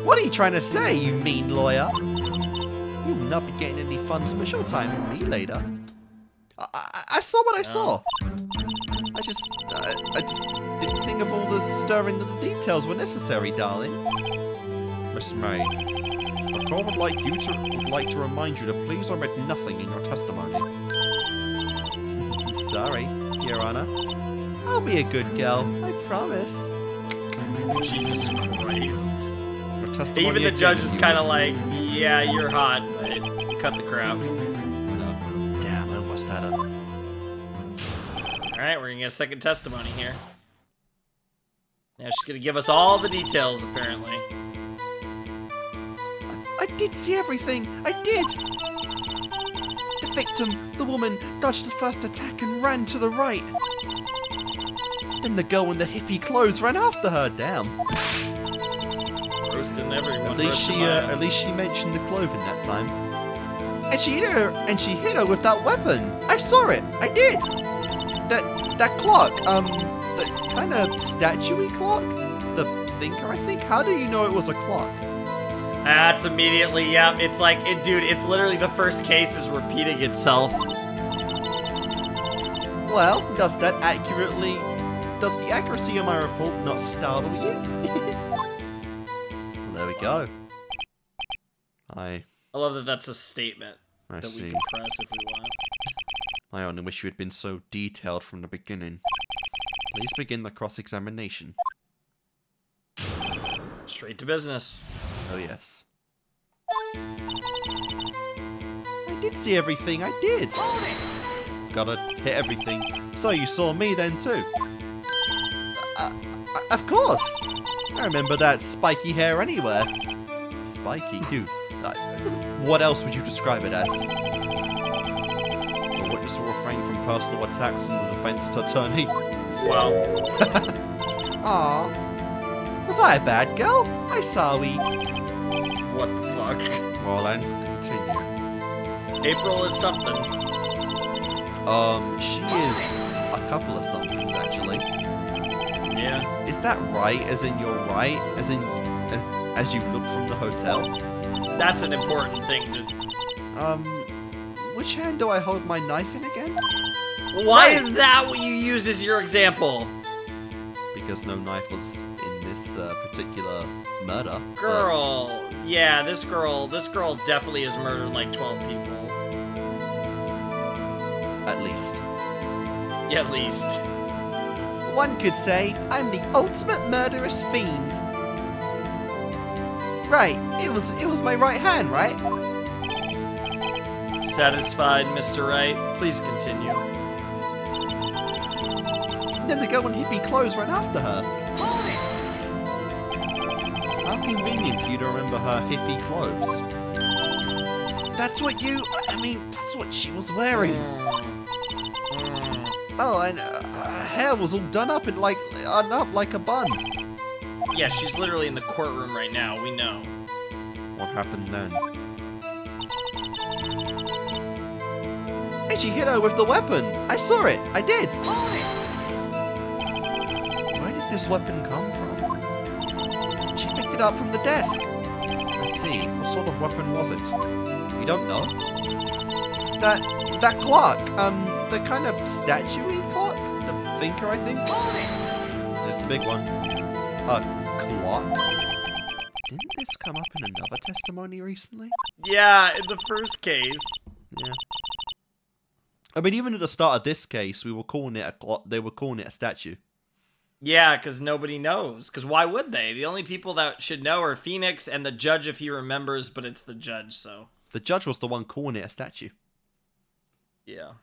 What are you trying to say, you mean lawyer? You will not be getting any fun special time with me later. I saw what I saw. I just didn't think of all the stirring little details were necessary, darling. Miss May, the court would like to remind you to please omit nothing in your testimony. Sorry, Your Honor. I'll be a good girl, I promise. Jesus Christ. Even the judge is kind of like, yeah, you're hot, but cut the crap. No. Damn, I almost had her. Alright, we're gonna get a second testimony here. Now she's gonna give us all the details, apparently. I did see everything! I did! The victim, the woman, dodged the first attack and ran to the right. Then the girl in the hippie clothes ran after her. Damn. Roasting everyone. At least she mentioned the clothing that time. And she hit her with that weapon. I saw it. I did. That clock. The kind of statuey clock. The thinker, I think. How do you know it was a clock? That's immediately, yeah. It's like, dude, it's literally the first case is repeating itself. Well, does the accuracy of my report not startle you? Well, there we go. I love that that's a statement I that see. we can press if we want. I only wish you had been so detailed from the beginning. Please begin the cross-examination. Straight to business. Oh, yes. I did see everything, I did. Gotta hit everything. So you saw me then too? Of course! I remember that spiky hair anywhere. Spiky? Dude, what else would you describe it as? The witness will refrain from personal attacks in the defense attorney. Wow. Aw. Was I a bad girl? I saw we. What the fuck? Well then, continue. April is something. She is a couple of somethings, actually. Yeah. Is that right, as in you're right? As you look from the hotel? That's an important thing to... Which hand do I hold my knife in again? Why is that what you use as your example? Because no knife was in this particular murder. Girl. Yeah, this girl definitely has murdered like 12 people. At least. Yeah, at least. One could say I'm the ultimate murderous fiend. Right, it was my right hand, right? Satisfied, Mr. Wright? Please continue. Then the girl in hippie clothes ran after her. How convenient for you to remember her hippie clothes. That's what that's what she was wearing. Oh, and her hair was all done up like a bun. Yeah, she's literally in the courtroom right now, we know. What happened then? And she hit her with the weapon. I saw it. I did. Where did this weapon come from? She picked it up from the desk. I see. What sort of weapon was it? You don't know? That clock. The kind of statue-y clock? The thinker, I think? There's the big one. A clock? Didn't this come up in another testimony recently? Yeah, in the first case. Yeah. I mean, even at the start of this case, we were calling it a clock. They were calling it a statue. Yeah, because nobody knows. Because why would they? The only people that should know are Pheonix and the judge if he remembers, but it's the judge, so... The judge was the one calling it a statue. Yeah.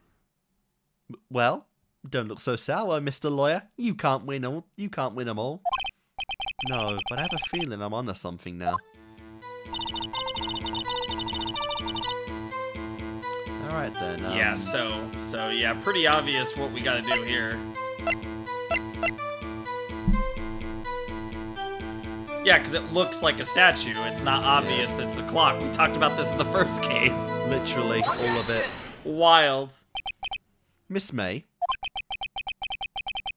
Well, don't look so sour, Mr. Lawyer. You can't win all. You can't win them all. No, but I have a feeling I'm onto something now. Alright then. Yeah, so yeah, pretty obvious what we gotta do here. Yeah, because it looks like a statue. It's not obvious that it's a clock. We talked about this in the first case. Literally, all of it. Wild. Miss May,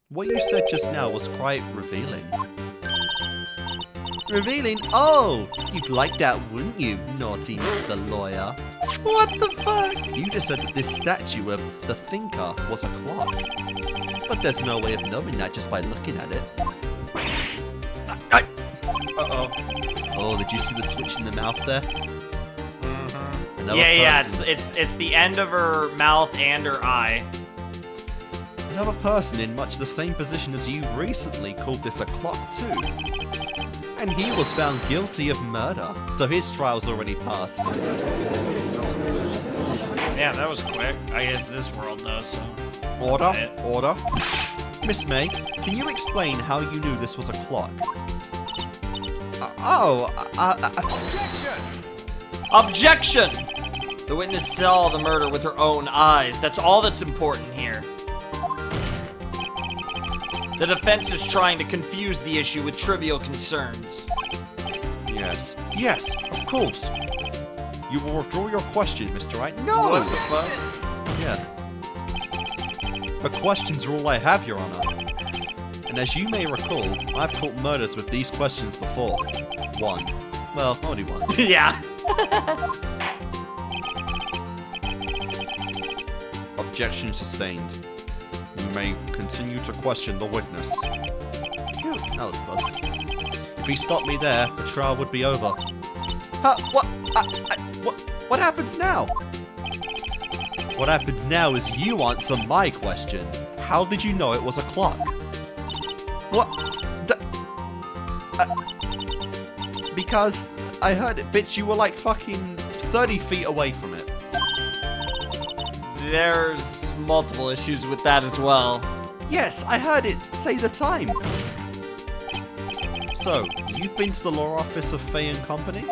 what you said just now was quite revealing. Revealing? Oh, you'd like that, wouldn't you, naughty Mr. Lawyer? What the fuck? You just said that this statue of the thinker was a clock. But there's no way of knowing that just by looking at it. Uh-oh. Oh, did you see the twitch in the mouth there? Mm-hmm. Yeah, it's the end of her mouth and her eye. Another person in much the same position as you recently called this a clock too. And he was found guilty of murder, so his trial's already passed. Yeah, that was quick. I guess this world though, so... Order, order. Miss May, can you explain how you knew this was a clock? Objection! The witness saw the murder with her own eyes. That's all that's important here. The defense is trying to confuse the issue with trivial concerns. Yes. Yes, of course. You will withdraw your question, Mr. Wright. No! What the fuck? Yeah. But questions are all I have, Your Honor. And as you may recall, I've caught murders with these questions before. One. Well, only one. Yeah. Objection sustained. You may continue to question the witness. Phew, that was close. If he stopped me there, the trial would be over. What happens now? What happens now is you answer my question. How did you know it was a clock? What? Because I heard it, bitch. You were like fucking 30 feet away from it. There's multiple issues with that as well. Yes, I heard it say the time. So, you've been to the law office of FEY and Company?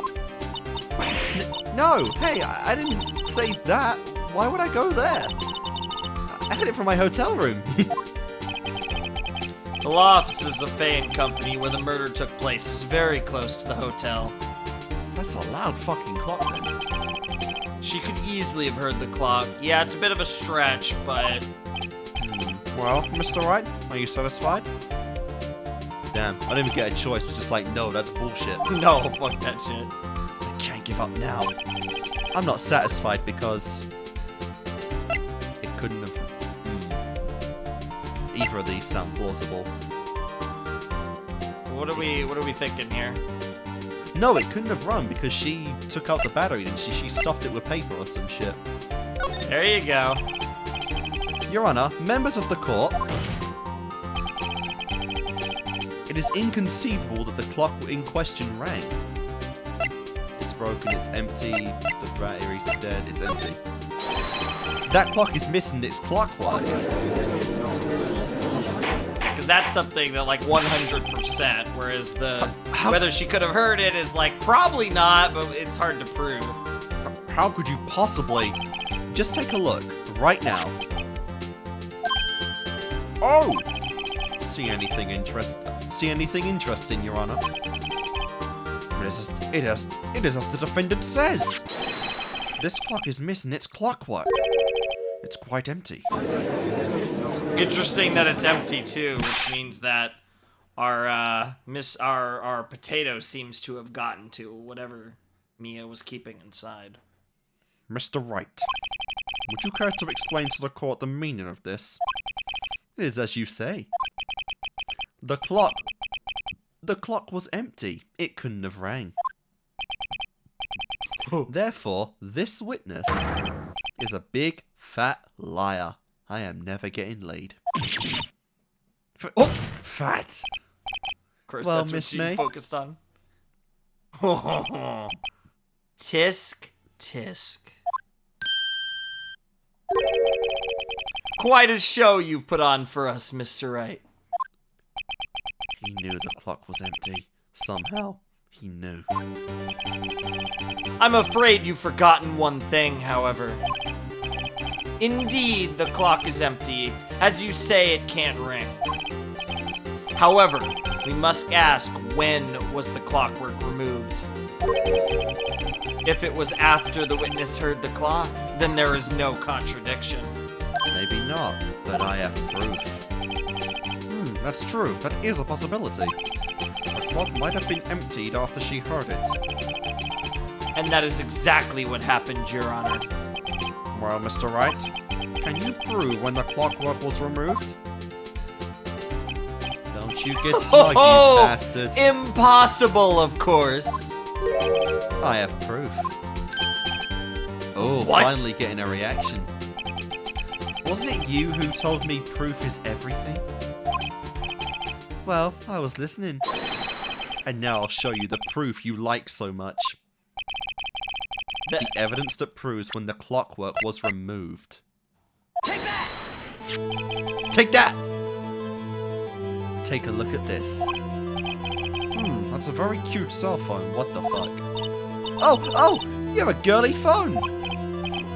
No, hey, I didn't say that. Why would I go there? I had it from my hotel room. The law offices of FEY and Company, where the murder took place, is very close to the hotel. That's a loud fucking clock then. She could easily have heard the clock. Yeah, it's a bit of a stretch, but... Well, Mr. Wright, are you satisfied? Damn, I didn't even get a choice. It's just like, no, that's bullshit. No, fuck that shit. I can't give up now. I'm not satisfied because... it couldn't have... Either of these sound plausible. What are we thinking here? No, it couldn't have run because she took out the battery, didn't she? She stuffed it with paper or some shit. There you go. Your Honor, members of the court, it is inconceivable that the clock in question rang. It's broken, it's empty, the batteries are dead, it's empty. That clock is missing its clockwork. Because that's something that, like, 100%, whereas the... whether she could have heard it is, like, probably not, but it's hard to prove. How could you possibly... Just take a look, right now. Oh! See anything interesting, Your Honor? It is as the defendant says. This clock is missing its clockwork. It's quite empty. Interesting that it's empty too, which means that our potato seems to have gotten to whatever Mia was keeping inside. Mr. Wright, would you care to explain to the court the meaning of this? It is as you say. The clock was empty. It couldn't have rang. Therefore, this witness is a big, fat liar. I am never getting laid. Fat! Of course, well, that's what Miss she May? focused on. Tisk, tisk. Quite a show you've put on for us, Mr. Wright. He knew the clock was empty. Somehow, he knew. I'm afraid you've forgotten one thing, however. Indeed, the clock is empty. As you say, it can't ring. However, we must ask, when was the clockwork removed? If it was after the witness heard the clock, then there is no contradiction. Maybe not, but I have proof. That's true. That is a possibility. The clock might have been emptied after she heard it. And that is exactly what happened, Your Honor. Well, Mr. Wright, can you prove when the clockwork was removed? Don't you get smug, you bastard. Impossible, of course. I have proof. Oh, What? finally getting a reaction. Wasn't it you who told me proof is everything? Well, I was listening. And now I'll show you the proof you like so much. The evidence that proves when the clockwork was removed. Take that! Take that! Take a look at this. That's a very cute cell phone. What the fuck? Oh! You have a girly phone!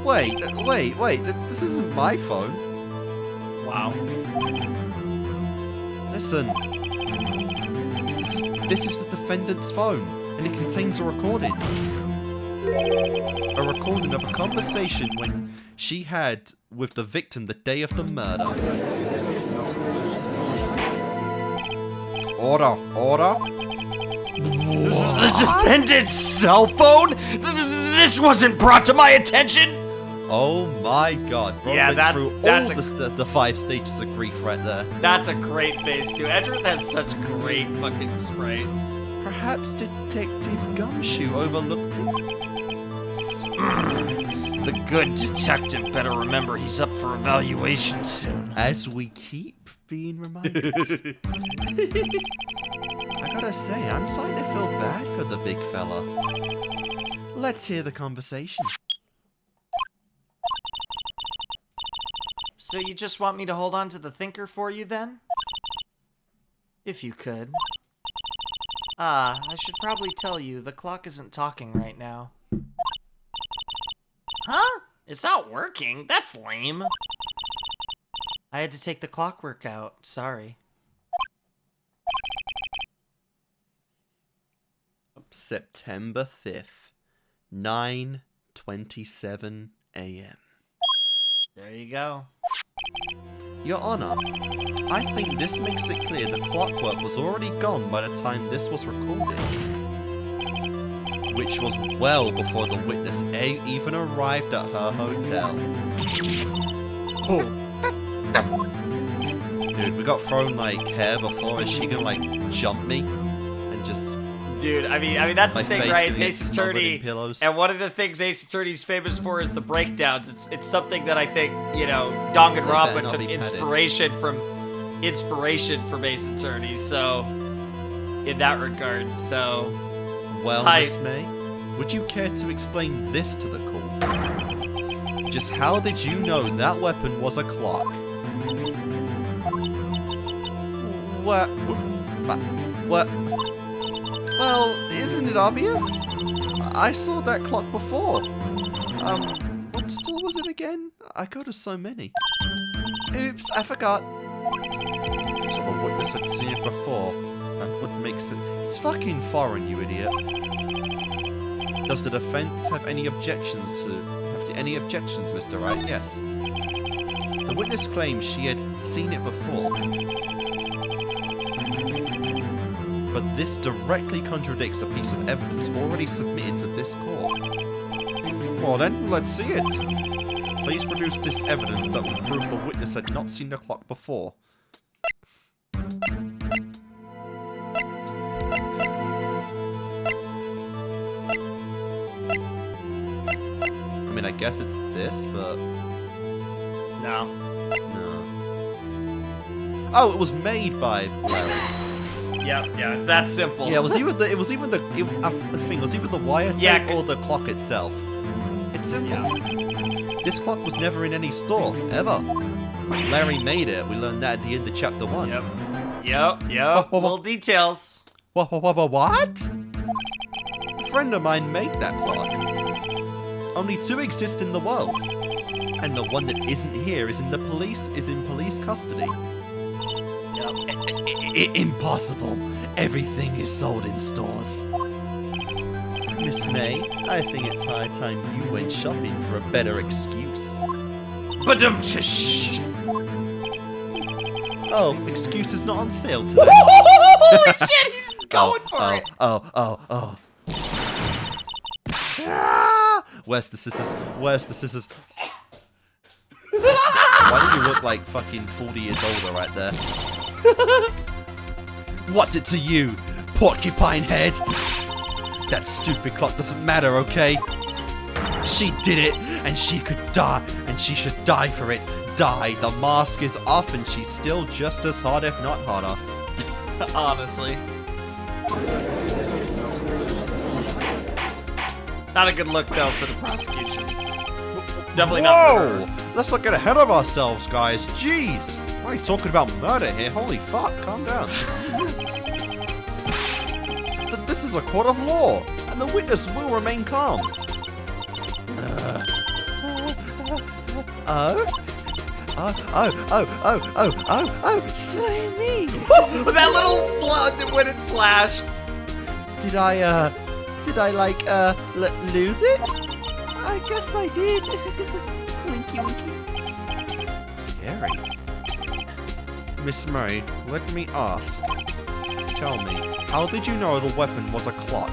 Wait, this isn't my phone. Wow. Listen. This is the defendant's phone, and it contains a recording. A recording of a conversation when she had with the victim the day of the murder. Order. The defendant's cell phone? This wasn't brought to my attention? Oh my god. Bro, Yeah, went through that's all the 5 stages of grief right there. That's a great face, too. Edward has such great fucking sprites. Perhaps Detective Gumshoe overlooked it. The good detective better remember he's up for evaluation soon. As we keep being reminded. I gotta say, I'm starting to feel bad for the big fella. Let's hear the conversation. So you just want me to hold on to the thinker for you, then? If you could. I should probably tell you, the clock isn't talking right now. Huh? It's not working? That's lame. I had to take the clockwork out. Sorry. September 5th, 9 4:27 a.m. There you go. Your Honor, I think this makes it clear the clockwork was already gone by the time this was recorded. Which was well before the witness even arrived at her hotel. Oh. Dude, we got thrown like hair before. Is she gonna like jump me and just? Dude, I mean that's the my thing, face right? gonna It's get Ace smothered in Attorney, pillows? and one of the things Ace Attorney's famous for is the breakdowns. It's something that I think Danganronpa not took be petted. inspiration from Ace Attorney. So, in that regard, so. Well, Hi. Miss May, would you care to explain this to the court? Just how did you know that weapon was a clock? What? What? Well, isn't it obvious? I saw that clock before. What store was it again? I go to so many. Oops, I forgot. So the witness had seen it before. And what makes it... It's fucking foreign, you idiot. Does the defense have any objections, Mr. Wright? Yes. The witness claims she had seen it before. But this directly contradicts a piece of evidence already submitted to this court. Well then, let's see it. Please produce this evidence that would prove the witness had not seen the clock before. I mean, I guess it's this, but... No. No. Oh, it was made by Larry. Yeah, it's that simple. Yeah, it was either the wire tape Yeah, or the clock itself. It's simple. Yeah. This clock was never in any store, ever. Larry made it. We learned that at the end of chapter 1. Yep. Little details. What? A friend of mine made that clock. Only 2 exist in the world. And the one that isn't here is in police custody. Impossible. Everything is sold in stores. Miss May, I think it's high time you went shopping for a better excuse. Badum-tish. Oh, excuse is not on sale today. Holy shit, he's going for it. Oh. Ah! Where's the scissors? Why do you look like fucking 40 years older right there? What's it to you, porcupine head? That stupid clock doesn't matter, okay? She did it, and she could die, and she should die for it. Die. The mask is off, and she's still just as hot, if not hotter. Honestly. Not a good look, though, for the prosecution. Definitely not for her. Let's not get ahead of ourselves, guys. Jeez. Why are you talking about murder here? Holy fuck, calm down. This is a court of law, and the witness will remain calm. Slay me! That little blood that went and flashed. Did I lose it? I guess I did. Winky. Scary. Miss May, let me ask. Tell me, how did you know the weapon was a clock?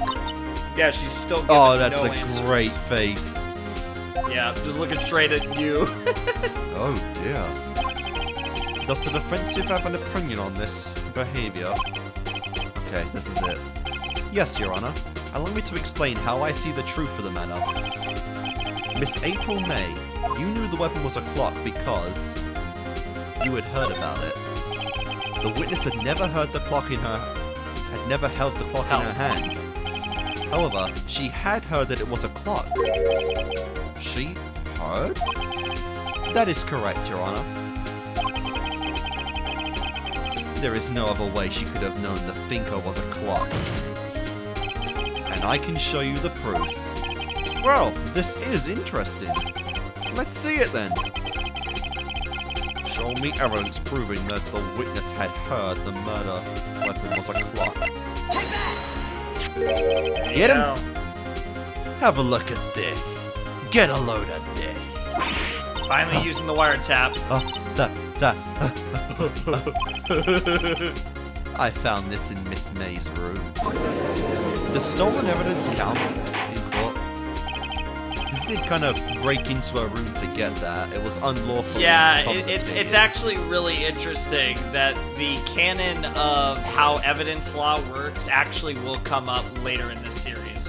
Yeah, she's still giving That's no a answers. great face. Yeah, just looking straight at you. Oh dear. Does the defensive have an opinion on this behavior? Okay, this is it. Yes, Your Honor. Allow me to explain how I see the truth of the matter. Miss April May, you knew the weapon was a clock because you had heard about it. The witness had never held the clock in her hand. However, she had heard that it was a clock. She heard? That is correct, Your Honor. There is no other way she could have known the thinker was a clock. And I can show you the proof. Well, this is interesting. Let's see it then. Show me evidence proving that the witness had heard the murder weapon was a clock. Get him! Have a look at this. Get a load of this. Finally using the wiretap. I found this in Miss May's room. The stolen evidence count in court? Because he did kind of break into her room to get that. It was unlawful. Yeah, it's actually really interesting that the canon of how evidence law works actually will come up later in this series.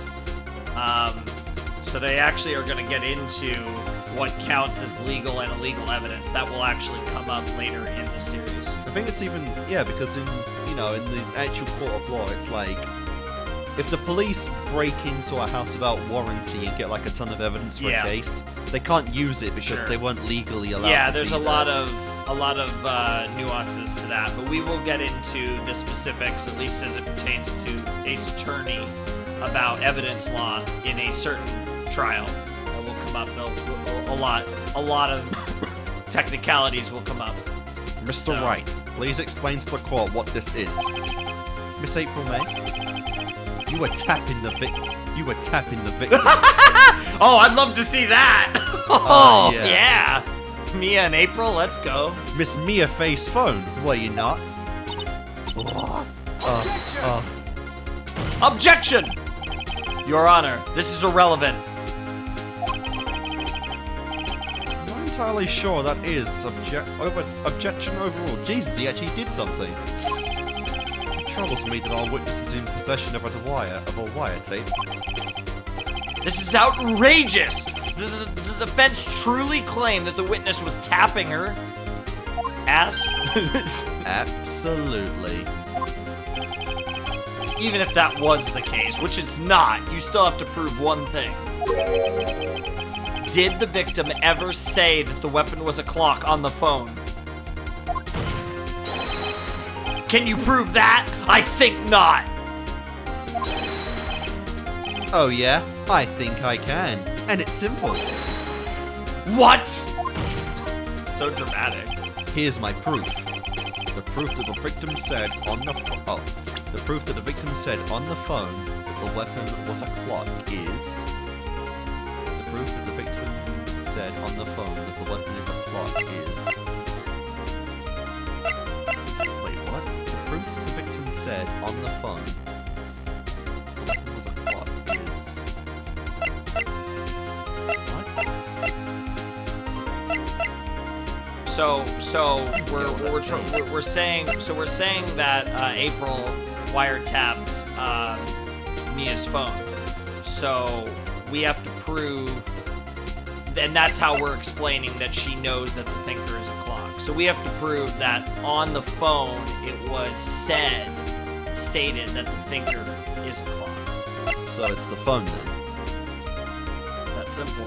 So they actually are going to get into what counts as legal and illegal evidence. That will actually come up later in the series. I think it's even, yeah, because in the actual court of law, it's like, if the police break into a house without warranty and get like a ton of evidence for a case, they can't use it because they weren't legally allowed to. Yeah, there's a lot of nuances to that, but we will get into the specifics, at least as it pertains to Ace Attorney, about evidence law in a certain trial. That will come up. A lot of technicalities will come up. Mr. Wright, please explain to the court what this is. Miss April May, you were tapping the victim. Oh, I'd love to see that. Oh, yeah. Mia and April, let's go. Miss Mia Faye's phone, were you not? Objection! Your Honor, this is irrelevant. I'm not entirely sure that is objection overruled. Jesus, he actually did something. It troubles me that our witness is in possession of a wiretape. This is outrageous! The defense truly claimed that the witness was tapping her ass? Absolutely. Even if that was the case, which it's not, you still have to prove one thing. Did the victim ever say that the weapon was a clock on the phone? Can you prove that? I think not. Oh yeah? I think I can. And it's simple. What? So dramatic. Here's my proof. The proof that the victim said on the phone that the weapon was a clock is... The proof that the victim said on the phone that the weapon is a clock is... Wait, what? The proof that the victim said on the phone the weapon was a clock is... What? We're saying that April wiretapped Mia's phone. So we have to prove, and that's how we're explaining that she knows that the thinker is a clock. So we have to prove that on the phone it was stated that the thinker is a clock. So it's the phone then? That's simple.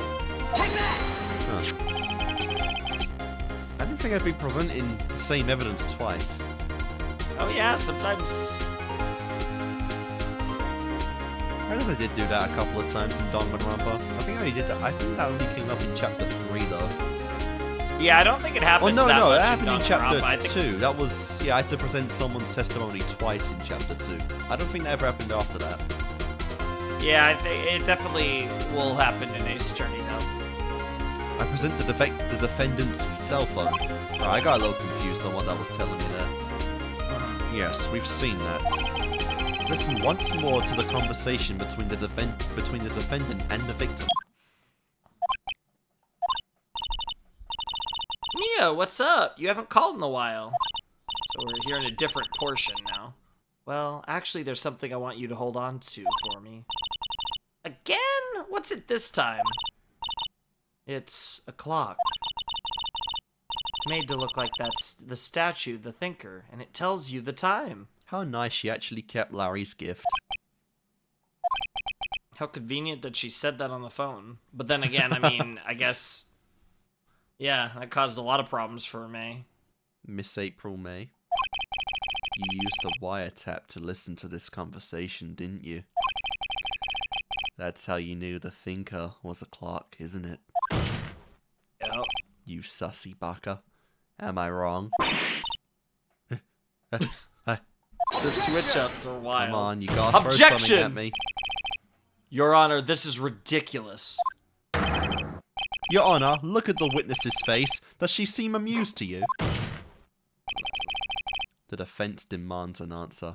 Huh. I didn't think I'd be presenting the same evidence twice. Oh yeah, sometimes. I guess I did do that a couple of times in Danganronpa. I think I only did that. I think that only came up in chapter 3 though. Yeah, I don't think it happens. Oh no, that much it happened in chapter Danganronpa. 2. That was I had to present someone's testimony twice in chapter 2. I don't think that ever happened after that. Yeah, I think it definitely will happen in Ace Attorney now. I present the defendant's cell phone. Oh, I got a little confused on what that was telling me there. Yes, we've seen that. Listen once more to the conversation between the defendant and the victim. Mia, what's up? You haven't called in a while. So we're here in a different portion now. Well, actually, there's something I want you to hold on to for me. Again? What's it this time? It's a clock. It's made to look like that's the statue, the thinker, and it tells you the time. How nice she actually kept Larry's gift. How convenient that she said that on the phone. But then again, I mean, I guess... Yeah, that caused a lot of problems for May. Miss April May. You used a wiretap to listen to this conversation, didn't you? That's how you knew the thinker was a clock, isn't it? Yep. You sussy baka. Am I wrong? The switch-ups are wild. Come on, you gotta throw something at me. Your Honor, this is ridiculous. Your Honor, look at the witness's face. Does she seem amused to you? The defense demands an answer.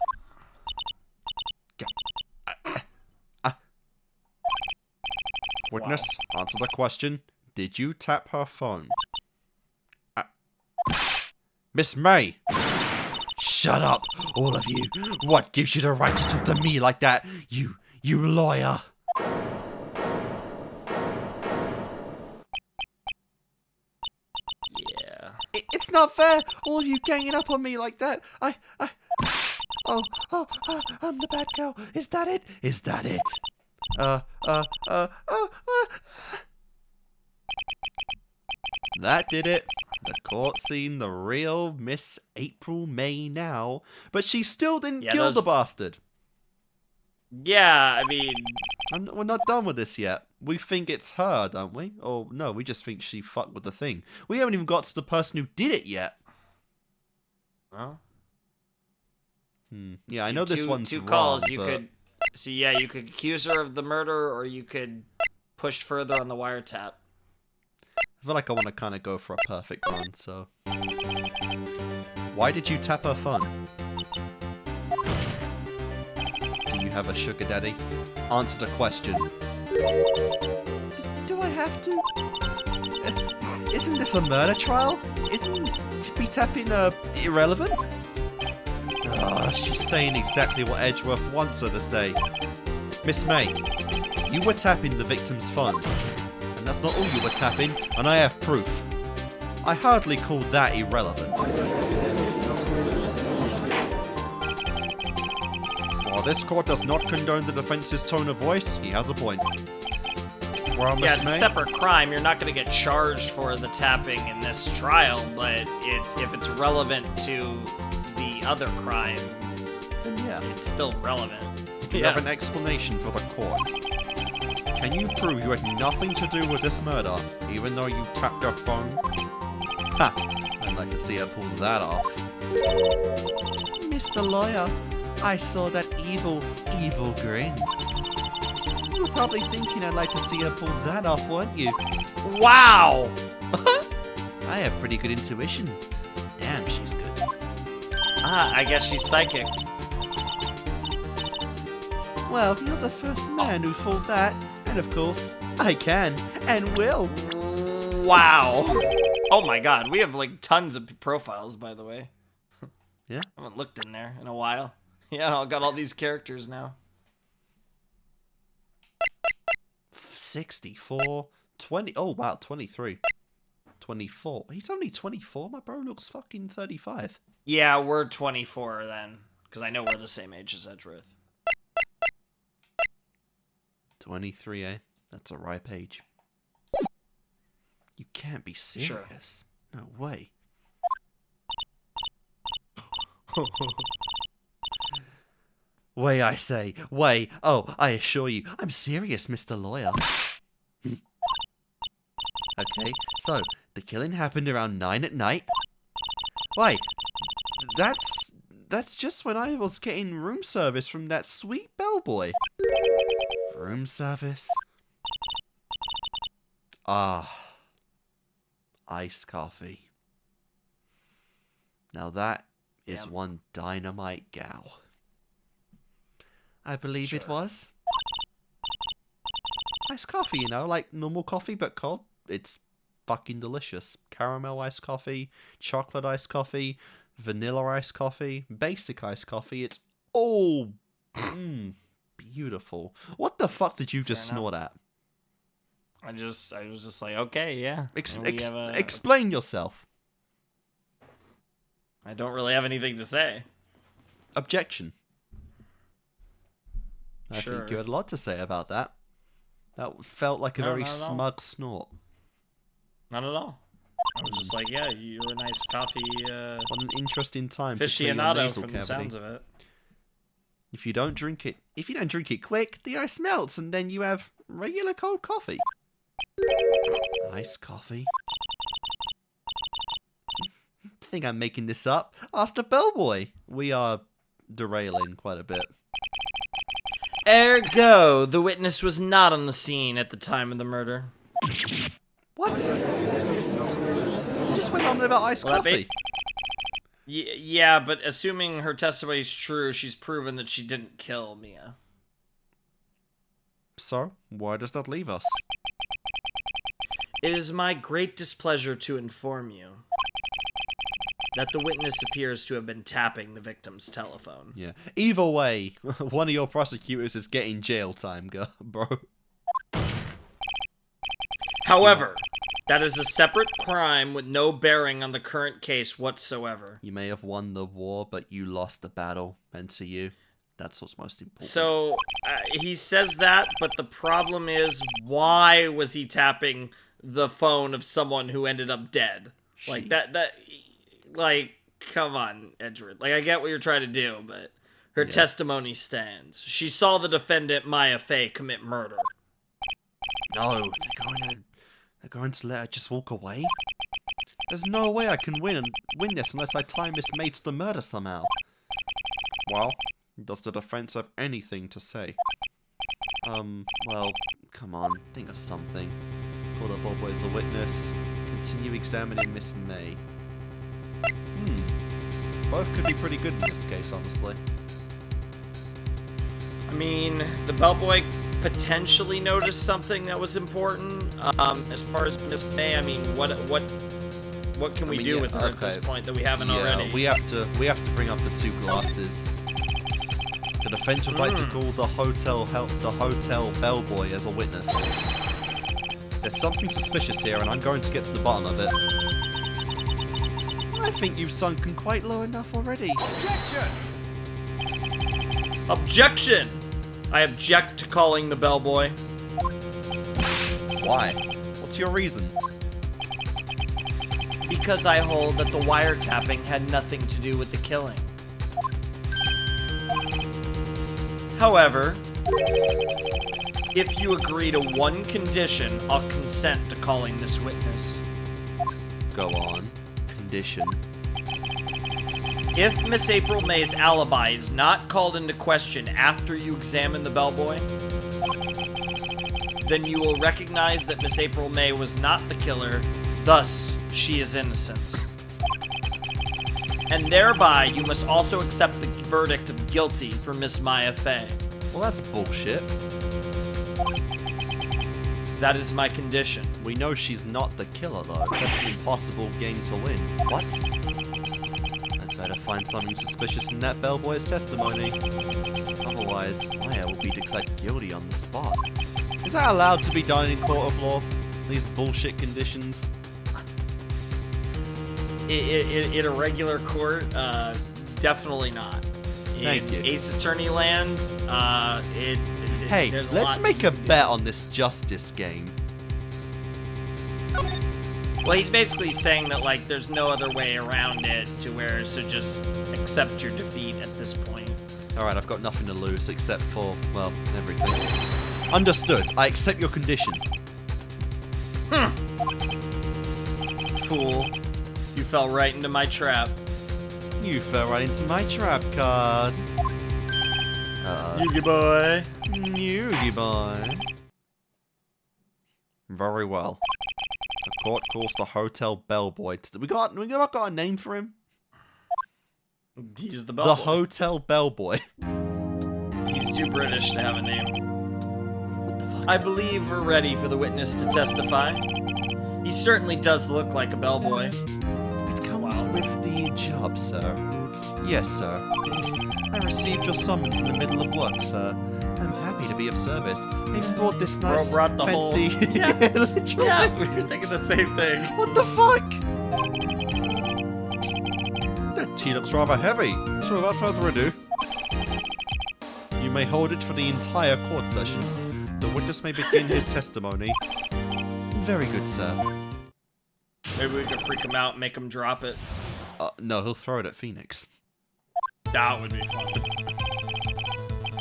Witness, answer the question. Did you tap her phone? Miss May! Shut up, all of you. What gives you the right to talk to me like that? You lawyer. Yeah. It's not fair, all of you ganging up on me like that. I'm the bad girl. Is that it? Is that it? That did it. The court seen the real Miss April May now, but she still didn't kill the bastard. Yeah, I mean... We're not done with this yet. We think it's her, don't we? Or no, we just think she fucked with the thing. We haven't even got to the person who did it yet. Well... Yeah, I know this one's two wrong, calls. You but... could... So yeah, you could accuse her of the murder, or you could push further on the wiretap. I feel like I want to kind of go for a perfect run, so... Why did you tap her phone? Do you have a sugar daddy? Answer the question. Do I have to? Isn't this a murder trial? Isn't tippy-tapping irrelevant? She's saying exactly what Edgeworth wants her to say. Miss May, you were tapping the victim's phone. And that's not all you were tapping, and I have proof. I hardly call that irrelevant. While this court does not condone the defense's tone of voice, he has a point. Well, Yeah, Miss it's May? a separate crime. You're not going to get charged for the tapping in this trial, but if it's relevant to the other crime, Then yeah. it's still relevant. You have an explanation for the court. Can you prove you had nothing to do with this murder, even though you tapped your phone? Ha! I'd like to see her pull that off. Mr. Lawyer, I saw that evil grin. You were probably thinking I'd like to see her pull that off, weren't you? Wow! I have pretty good intuition. Damn, she's good. I guess she's psychic. Well, you're the first man who pulled that, and of course, I can and will. Wow. Oh my god, we have like tons of profiles, by the way. Yeah? I haven't looked in there in a while. Yeah, I got all these characters now. 64, 20, oh wow, 23. 24. He's only 24? My bro looks fucking 35. Yeah, we're 24 then, because I know we're the same age as Edgeworth. 23, eh? That's a ripe age. You can't be serious. Sure. No way. Way, I say. Way. Oh, I assure you, I'm serious, Mr. Lawyer. Okay, so, the killing happened around 9 at night. Why, that's just when I was getting room service from that sweet bellboy. Room service? Ah. Iced coffee. Now that is one dynamite gal. I believe it was. Iced coffee, you know, like normal coffee but cold. It's fucking delicious. Caramel iced coffee, chocolate iced coffee, vanilla iced coffee, basic iced coffee. It's all beautiful. What the fuck did you just snort at? I was just like, okay, yeah. Explain yourself. I don't really have anything to say. Objection. I think you had a lot to say about that. That felt like a very smug snort. Not at all. I was just like, yeah, you're a nice coffee. What an interesting time to clear your aficionado nasal from cavity. the sounds of it. If you don't drink it quick, the ice melts, and then you have regular cold coffee. Iced coffee. I think I'm making this up. Ask the bellboy. We are derailing quite a bit. Ergo, the witness was not on the scene at the time of the murder. What? What? You just went on about iced coffee. Yeah, but assuming her testimony is true, she's proven that she didn't kill Mia. So, why does that leave us? It is my great displeasure to inform you that the witness appears to have been tapping the victim's telephone. Yeah. Either way, one of your prosecutors is getting jail time, bro. However, that is a separate crime with no bearing on the current case whatsoever. You may have won the war, but you lost the battle, and to you, that's what's most important. So, he says that, but the problem is, why was he tapping the phone of someone who ended up dead? Like, like, come on, Edgeworth. Like, I get what you're trying to do, but her testimony stands. She saw the defendant, Maya Fey, commit murder. No, they're going to let her just walk away? There's no way I can win this unless I tie Miss May to the murder somehow. Well, does the defense have anything to say? Well, come on, think of something. Call the bellboy as a witness. Continue examining Miss May. Both could be pretty good in this case, honestly. I mean, the bellboy potentially noticed something that was important. As far as Miss May, I mean, what can we do with her at this point that we haven't already? we have to bring up the two glasses. The defense would like to call the hotel bellboy as a witness. There's something suspicious here, and I'm going to get to the bottom of it. I think you've sunken quite low enough already. Objection! Objection! I object to calling the bellboy. Why? What's your reason? Because I hold that the wiretapping had nothing to do with the killing. However, if you agree to one condition, I'll consent to calling this witness. Go on. Condition. If Miss April May's alibi is not called into question after you examine the bellboy, then you will recognize that Miss April May was not the killer, thus she is innocent. And thereby, you must also accept the verdict of guilty for Miss Maya Fey. Well, that's bullshit. That is my condition. We know she's not the killer, though. That's an impossible game to win. What? I'd better find something suspicious in that bellboy's testimony. Otherwise, Maya will be declared guilty on the spot. Is that allowed to be done in court of law? These bullshit conditions? In a regular court, definitely not. Thank you. Ace Attorney land, Hey, let's make a bet on this justice game. Well, he's basically saying that, like, there's no other way around it to where, so just accept your defeat at this point. Alright, I've got nothing to lose except for, well, everything. Understood. I accept your condition. Fool. You fell right into my trap. You fell right into my trap card. Yugi boy. Yugi boy. Very well. The court calls the hotel bellboy. We not got a name for him? He's the bellboy. The hotel bellboy. He's too British to have a name. What the fuck? I believe we're ready for the witness to testify. He certainly does look like a bellboy. It comes with the job, sir. Yes, sir. I received your summons in the middle of work, sir. I'm happy to be of service. I even brought this nice, brought the fancy... Yeah, literally. Yeah, we were thinking the same thing. What the fuck? That tea looks rather heavy. So without further ado, you may hold it for the entire court session. The witness may begin his testimony. Very good, sir. Maybe we can freak him out and make him drop it. No, he'll throw it at Pheonix. That would be fun.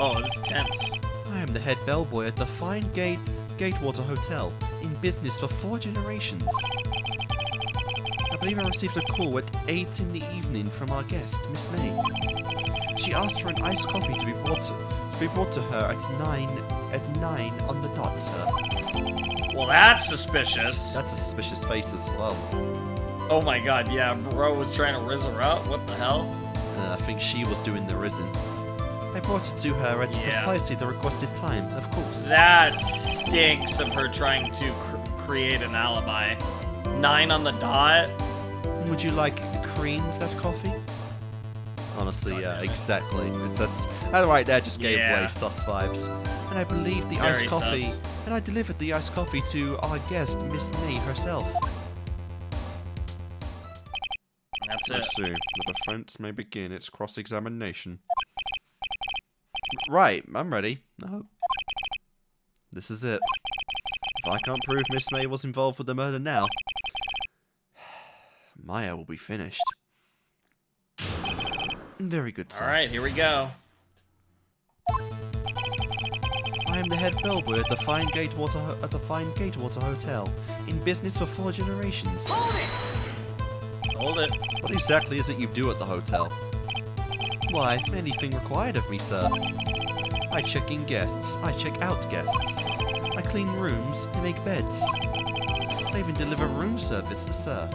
Oh, this is tense. I am the head bellboy at the fine Gatewater Hotel, in business for 4 generations. I believe I received a call at 8 in the evening from our guest, Miss May. She asked for an iced coffee to be brought to her at 9 on the dot, sir. Well, that's suspicious. That's a suspicious face as well. Oh my god, yeah, bro was trying to rizz her up? What the hell? I think she was doing the risen. I brought it to her at precisely the requested time, of course. That stinks of her trying to create an alibi. 9 on the dot? Would you like cream with that coffee? Honestly, yeah, exactly. That right there just gave away sus vibes. And I believe the iced coffee. Sus. And I delivered the iced coffee to our guest, Miss May herself. That's I it. see. The defense may begin its cross-examination. Right, I'm ready. No. This is it. If I can't prove Miss May was involved with the murder now, Maya will be finished. Very good, sir. Alright, here we go. I am the head bellboy at the Fine Gatewater Hotel, in business for 4 generations. Hold it. What exactly is it you do at the hotel? Why, anything required of me, sir. I check in guests, I check out guests. I clean rooms, I make beds. I even deliver room service, sir.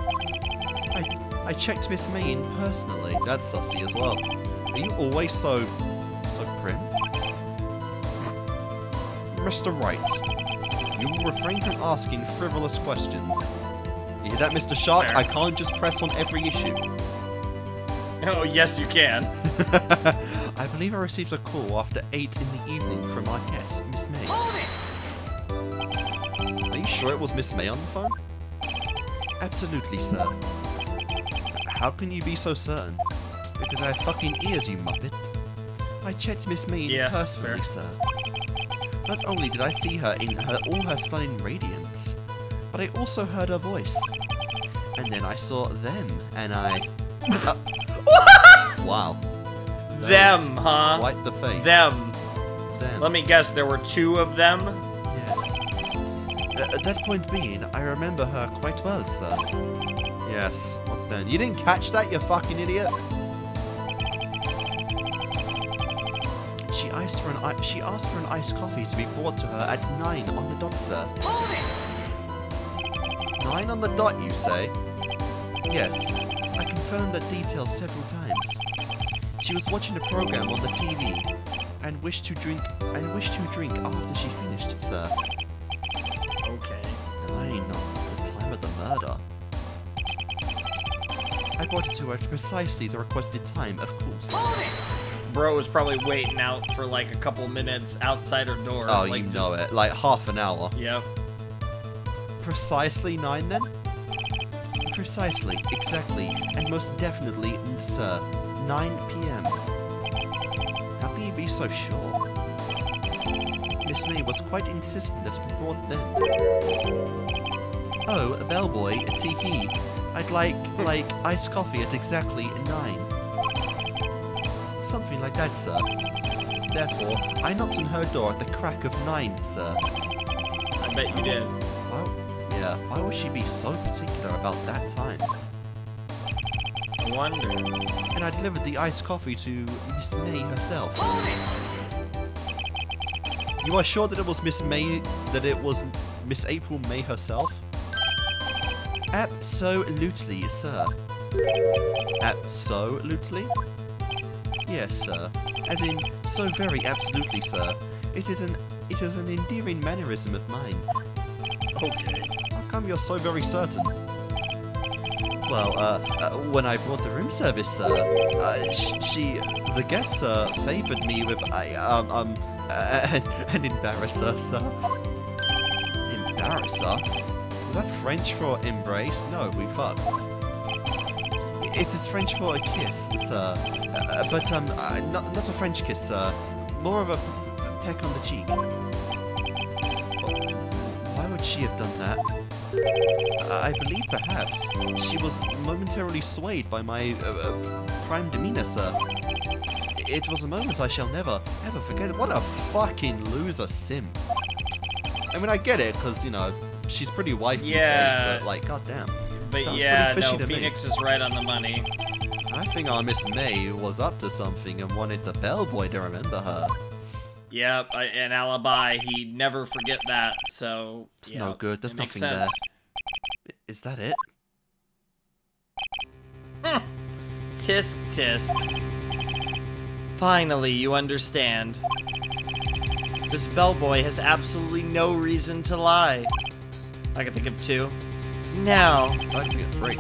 I checked Miss May in personally. That's sussy as well. Are you always so prim? Mr. Wright, you will refrain from asking frivolous questions. You hear that, Mr. Shark? Fair. I can't just press on every issue. Oh, yes, you can. I believe I received a call after 8 in the evening from our guest, Miss May. Are you sure it was Miss May on the phone? Absolutely, sir. How can you be so certain? Because I have fucking ears, you muppet. I checked Miss May in personally, sir. Not only did I see her in all her stunning radiance, but I also heard her voice. And then I saw them, and I... Wow. Them, huh? Quite the face. Them. Them. Let me guess, there were 2 of them? Yes. At that point being, I remember her quite well, sir. Yes. What then? You didn't catch that, you fucking idiot? She asked for an iced coffee to be brought to her at 9 on the dot, sir. 9 on the dot, you say? Yes. I confirmed that detail several times. She was watching a program on the TV and wished to drink after she finished, sir. Okay. 9 on the time of the murder. I brought it to her at precisely the requested time, of course. Bro was probably waiting out for like a couple minutes outside her door. Oh, like, you know it. Like half an hour. Yep. Precisely 9 then? Precisely, exactly, and most definitely, sir. 9 p.m. How can you be so sure? Miss May was quite insistent that it be brought then. Oh, a bellboy, a TV. I'd like iced coffee at exactly 9. Something like that, sir. Therefore, I knocked on her door at the crack of 9, sir. I bet you did. Why would she be so particular about that time? I wonder. And I delivered the iced coffee to Miss May herself. You are sure that it was Miss April May herself? Absolutely, sir. Absolutely? Yes, sir. As in, so very absolutely, sir. It is an endearing mannerism of mine. Okay. How come you're so very certain? Well, when I brought the room service, sir, the guest, sir, favored me with an embarrasser, sir. Embarrasser? Is that French for embrace? No, we fucked. It is French for a kiss, sir. But not a French kiss, sir. More of a peck on the cheek. Why would she have done that? I believe perhaps she was momentarily swayed by my prime demeanor, sir. It was a moment I shall never, ever forget. What a fucking loser simp. I mean, I get it, because, you know, she's pretty wifey, Yeah. but, like, goddamn. But Sounds yeah, pretty no, fishy to me. Pheonix is right on the money. I think our Miss May was up to something and wanted the bellboy to remember her. Yep, an alibi. He'd never forget that, so... It's no good, there's nothing there. Is that it? Tisk, tisk. Finally, you understand. This bellboy has absolutely no reason to lie. I can think of 2. Now, I can get 3.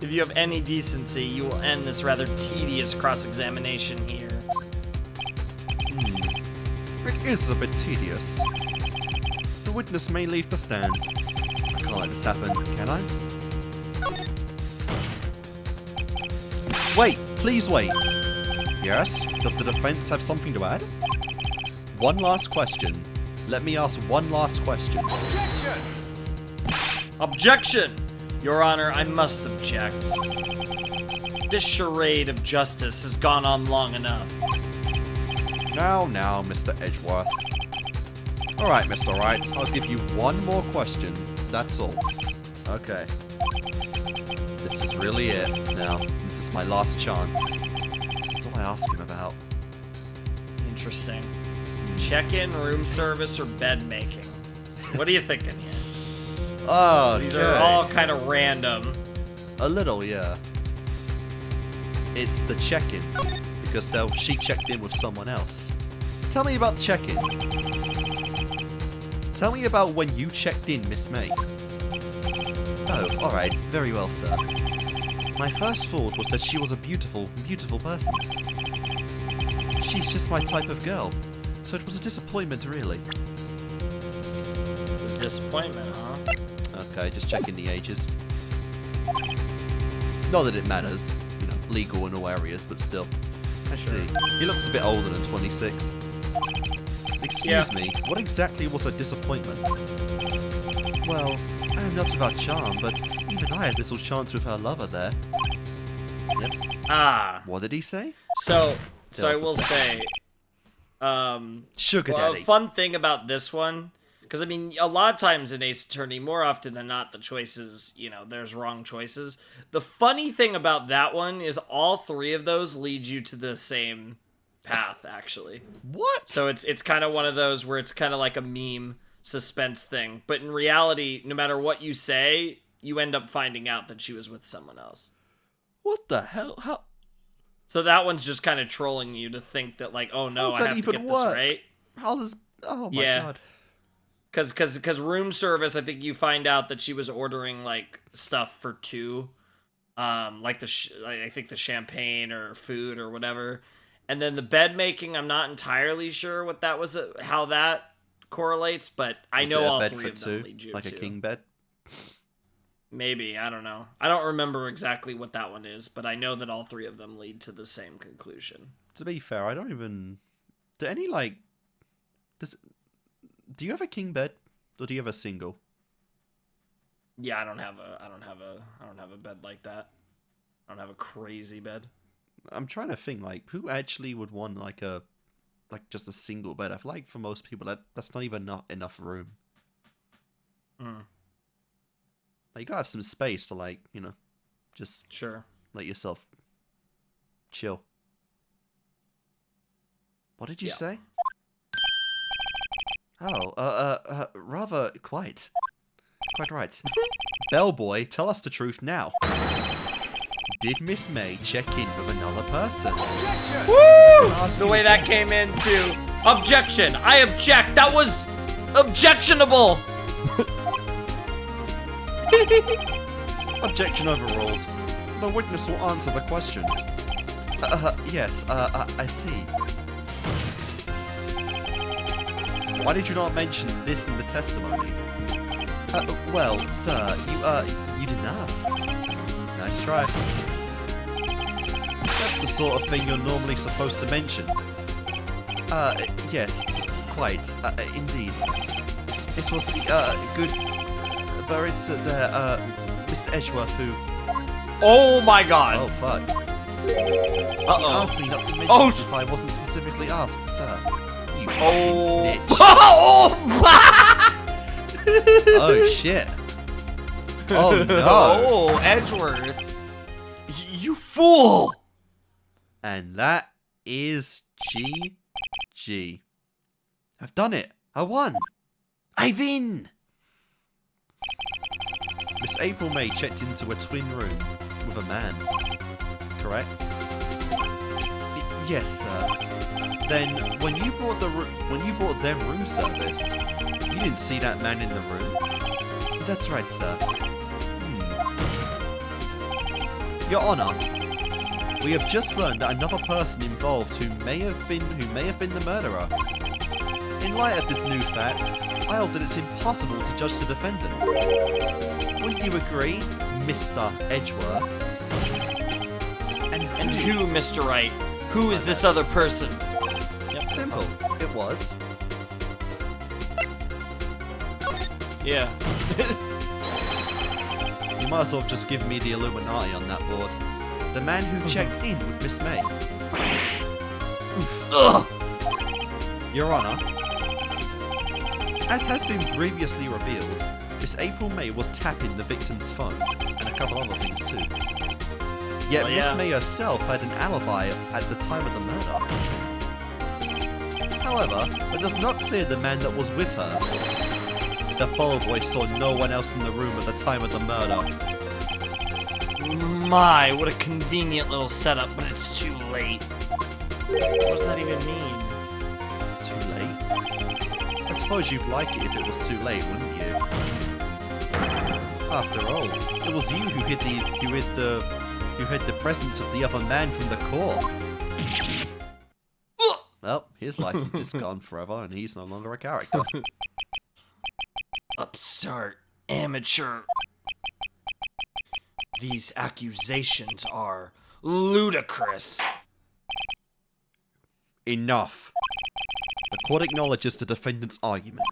if you have any decency, you will end this rather tedious cross-examination here. It is a bit tedious. The witness may leave the stand. I can't let this happen, can I? Wait! Please wait! Yes? Does the defense have something to add? One last question. Let me ask one last question. Objection! Objection! Your Honor, I must object. This charade of justice has gone on long enough. Now, Mr. Edgeworth. Alright, Mr. Wright, I'll give you one more question. That's all. Okay. This is really it. Now, this is my last chance. What do I ask him about? Interesting. Check-in, room service, or bed making? What are you thinking here? Oh, These are all kind of random. A little, yeah. It's the check-in, because she checked in with someone else. Tell me about the check-in. Tell me about when you checked in, Miss May. Oh, alright, very well, sir. My first thought was that she was a beautiful, beautiful person. She's just my type of girl, so it was a disappointment, really. It was disappointment, huh? Okay, just checking the ages. Not that it matters, you know, legal in all areas, but still. I see. He looks a bit older than 26. Excuse me, what exactly was her disappointment? Well, I am not without charm, but even I had little chance with her lover there. Yep. Ah. What did he say? So I will say, Sugar well, Daddy. a fun thing about this one, because I mean, a lot of times in Ace Attorney, more often than not, the choices, you know, there's wrong choices. The funny thing about that one is all 3 of those lead you to the same path, actually. What? So it's kind of one of those where it's kind of like a meme suspense thing, but in reality, no matter what you say, you end up finding out that she was with someone else. What the hell? How? So that one's just kind of trolling you to think that, like, oh no, I have to get this right. How does? Oh my god. Because room service, I think you find out that she was ordering like stuff for 2, like I think the champagne or food or whatever, and then the bed making, I'm not entirely sure what that was, how that correlates, but I know all 3 of them lead you like to. a king bed. Maybe, I don't know. I don't remember exactly what that one is, but I know that all 3 of them lead to the same conclusion. To be fair, I don't even. Do any like? Do you have a king bed, or do you have a single? Yeah, I don't have a bed like that. I don't have a crazy bed. I'm trying to think, like, who actually would want like just a single bed? I feel like for most people that's not even enough room. Like, you gotta have some space to, like, you know, just Sure. let yourself chill. What did you say? Oh, rather quite right. Bellboy, tell us the truth now. Did Miss May check in with another person? Objection! Woo! The way that came in too. Objection! I object! That was objectionable! Objection overruled. The witness will answer the question. Yes, I see. Why did you not mention this in the testimony? Well, sir, you didn't ask. Nice try. That's the sort of thing you're normally supposed to mention. Yes, quite, indeed. It was the, good Barritz there, Mr. Edgeworth who... Oh my god! Oh, fuck. Uh-oh. He asked me not to mention it if I wasn't specifically asked, sir. You snitch. Oh! Oh, shit. Oh, no. Oh, Edgeworth. You fool! And that is GG. I've done it. I won. I win. Miss April May checked into a twin room with a man. Correct? Yes, sir. Then, when you brought them room service, you didn't see that man in the room. That's right, sir. Your Honor, we have just learned that another person involved who may have been the murderer. In light of this new fact, I hold that it's impossible to judge the defendant. Wouldn't you agree, Mr. Edgeworth? And who, Mr. Wright? Who is this other person? Yep. Simple. It was. Yeah. You might as well have just given me the Illuminati on that board. The man who checked in with Miss May. Ugh. Your Honor, as has been previously revealed, Miss April May was tapping the victim's phone, and a couple other things too. Yet Miss May herself had an alibi at the time of the murder. However, it does not clear the man that was with her. The ball boy saw no one else in the room at the time of the murder. My, what a convenient little setup, but it's too late. What does that even mean? Too late? I suppose you'd like it if it was too late, wouldn't you? After all, it was you who hid the presence of the other man from the court. Well, his license is gone forever, and he's no longer a character. Upstart, amateur. These accusations are ludicrous. Enough. The court acknowledges the defendant's argument.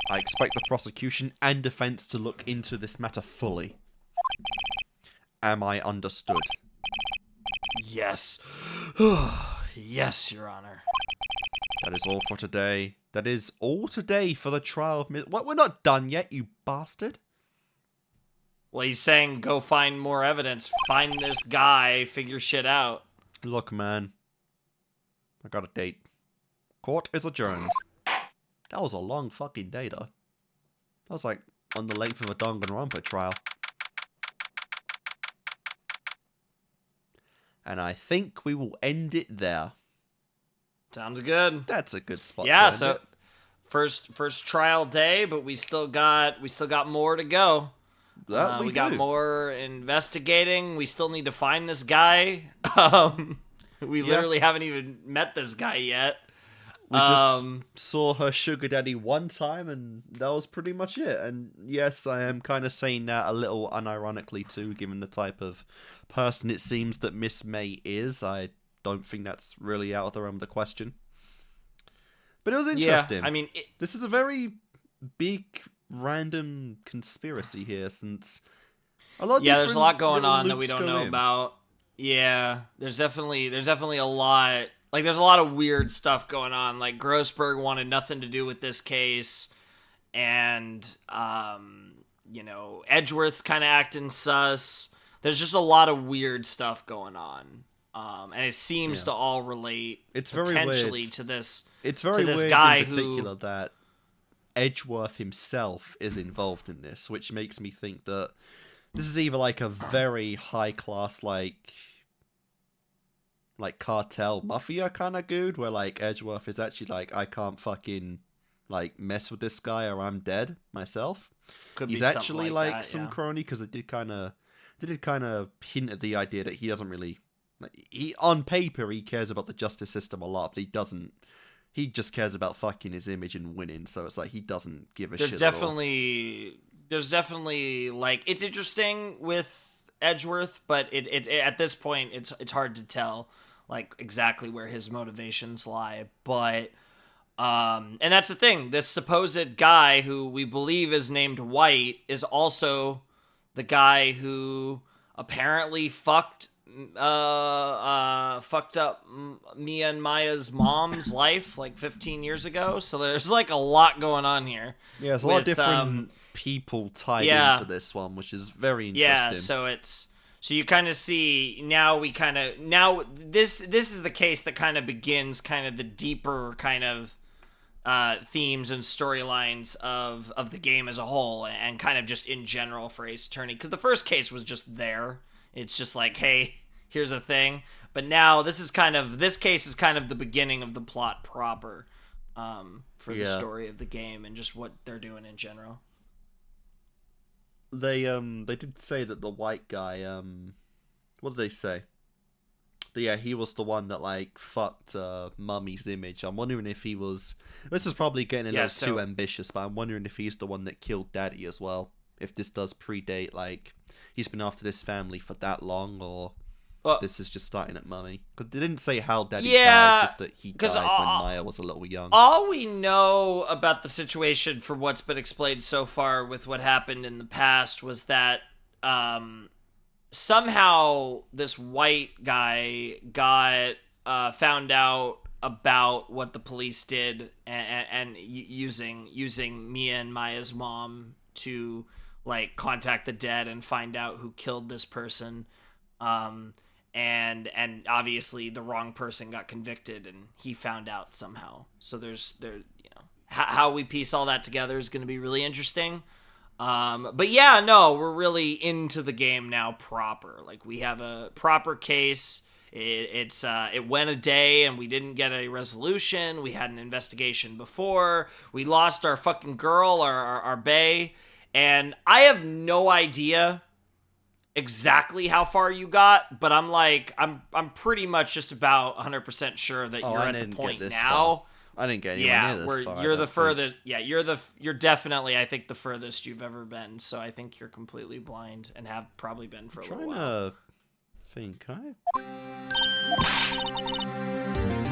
I expect the prosecution and defense to look into this matter fully. Am I understood? Yes. Yes, Your Honor. That is all for today. That is all today for the trial of Miss... What? We're not done yet, you bastard. Well, he's saying go find more evidence. Find this guy. Figure shit out. Look, man. I got a date. Court is adjourned. That was a long fucking day, though. That was like on the length of a Danganronpa trial. And I think we will end it there. Sounds good. That's a good spot. Yeah, to end so it. first trial day, but we still got more to go. That we do. got more investigating. We still need to find this guy. We literally haven't even met this guy yet. We just saw her sugar daddy one time, and that was pretty much it. And yes, I am kind of saying that a little unironically too, given the type of person it seems that Miss May is. I don't think that's really out of the realm of the question. But it was interesting. Yeah, I mean... This is a very big, random conspiracy here, since... there's a lot going on that we don't know about. Yeah, there's definitely a lot... Like, there's a lot of weird stuff going on. Like, Grossberg wanted nothing to do with this case. And, Edgeworth's kind of acting sus. There's just a lot of weird stuff going on. And it seems to all relate potentially to this. It's very weird guy in particular that Edgeworth himself is involved in this, which makes me think that this is either like a very high class like cartel mafia kind of dude, where like Edgeworth is actually like, I can't fucking like mess with this guy or I'm dead myself. He's actually like that, some crony, because it did kind of hint at the idea that he doesn't really he on paper he cares about the justice system a lot, but he doesn't. He just cares about fucking his image and winning. So it's like he doesn't give a shit. There's definitely like, it's interesting with Edgeworth, but it at this point it's hard to tell like exactly where his motivations lie. But and that's the thing. This supposed guy who we believe is named White is also the guy who apparently fucked up Mia and Maya's mom's life like 15 years ago. So there's like a lot going on here. Yeah, there's a lot of different people tied into this one, which is very interesting. Yeah, So you kind of see now this is the case that kind of begins kind of the deeper kind of themes and storylines of the game as a whole, and kind of just in general for Ace Attorney, because the first case was just there. It's just like, hey, here's a thing. But now this case is kind of the beginning of the plot proper, for the story of the game and just what they're doing in general. They did say that the white guy, what did they say? Yeah, he was the one that like fucked Mummy's image. I'm wondering if he was. This is probably getting a little too ambitious, but I'm wondering if he's the one that killed Daddy as well. If this does predate, like he's been after this family for that long, or this is just starting at Mummy. Because they didn't say how Daddy died, just that he died when Maya was a little young. All we know about the situation, from what's been explained so far with what happened in the past, was that somehow this white guy got found out about what the police did, and using Mia and Maya's mom to like contact the dead and find out who killed this person, and obviously the wrong person got convicted and he found out somehow. So there's how we piece all that together is going to be really interesting. But yeah, no, we're really into the game now proper. Like, we have a proper case. It went a day and we didn't get a resolution. We had an investigation before. We lost our fucking girl, our bae. And I have no idea exactly how far you got, but I'm pretty much just about 100% sure that you're at the point now. I didn't get anywhere near this far. You're the furthest. Yeah, you're definitely, I think, the furthest you've ever been. So I think you're completely blind and have probably been for a little while. Trying to think, can I?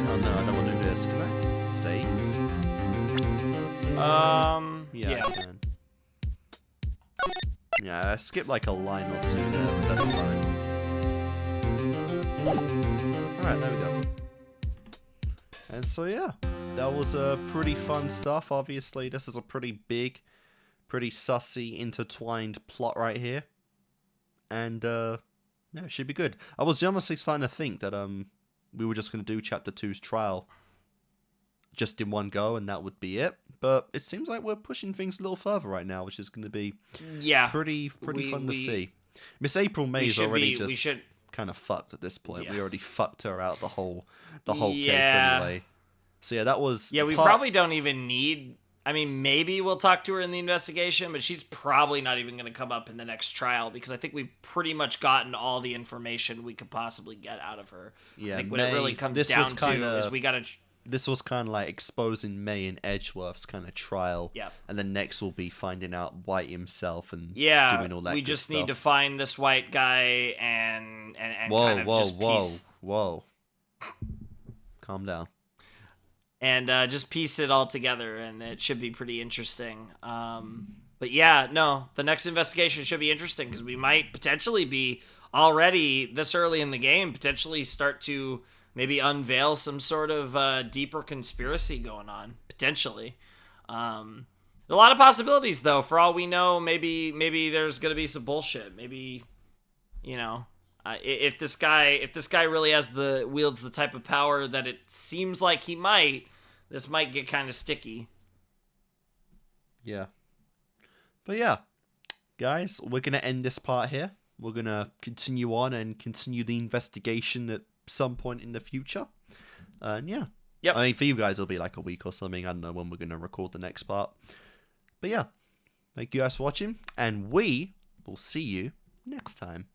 Oh no, I don't want to do this. Can I save? Yeah, I can. Yeah, I skipped like a line or two there, but that's fine. Alright, there we go. And so yeah, that was pretty fun stuff. Obviously, this is a pretty big, pretty sussy, intertwined plot right here. And yeah, it should be good. I was honestly starting to think that we were just going to do Chapter 2's trial just in one go, and that would be it. But it seems like we're pushing things a little further right now, which is going to be pretty fun to see. Miss April May's already kind of fucked at this point. We already fucked her out the whole case anyway. So yeah, that was we probably don't even need. I mean, maybe we'll talk to her in the investigation, but she's probably not even going to come up in the next trial, because I think we've pretty much gotten all the information we could possibly get out of her. Yeah, I think what it really comes down to is we got to. This was kind of like exposing May and Edgeworth's kind of trial. Yeah. And then next will be finding out White himself and doing all that. We just stuff. need to find this white guy and whoa. Calm down. And just piece it all together, and it should be pretty interesting. But yeah, no, the next investigation should be interesting, because we might potentially be already this early in the game, potentially start to maybe unveil some sort of deeper conspiracy going on, potentially. A lot of possibilities, though. For all we know, maybe there's gonna be some bullshit. Maybe, if this guy really wields the type of power that it seems like he might, this might get kind of sticky. Yeah. But yeah, guys, we're gonna end this part here. We're gonna continue on and continue the investigation at some point in the future. And yeah. Yep. I mean, for you guys, it'll be like a week or something. I don't know when we're gonna record the next part. But yeah, thank you guys for watching, and we will see you next time.